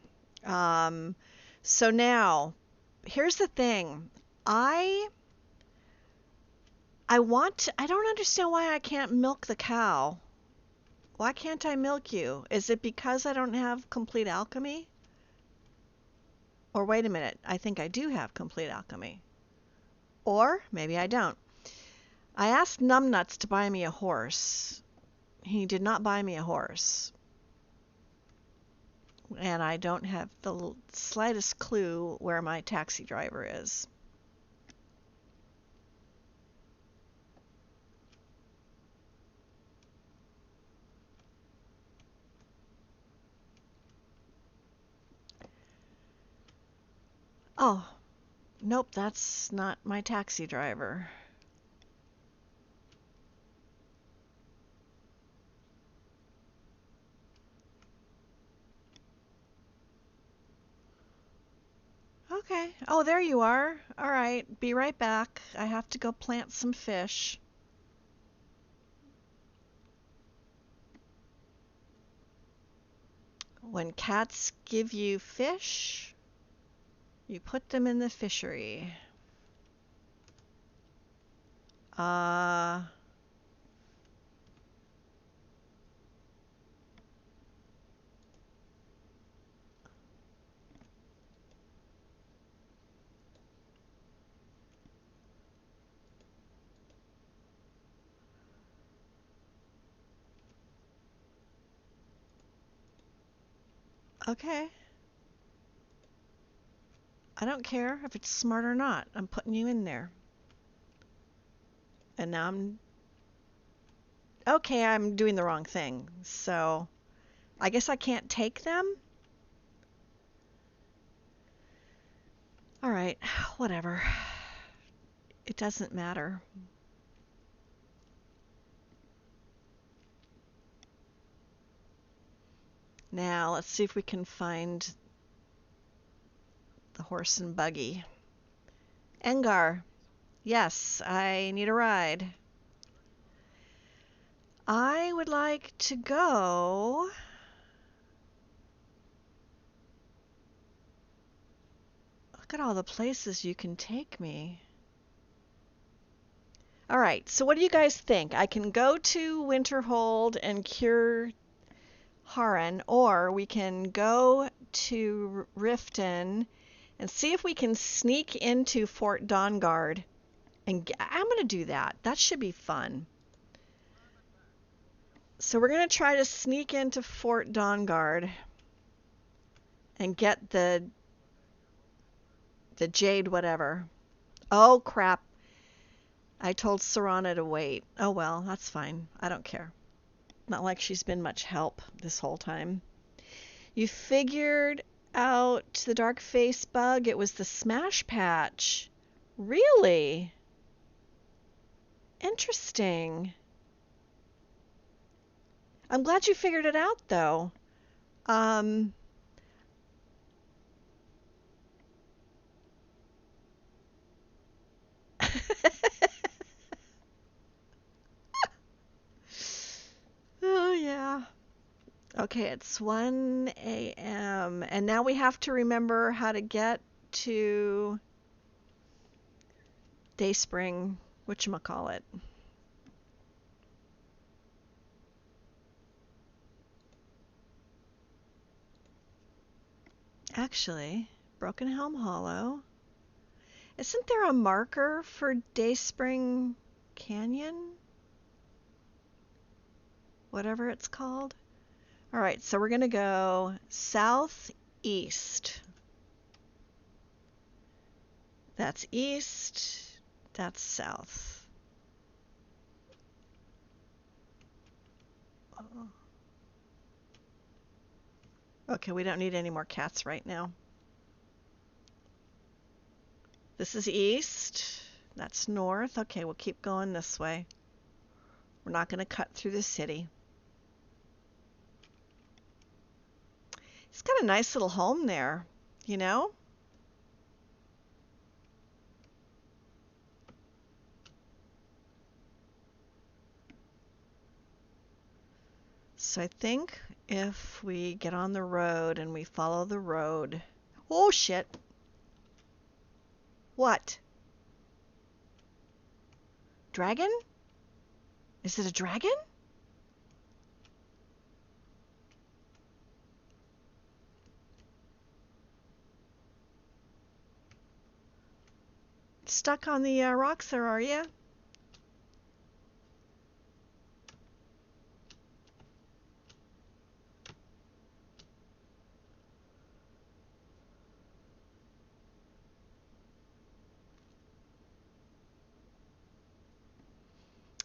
Um, so now, here's the thing. I I don't understand why I can't milk the cow. Why can't I milk you? Is it because I don't have complete alchemy? Or wait a minute, I think I do have complete alchemy. Or maybe I don't. I asked Numbnuts to buy me a horse. He did not buy me a horse. And I don't have the slightest clue where my taxi driver is. Oh, nope, that's not my taxi driver. Okay. Oh, there you are. All right, be right back. I have to go plant some fish. When cats give you fish, you put them in the fishery. Uh, okay. I don't care if it's smart or not. I'm putting you in there. And now okay, I'm doing the wrong thing. So I guess I can't take them? All right, whatever. It doesn't matter. Now, let's see if we can find the horse and buggy. Engar, yes, I need a ride. I would like to go. Look at all the places you can take me. All right, so what do you guys think? I can go to Winterhold and cure Haran, or we can go to Riften and see if we can sneak into Fort Dawnguard. And I'm going to do that. That should be fun. So we're going to try to sneak into Fort Dawnguard and get the jade whatever. Oh crap. I told Serana to wait. Oh well, that's fine. I don't care. Not like she's been much help this whole time. You figured out the dark face bug. It was the smash patch. Really? Interesting. I'm glad you figured it out though. Um Oh yeah. Okay, it's 1 a.m. And now we have to remember how to get to Dayspring, whatchamacallit. Actually, Broken Helm Hollow. Isn't there a marker for Dayspring Canyon? Whatever it's called. All right, so we're going to go southeast. That's east. That's south. Okay, we don't need any more cats right now. This is east. That's north. Okay, we'll keep going this way. We're not going to cut through the city. He's got a nice little home there, you know? So I think if we get on the road and we follow the road... Oh, shit. What? Dragon? Is it a dragon? Stuck on the rocks there, are you?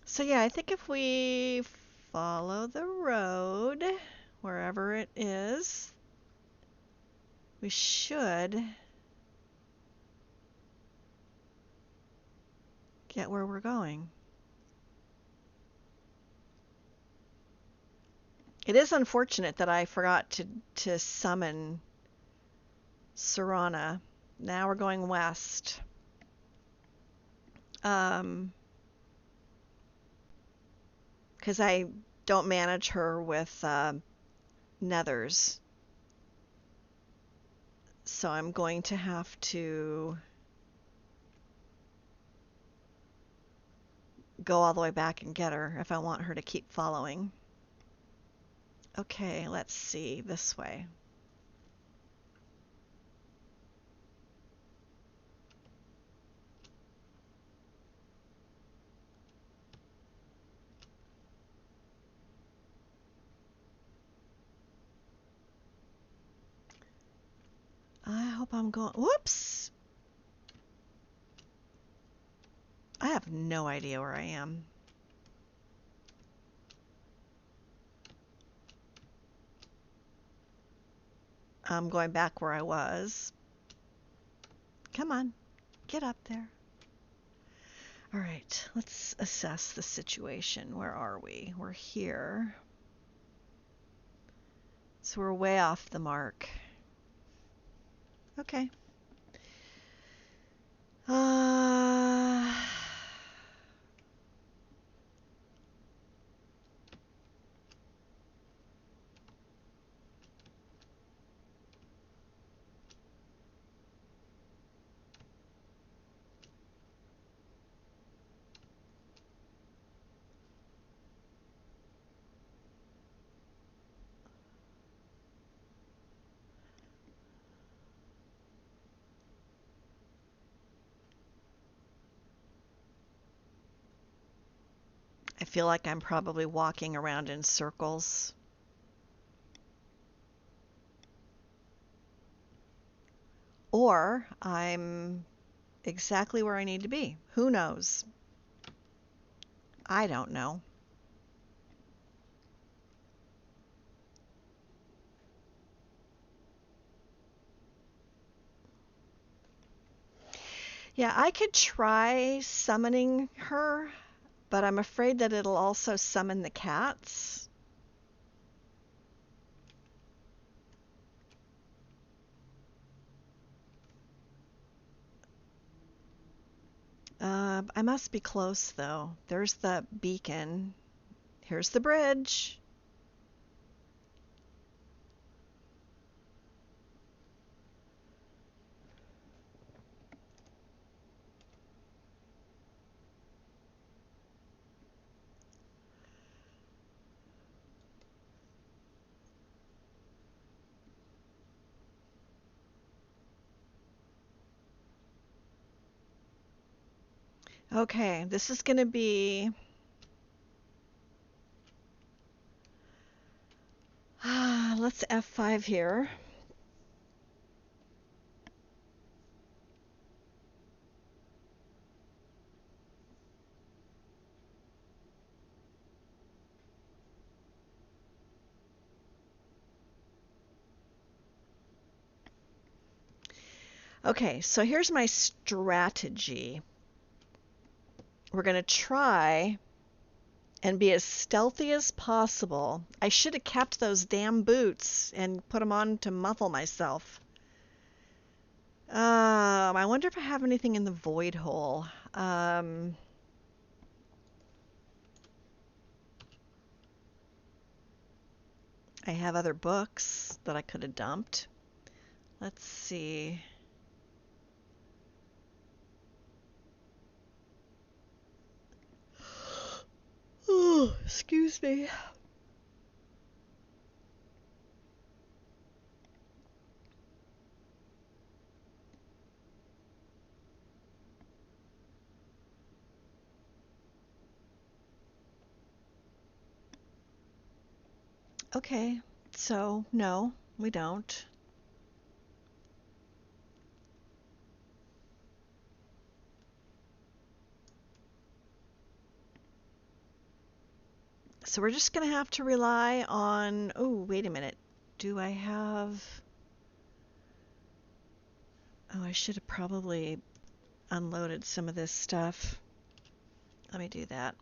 So yeah, I think if we follow the road, wherever it is, we should get where we're going. It is unfortunate that I forgot to summon Serana. Now we're going west. Because I don't manage her with nethers. So I'm going to have to go all the way back and get her if I want her to keep following. Okay, let's see, this way. I hope I'm going... Whoops! I have no idea where I am. I'm going back where I was. Come on, get up there. All right, let's assess the situation. Where are we? We're here. So we're way off the mark. Okay. I feel like I'm probably walking around in circles. Or I'm exactly where I need to be. Who knows? I don't know. Yeah, I could try summoning her, but I'm afraid that it'll also summon the cats. I must be close, though. There's the beacon. Here's the bridge. Okay, this is going to be let's F5 here. Okay, so here's my strategy. We're going to try and be as stealthy as possible. I should have kept those damn boots and put them on to muffle myself. I wonder if I have anything in the void hole. I have other books that I could have dumped. Let's see. Oh, excuse me. Okay, so no, we don't. So we're just going to have to rely on. Oh, wait a minute. Do I have. Oh, I should have probably unloaded some of this stuff. Let me do that.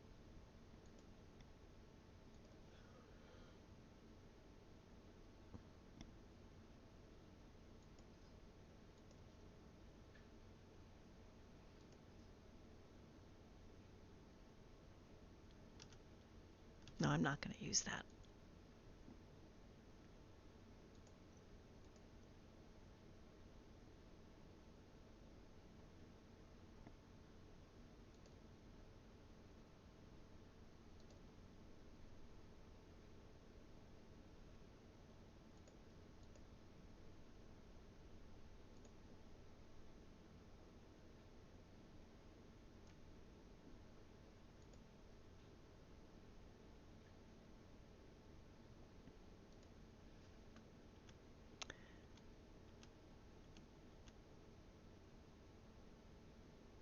No, I'm not going to use that.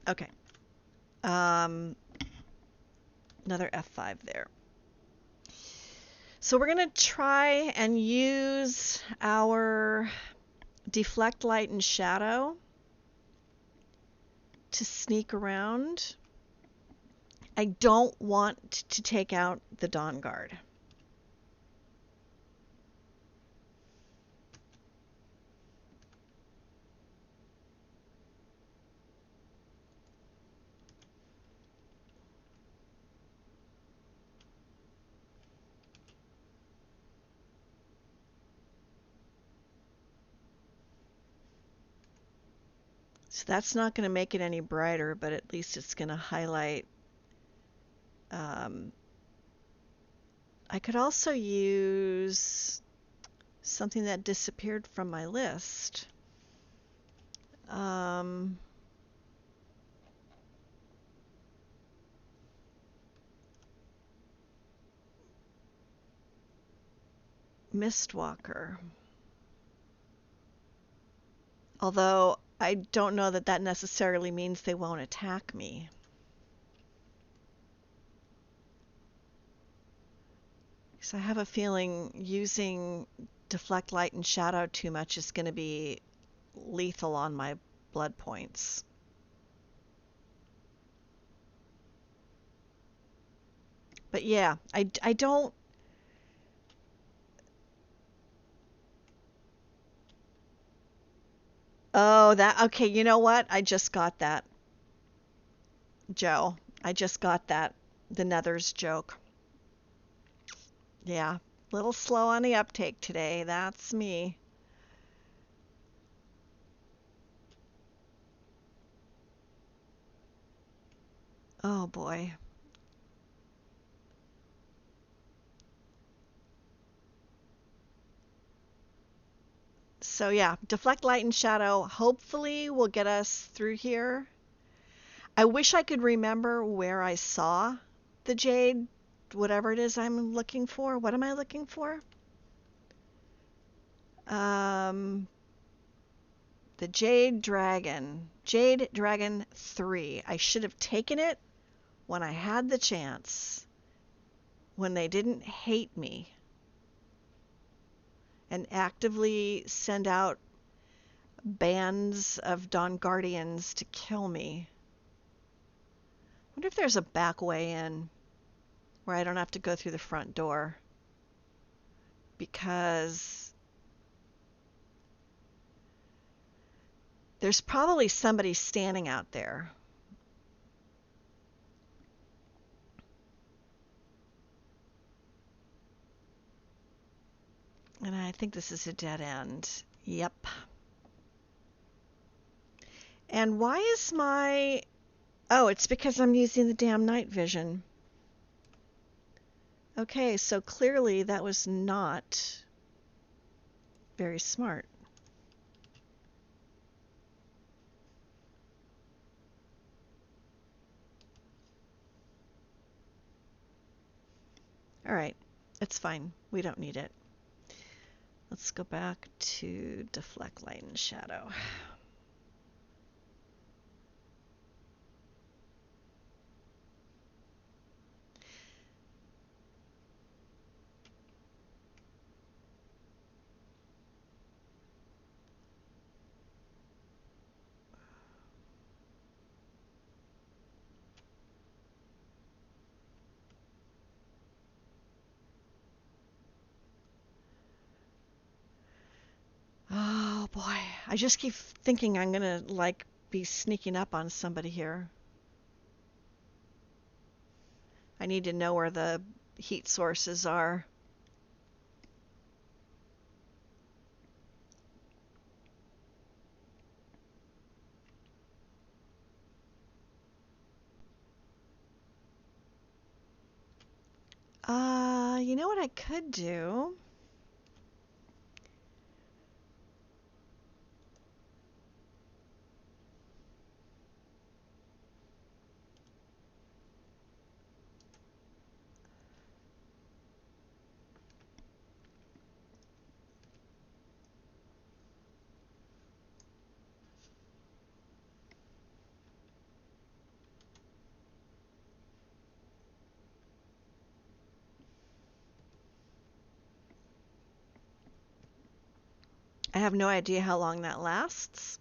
Okay. Um, Another F5 there. So we're going to try and use our deflect light and shadow to sneak around. I don't want to take out the Dawn Guard. So that's not going to make it any brighter, but at least it's going to highlight. I could also use something that disappeared from my list. Mistwalker. Although I don't know that that necessarily means they won't attack me. So I have a feeling using deflect light and shadow too much is going to be lethal on my blood points. But yeah, I don't. Oh, that. Okay, you know what? I just got that, Joe. I just got that. The Nethers joke. Yeah, little slow on the uptake today. That's me. Oh boy. So yeah, deflect light and shadow hopefully will get us through here. I wish I could remember where I saw the jade, whatever it is I'm looking for. What am I looking for? Um, the Jade Dragon. Jade Dragon 3. I should have taken it when I had the chance, when they didn't hate me and actively send out bands of Dawn Guardians to kill me. Wonder if there's a back way in where I don't have to go through the front door. Because there's probably somebody standing out there. And I think this is a dead end. Yep. And why is my... Oh, it's because I'm using the damn night vision. Okay, so clearly that was not very smart. All right, it's fine. We don't need it. Let's go back to deflect light and shadow. Oh boy, I just keep thinking I'm gonna like be sneaking up on somebody here. I need to know where the heat sources are. You know what I could do? I have no idea how long that lasts.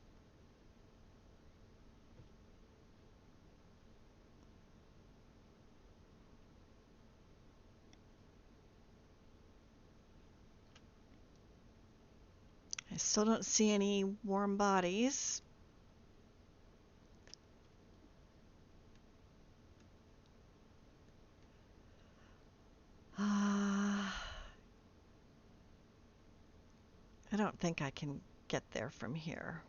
I still don't see any warm bodies. I don't think I can get there from here.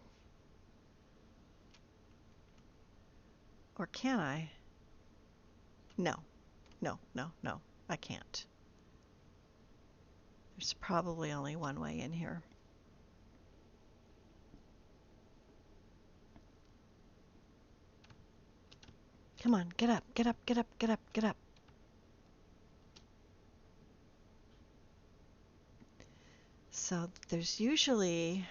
Or can I? No, no, no, no. I can't. There's probably only one way in here. Come on, get up, get up, get up, get up, get up. So there's usually...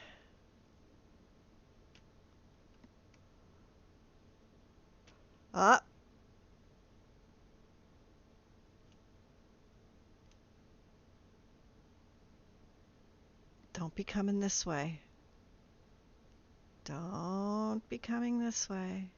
Up. Don't be coming this way. Don't be coming this way.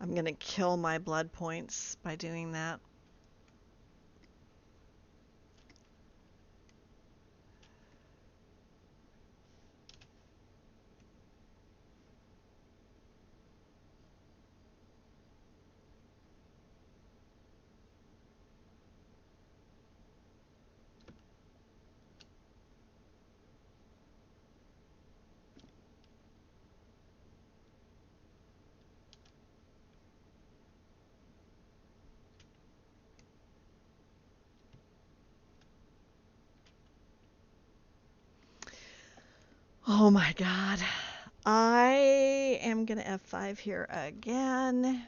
I'm going to kill my blood points by doing that. Oh my God. I am going to F5 here again.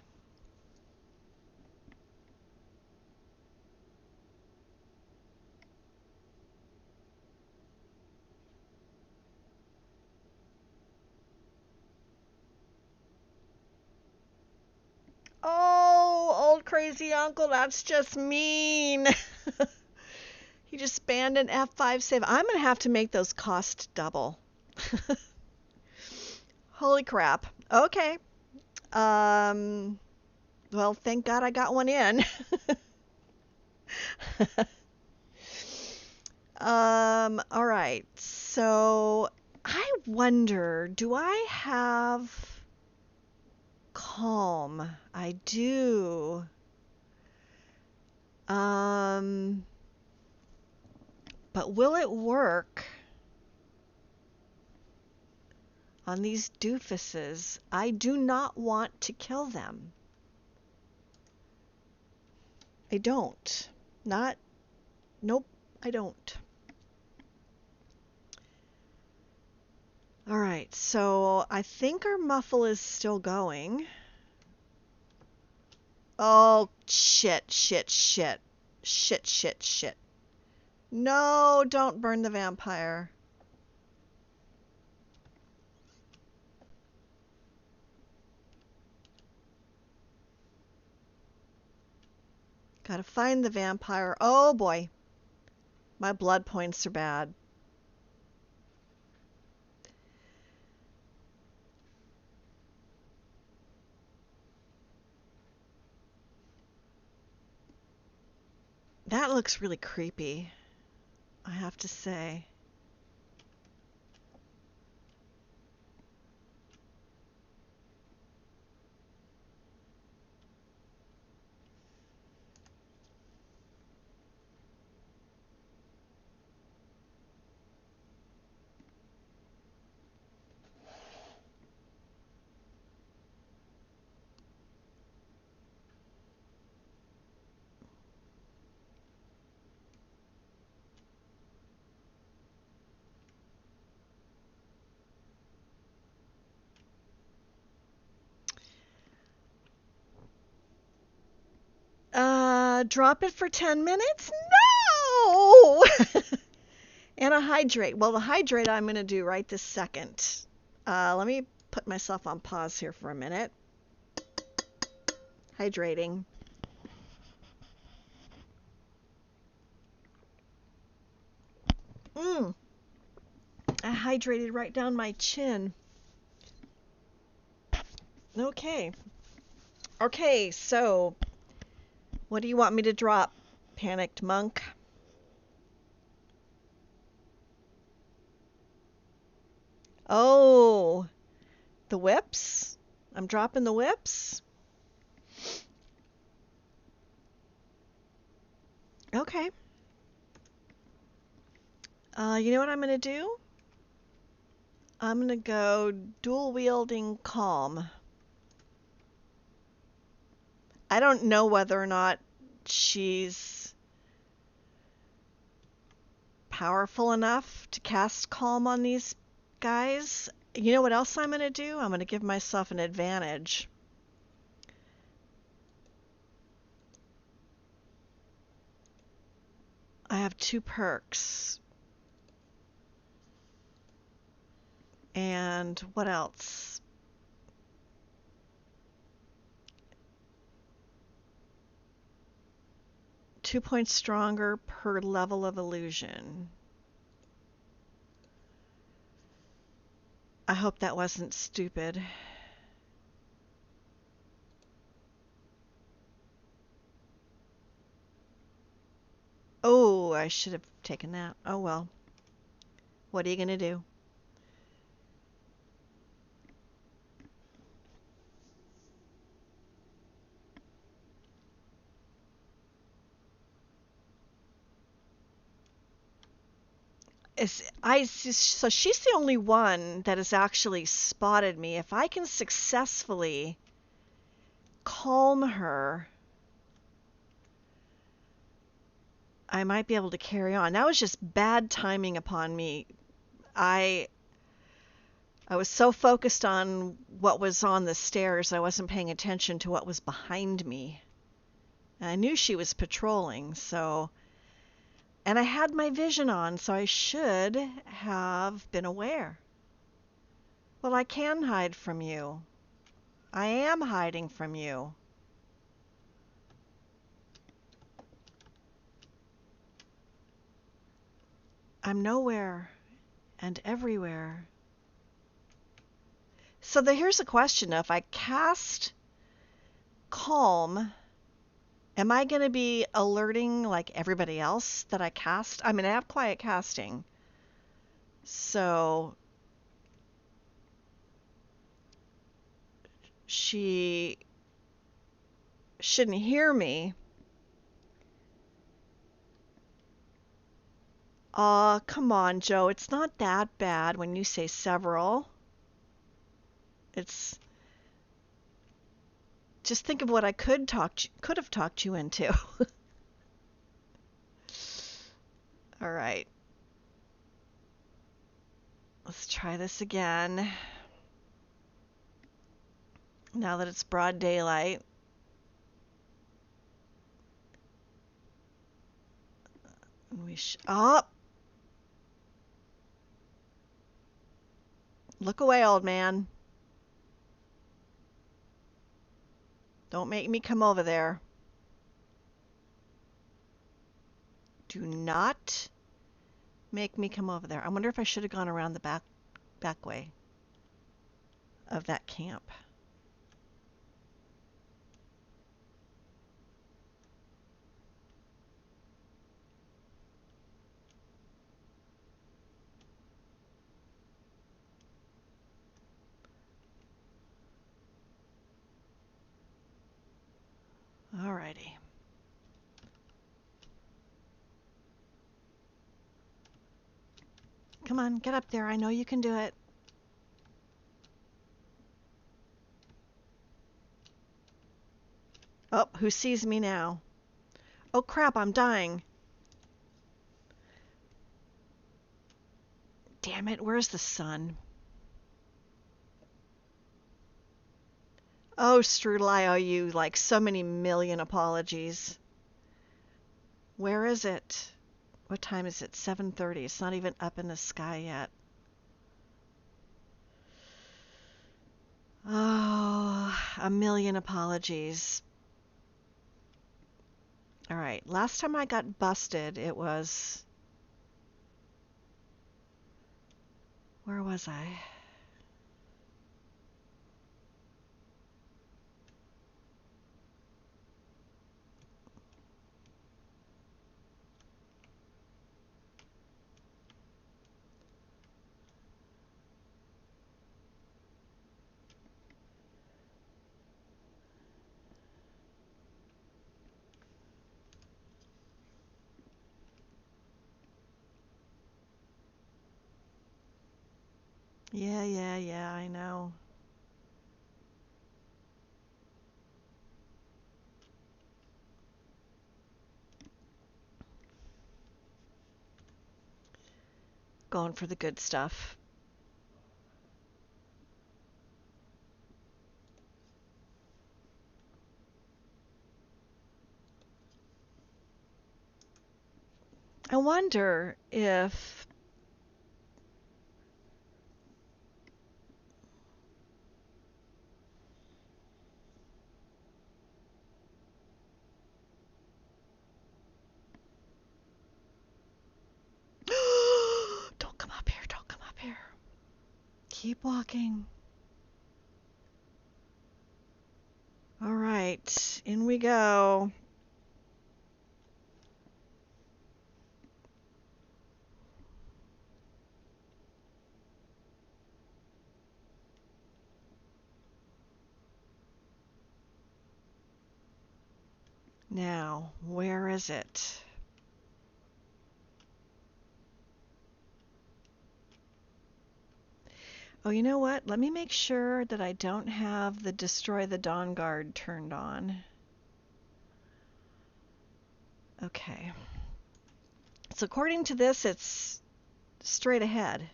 Oh, old crazy uncle, that's just mean. He just banned an F5 save. I'm going to have to make those cost double. Holy crap. Okay. Well, thank God I got one in. All right. So I wonder, do I have calm? I do. Um, but will it work on these doofuses? I do not want to kill them. I don't. Not, nope, I don't. All right, so I think our muffle is still going. Oh, shit, shit, shit. Shit, shit, shit. No, don't burn the vampire. Gotta find the vampire. Oh boy. My blood points are bad. That looks really creepy, I have to say. Drop it for 10 minutes? No! And a hydrate. Well, the hydrate I'm going to do right this second. Let me put myself on pause here for a minute. Hydrating. I hydrated right down my chin. Okay. Okay, so what do you want me to drop, Panicked Monk? Oh, the whips? I'm dropping the whips? Okay. You know what I'm going to do? I'm going to go dual wielding calm. I don't know whether or not she's powerful enough to cast calm on these guys. You know what else I'm going to do? I'm going to give myself an advantage. I have 2 perks. And what else? Two points stronger per level of illusion. I hope that wasn't stupid. Oh, I should have taken that. Oh well. What are you going to do? So she's the only one that has actually spotted me. If I can successfully calm her, I might be able to carry on. That was just bad timing upon me. I I was so focused on what was on the stairs, I wasn't paying attention to what was behind me. And I knew she was patrolling, so. And I had my vision on, so I should have been aware. Well, I can hide from you. I am hiding from you. I'm nowhere and everywhere. So here's a question. If I cast calm, am I going to be alerting like everybody else that I cast? I mean, I have quiet casting. So she shouldn't hear me. Come on, Joe. It's not that bad when you say several. It's just think of what I could have talked you into. All right. Let's try this again. Now that it's broad daylight. Oh! Look away, old man. Don't make me come over there. Do not make me come over there. I wonder if I should have gone around the back way of that camp. Alrighty. Come on, get up there. I know you can do it. Oh, who sees me now? Oh crap, I'm dying. Damn it, where's the sun? Oh, Strudel, I owe you like so many million apologies. Where is it? What time is it? 7:30. It's not even up in the sky yet. Oh, a million apologies. All right, last time I got busted, it was... Where was I? Yeah, I know. Going for the good stuff. I wonder if... Don't come up here, don't come up here. Keep walking. All right, in we go. Now, where is it? Oh, you know what? Let me make sure that I don't have the Destroy the Dawn Guard turned on. Okay. So according to this, it's straight ahead.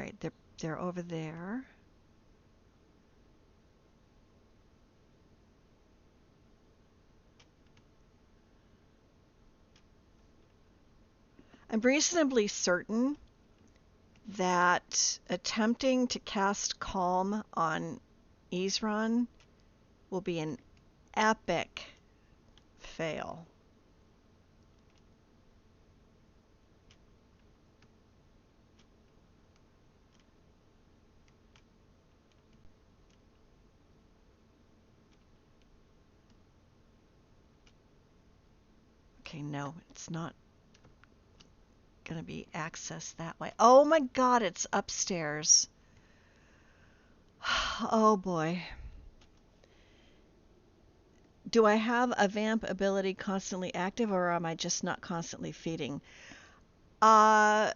right, they're over there. I'm reasonably certain that attempting to cast Calm on Ezron will be an epic fail. Okay, no, it's not going to be accessed that way. Oh my god, it's upstairs. Oh boy. Do I have a vamp ability constantly active, or am I just not constantly feeding? Uh,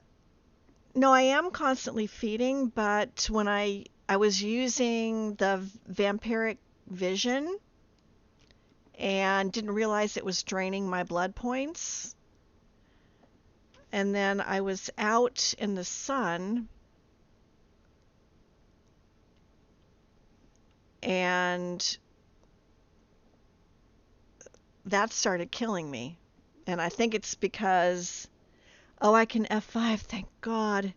no, I am constantly feeding, but when I was using the vampiric vision and didn't realize it was draining my blood points. And then I was out in the sun and that started killing me. And I think it's because, oh, I can F5, thank God.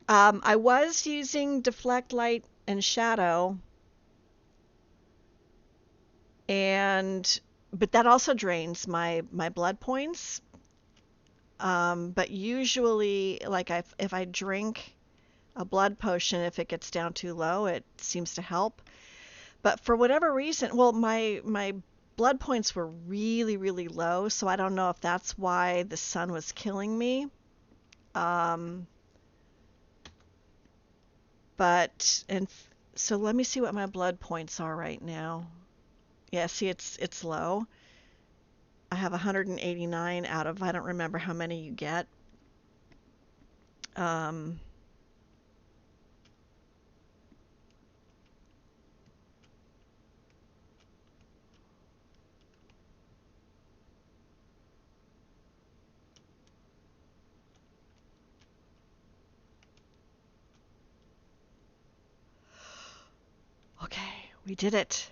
I was using deflect, light, and shadow, but that also drains my blood points. But usually, like if I drink a blood potion, if it gets down too low, it seems to help. But for whatever reason, well, my blood points were really, really low, so I don't know if that's why the sun was killing me. Um, so let me see what my blood points are right now. Yeah, see, it's low. I have 189 out of I don't remember how many you get. Um, okay, we did it.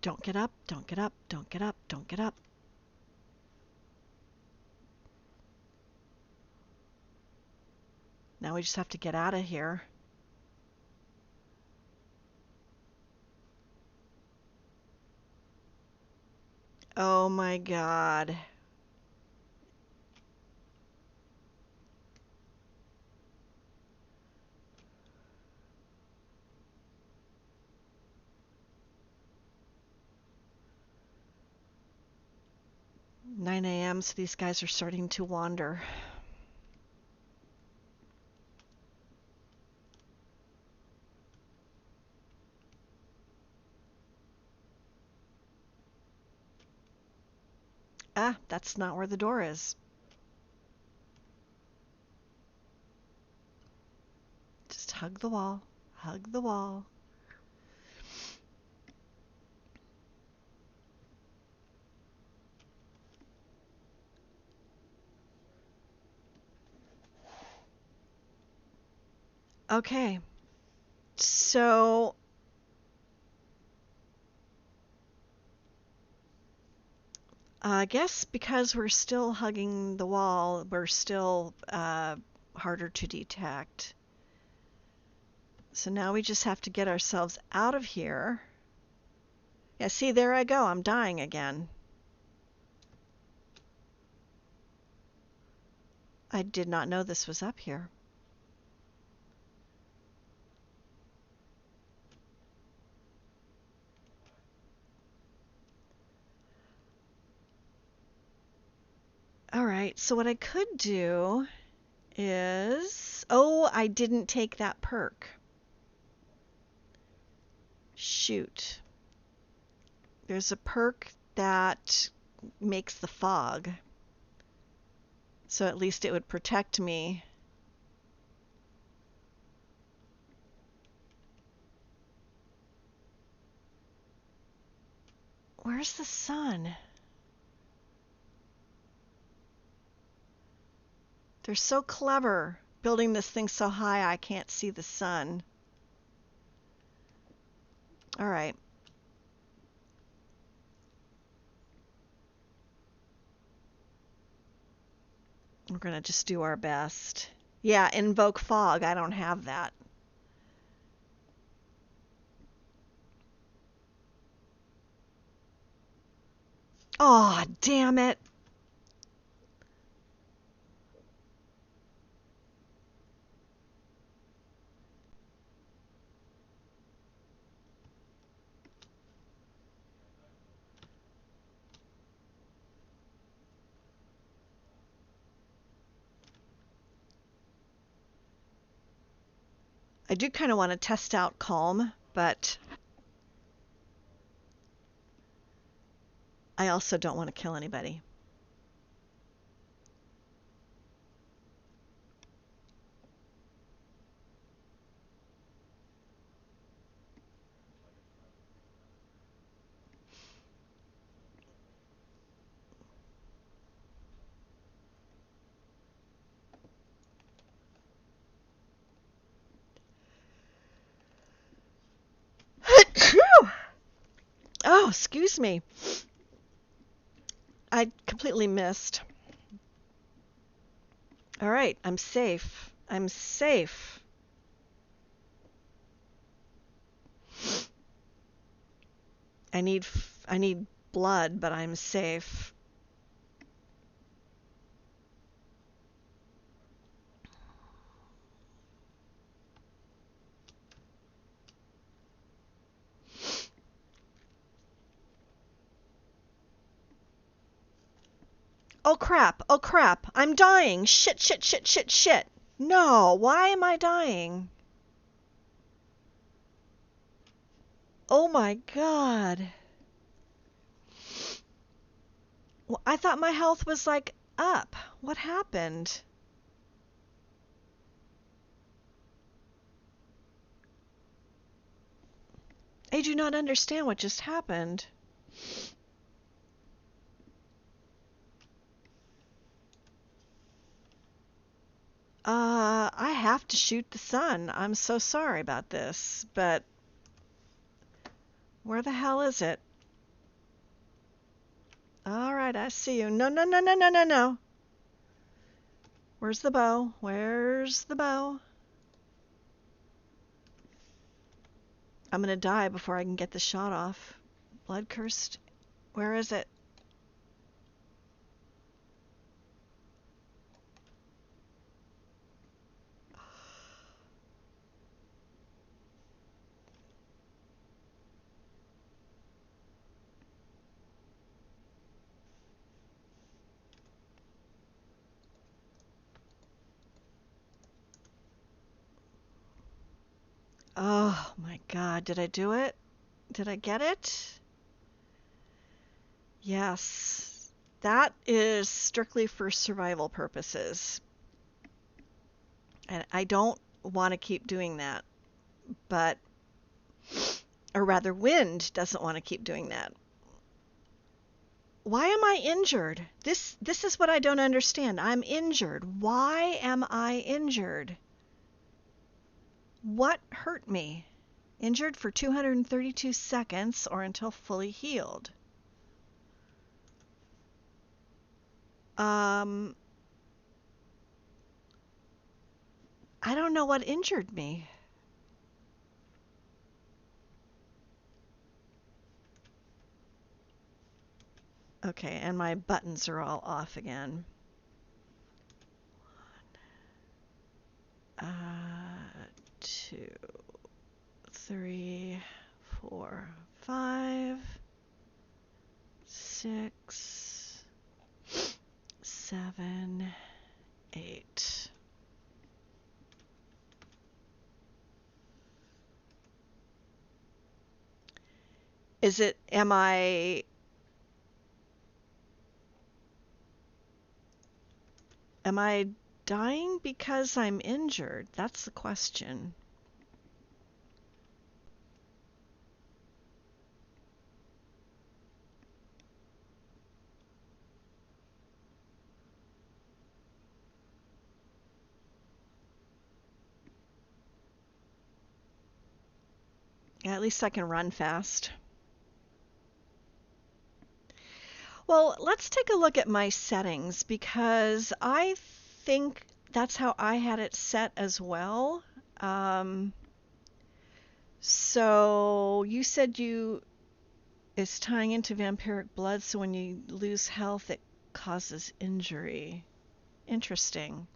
Don't get up, don't get up, don't get up, don't get up. Now we just have to get out of here. Oh my God. Nine a.m., so these guys are starting to wander. Ah, that's not where the door is. Just hug the wall. Hug the wall. Okay. So I guess because we're still hugging the wall, we're still harder to detect. So now we just have to get ourselves out of here. Yeah, see, there I go. I'm dying again. I did not know this was up here. All right, so what I could do is... Oh, I didn't take that perk. Shoot. There's a perk that makes the fog. So at least it would protect me. Where's the sun? They're so clever, building this thing so high I can't see the sun. All right. We're going to just do our best. Yeah, invoke fog. I don't have that. Aw, damn it. I do kind of want to test out calm, but I also don't want to kill anybody. Oh, excuse me. I completely missed. All right, I'm safe. I'm safe. I need blood, but I'm safe. Oh crap. Oh crap. I'm dying. Shit, shit, shit, shit, shit. No, why am I dying? Oh my god. Well, I thought my health was like up. What happened? I do not understand what just happened. I have to shoot the sun. I'm so sorry about this, but where the hell is it? All right, I see you. No, no, no, no, no, no, no. Where's the bow? Where's the bow? I'm gonna die before I can get the shot off. Blood cursed. Where is it? Oh my god, did I do it? Did I get it? Yes. That is strictly for survival purposes. And I don't want to keep doing that. But, or rather, Wynd doesn't want to keep doing that. Why am I injured? This is what I don't understand. I'm injured. Why am I injured? What hurt me? Injured for 232 seconds or until fully healed. I don't know what injured me. Okay, and my buttons are all off again. 2, 3, 4, 5, 6, 7, 8. Is it, am I dying because I'm injured? That's the question. Yeah, at least I can run fast. Well, let's take a look at my settings because I think that's how I had it set as well. Um, so you said you is tying into vampiric blood, so when you lose health, it causes injury. Interesting.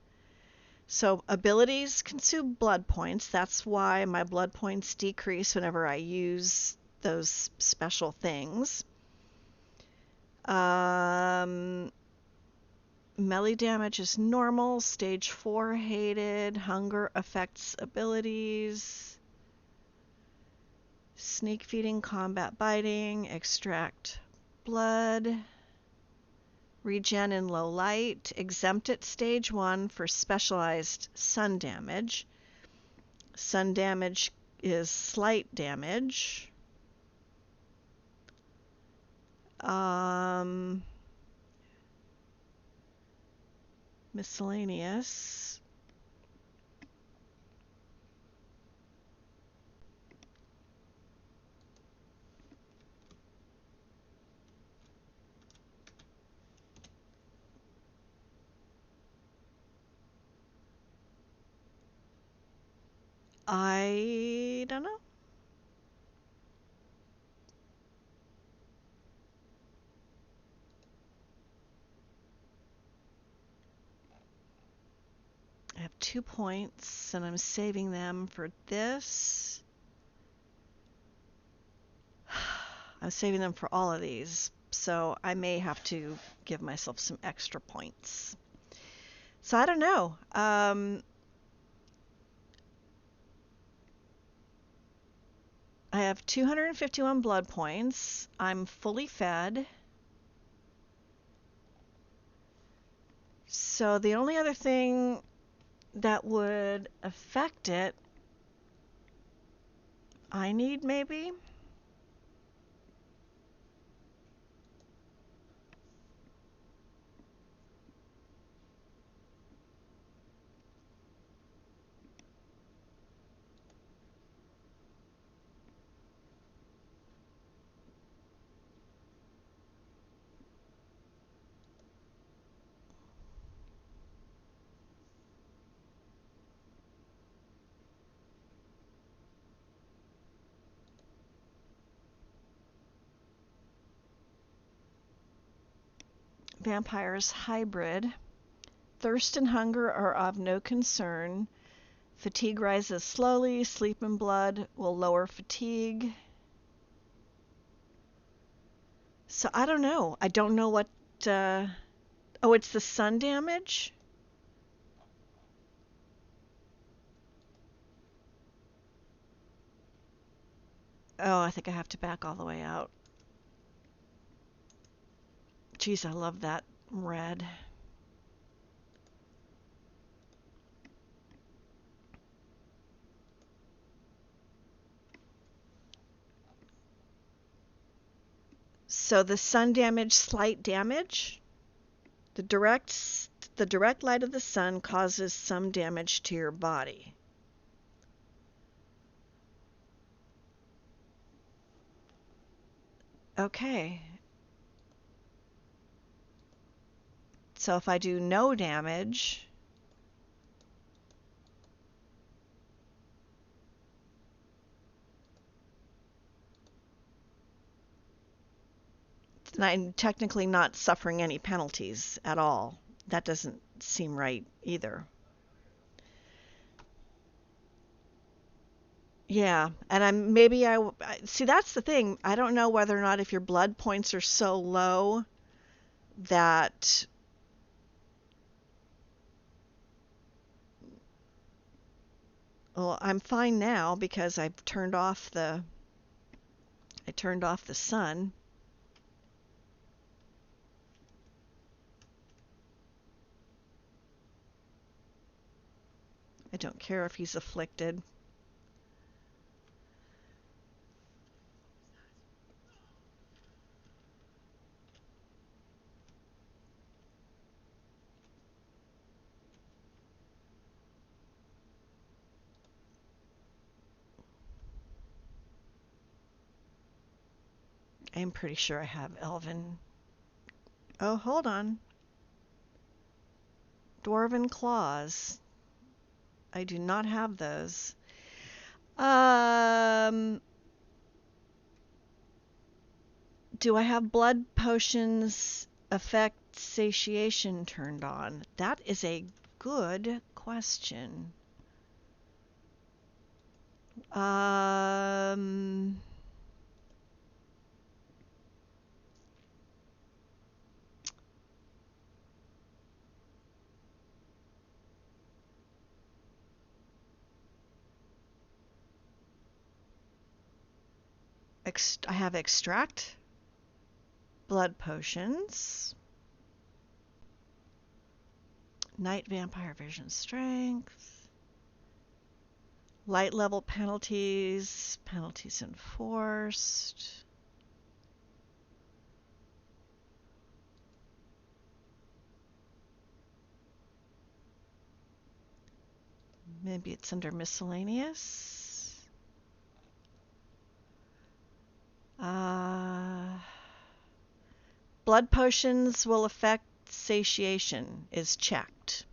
So abilities consume blood points. That's why my blood points decrease whenever I use those special things. Um, Melee damage is normal. Stage 4 hated. Hunger affects abilities. Sneak feeding, combat biting, extract blood. Regen in low light. Exempt at stage 1 for specialized sun damage. Sun damage is slight damage. Um, Miscellaneous. I don't know. I have 2 points and I'm saving them for this. I'm saving them for all of these, so I may have to give myself some extra points. So I don't know. I have 251 blood points. I'm fully fed. So the only other thing that would affect it, I need maybe. Vampires hybrid. Thirst and hunger are of no concern. Fatigue rises slowly. Sleep and blood will lower fatigue. So I don't know. I don't know what. Oh, it's the sun damage? Oh, I think I have to back all the way out. Geez, I love that red. So the sun damage, slight damage. The direct light of the sun causes some damage to your body. Okay. So if I do no damage, then I'm technically not suffering any penalties at all. That doesn't seem right either. Yeah, and see that's the thing. I don't know whether or not if your blood points are so low that well, I'm fine now because I turned off the sun. I don't care if he's afflicted. I'm pretty sure I have elven. Oh, hold on. Dwarven claws. I do not have those. Um, do I have blood potions affect satiation turned on? That is a good question. Um, I have extract blood potions. Night vampire vision strength. Light level penalties. Penalties enforced. Maybe it's under miscellaneous. Uh, blood potions will affect satiation is checked.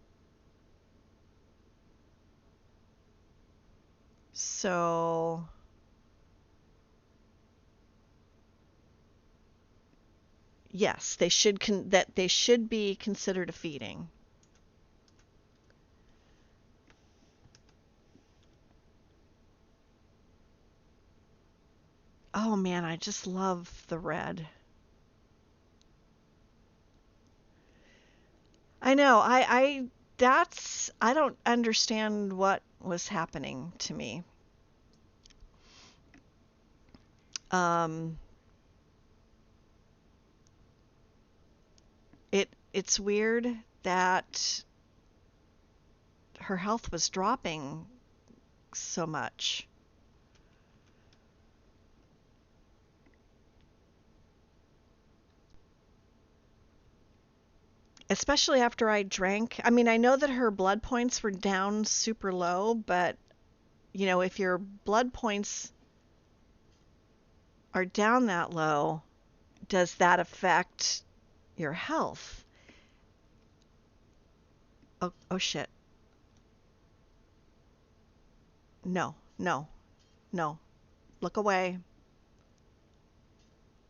So yes, they should be considered a feeding. Oh man, I just love the red. I know. I don't understand what was happening to me. Um, it's weird that her health was dropping so much. Especially after I drank. I mean, I know that her blood points were down super low, but if your blood points are down that low, does that affect your health? Oh, oh shit. No, no, no. Look away.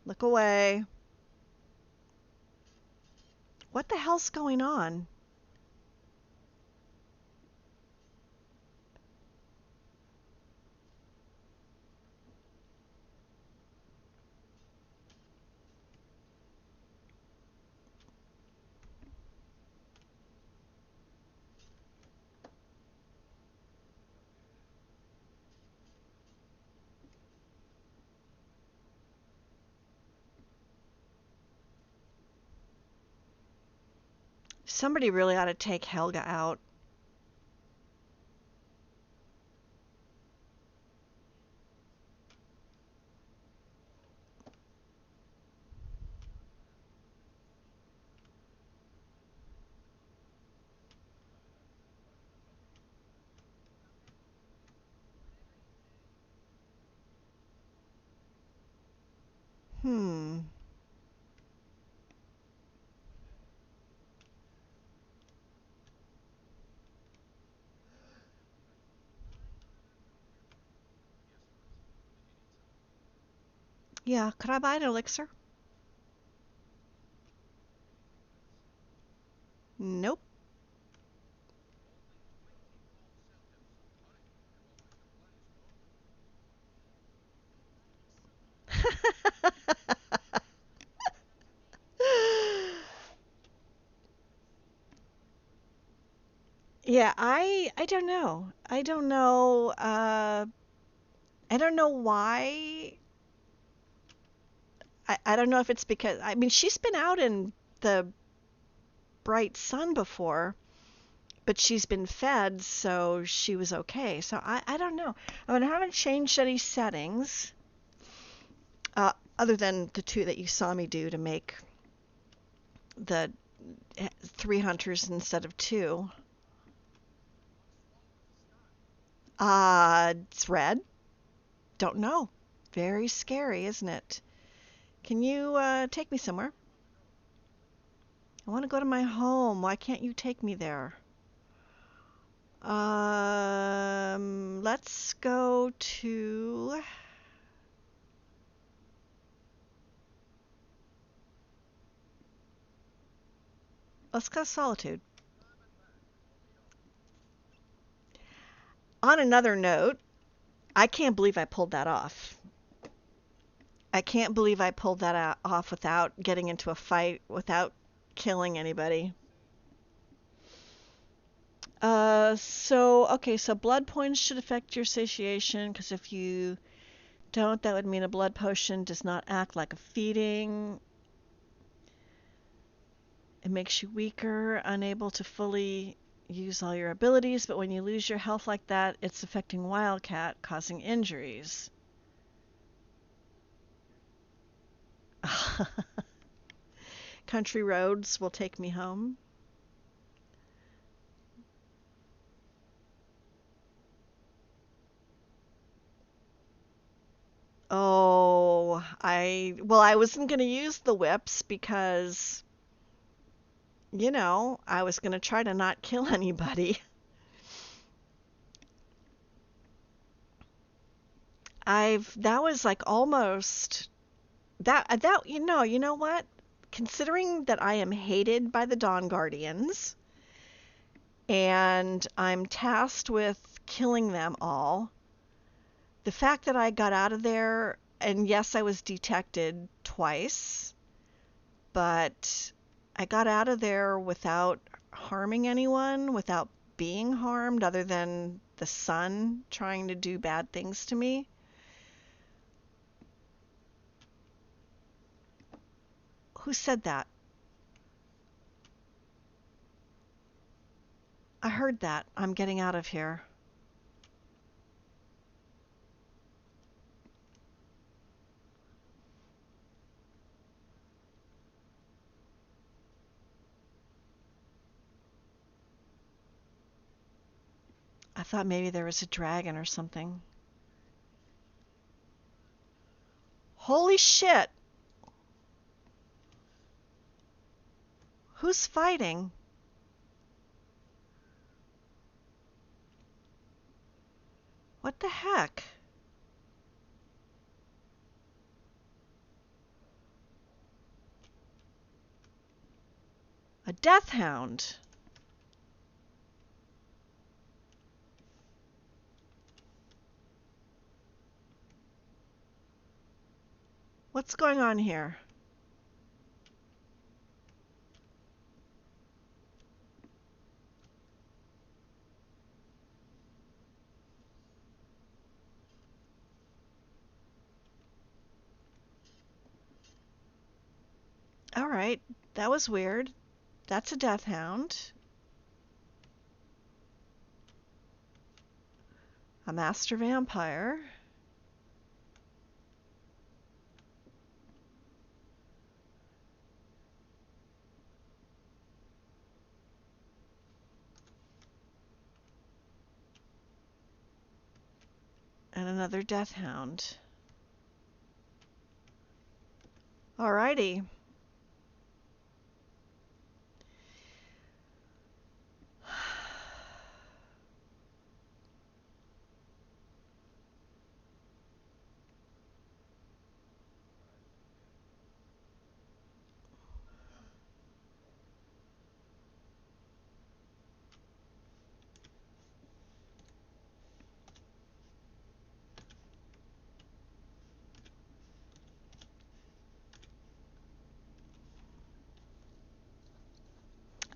Look away. What the hell's going on? Somebody really ought to take Helga out. Hmm. Yeah, could I buy an elixir? Nope. Yeah, I don't know. I don't know. I don't know why. I don't know if it's because I mean she's been out in the bright sun before, but she's been fed, so she was okay. So I don't know. I mean I haven't changed any settings, other than the two that you saw me do to make the three hunters instead of two. It's red. Don't know. Very scary, isn't it? Can you take me somewhere? I want to go to my home. Why can't you take me there? Let's go to. Let's go to Solitude. On another note, I can't believe I pulled that off. I can't believe I pulled that off without getting into a fight, without killing anybody. So blood points should affect your satiation, because if you don't, that would mean a blood potion does not act like a feeding. It makes you weaker, unable to fully use all your abilities, but when you lose your health like that, it's affecting Wildcat, causing injuries. Country roads will take me home. Oh, I wasn't going to use the whips because, I was going to try to not kill anybody. That was like almost that you know what? Considering that I am hated by the Dawn Guardians and I'm tasked with killing them all, the fact that I got out of there, and yes, I was detected twice, but I got out of there without harming anyone, without being harmed other than the sun trying to do bad things to me. Who said that? I heard that. I'm getting out of here. I thought maybe there was a dragon or something. Holy shit! Who's fighting? What the heck? A death hound. What's going on here? All right, that was weird. That's a death hound. A master vampire. And another death hound. Alrighty.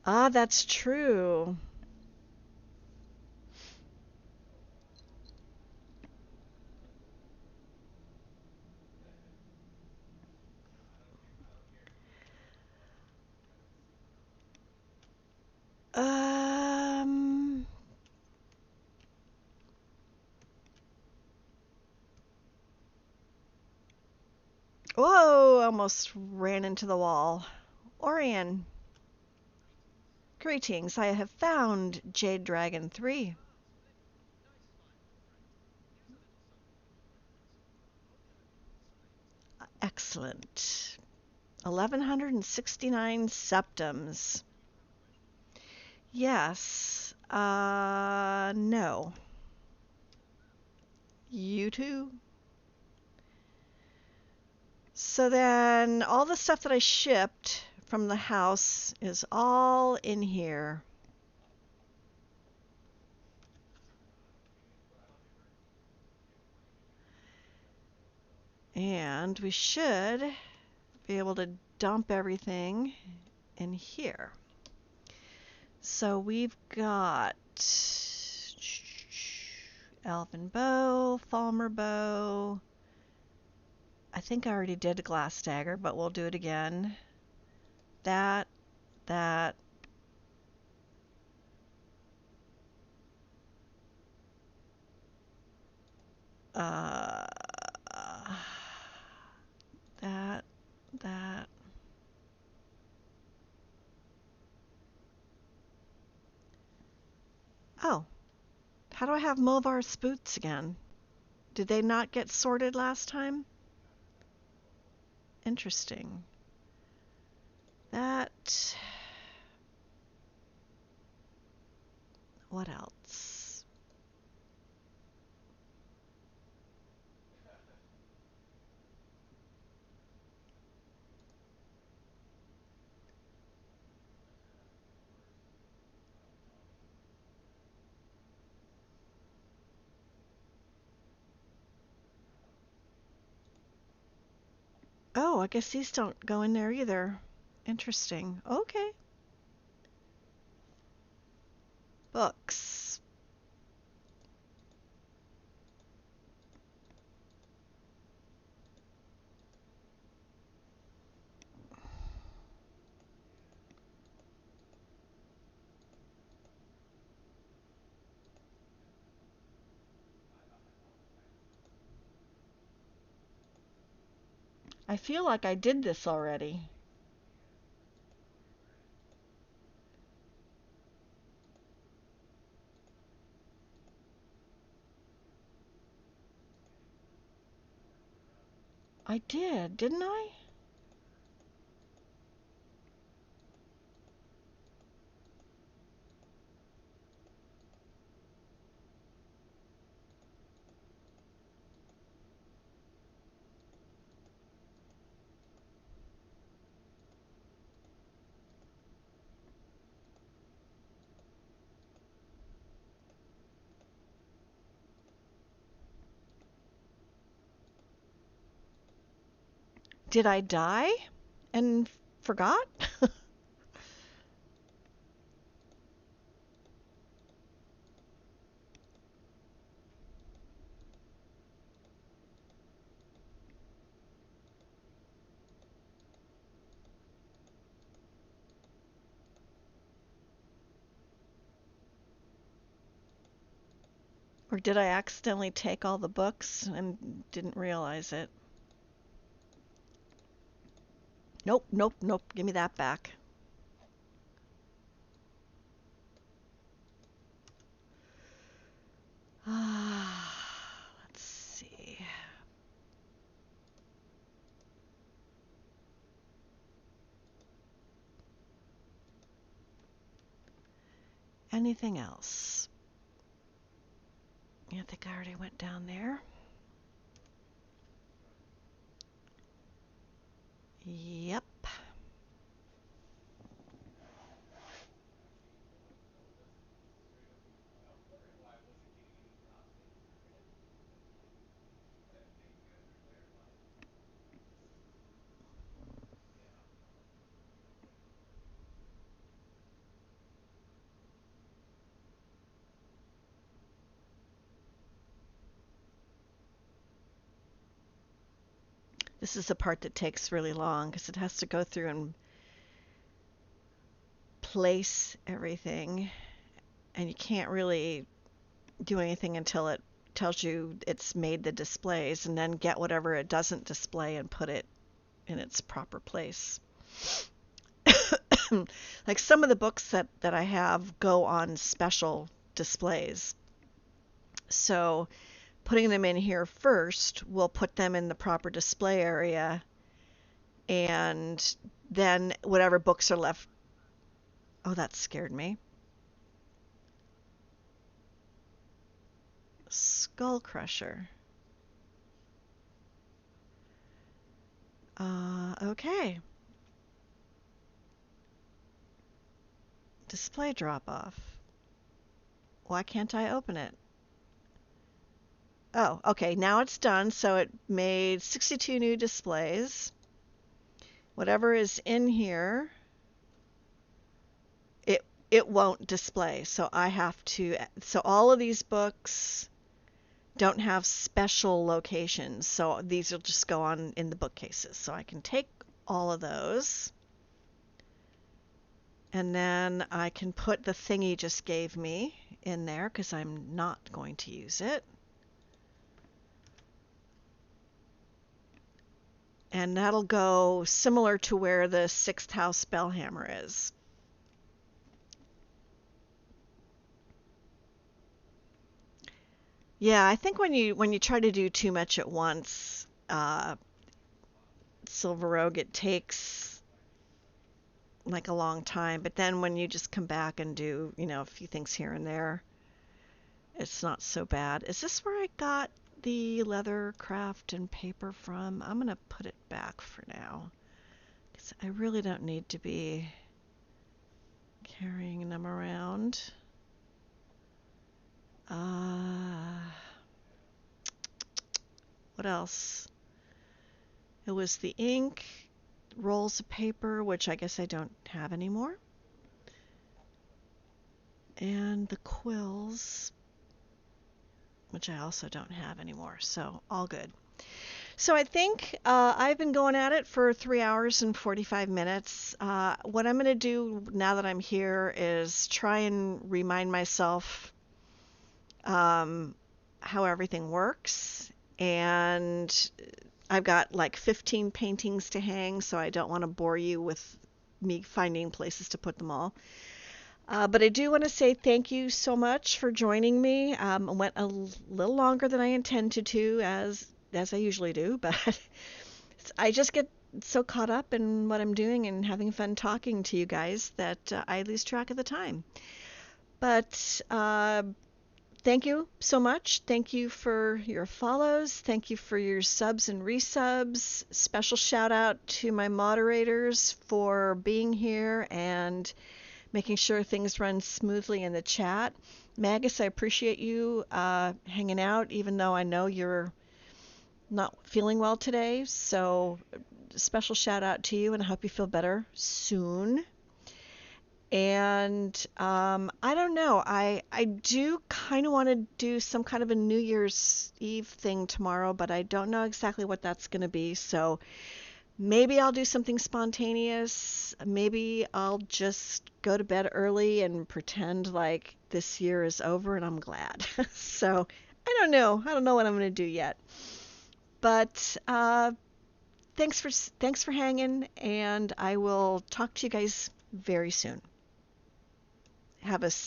Ah, that's true. Um. Whoa, almost ran into the wall. Orion, greetings. I have found Jade Dragon 3. Excellent. 1,169 septums. Yes. No. You too? So then all the stuff that I shipped from the house is all in here. And we should be able to dump everything in here. So we've got Elven bow, Falmer bow. I think I already did a glass dagger, but we'll do it again. That, that, uh, that. Oh, how do I have Movar's boots again? Did they not get sorted last time? Interesting. That. What else? Oh, I guess these don't go in there either. Interesting. Okay. Books. I feel like I did this already. I did, didn't I? Did I die and forgot? Or did I accidentally take all the books and didn't realize it? Nope, nope, nope. Give me that back. Let's see. Anything else? I think I already went down there. Yep. This is the part that takes really long because it has to go through and place everything, and you can't really do anything until it tells you it's made the displays, and then get whatever it doesn't display and put it in its proper place. Like some of the books that I have go on special displays. So putting them in here first will put them in the proper display area, and then whatever books are left. Oh, that scared me. Skull Crusher. Okay. Display drop off. Why can't I open it? Oh, okay. Now it's done. So it made 62 new displays. Whatever is in here, it won't display. So I have to. So all of these books don't have special locations. So these will just go on in the bookcases. So I can take all of those. And then I can put the thing he just gave me in there because I'm not going to use it. And that'll go similar to where the sixth house Spellhammer is. Yeah, I think when you try to do too much at once, Silver Oak, it takes like a long time. But then when you just come back and do, a few things here and there, it's not so bad. Is this where I got the leather craft and paper from? I'm going to put it back for now because I really don't need to be carrying them around. What else? It was the ink, rolls of paper, which I guess I don't have anymore, and the quills, which I also don't have anymore. So all good. So I think I've been going at it for 3 hours and 45 minutes. What I'm going to do now that I'm here is try and remind myself how everything works. And I've got like 15 paintings to hang, so I don't want to bore you with me finding places to put them all. But I do want to say thank you so much for joining me. It went a little longer than I intended to, as I usually do, but I just get so caught up in what I'm doing and having fun talking to you guys that I lose track of the time. But thank you so much. Thank you for your follows. Thank you for your subs and resubs. Special shout out to my moderators for being here and making sure things run smoothly in the chat. Magus, I appreciate you hanging out, even though I know you're not feeling well today. So special shout out to you, and I hope you feel better soon. And I don't know. I do kind of want to do some kind of a New Year's Eve thing tomorrow, but I don't know exactly what that's going to be. So maybe I'll do something spontaneous. Maybe I'll just go to bed early and pretend like this year is over and I'm glad. So I don't know. I don't know what I'm going to do yet. But thanks for hanging, and I will talk to you guys very soon. Have a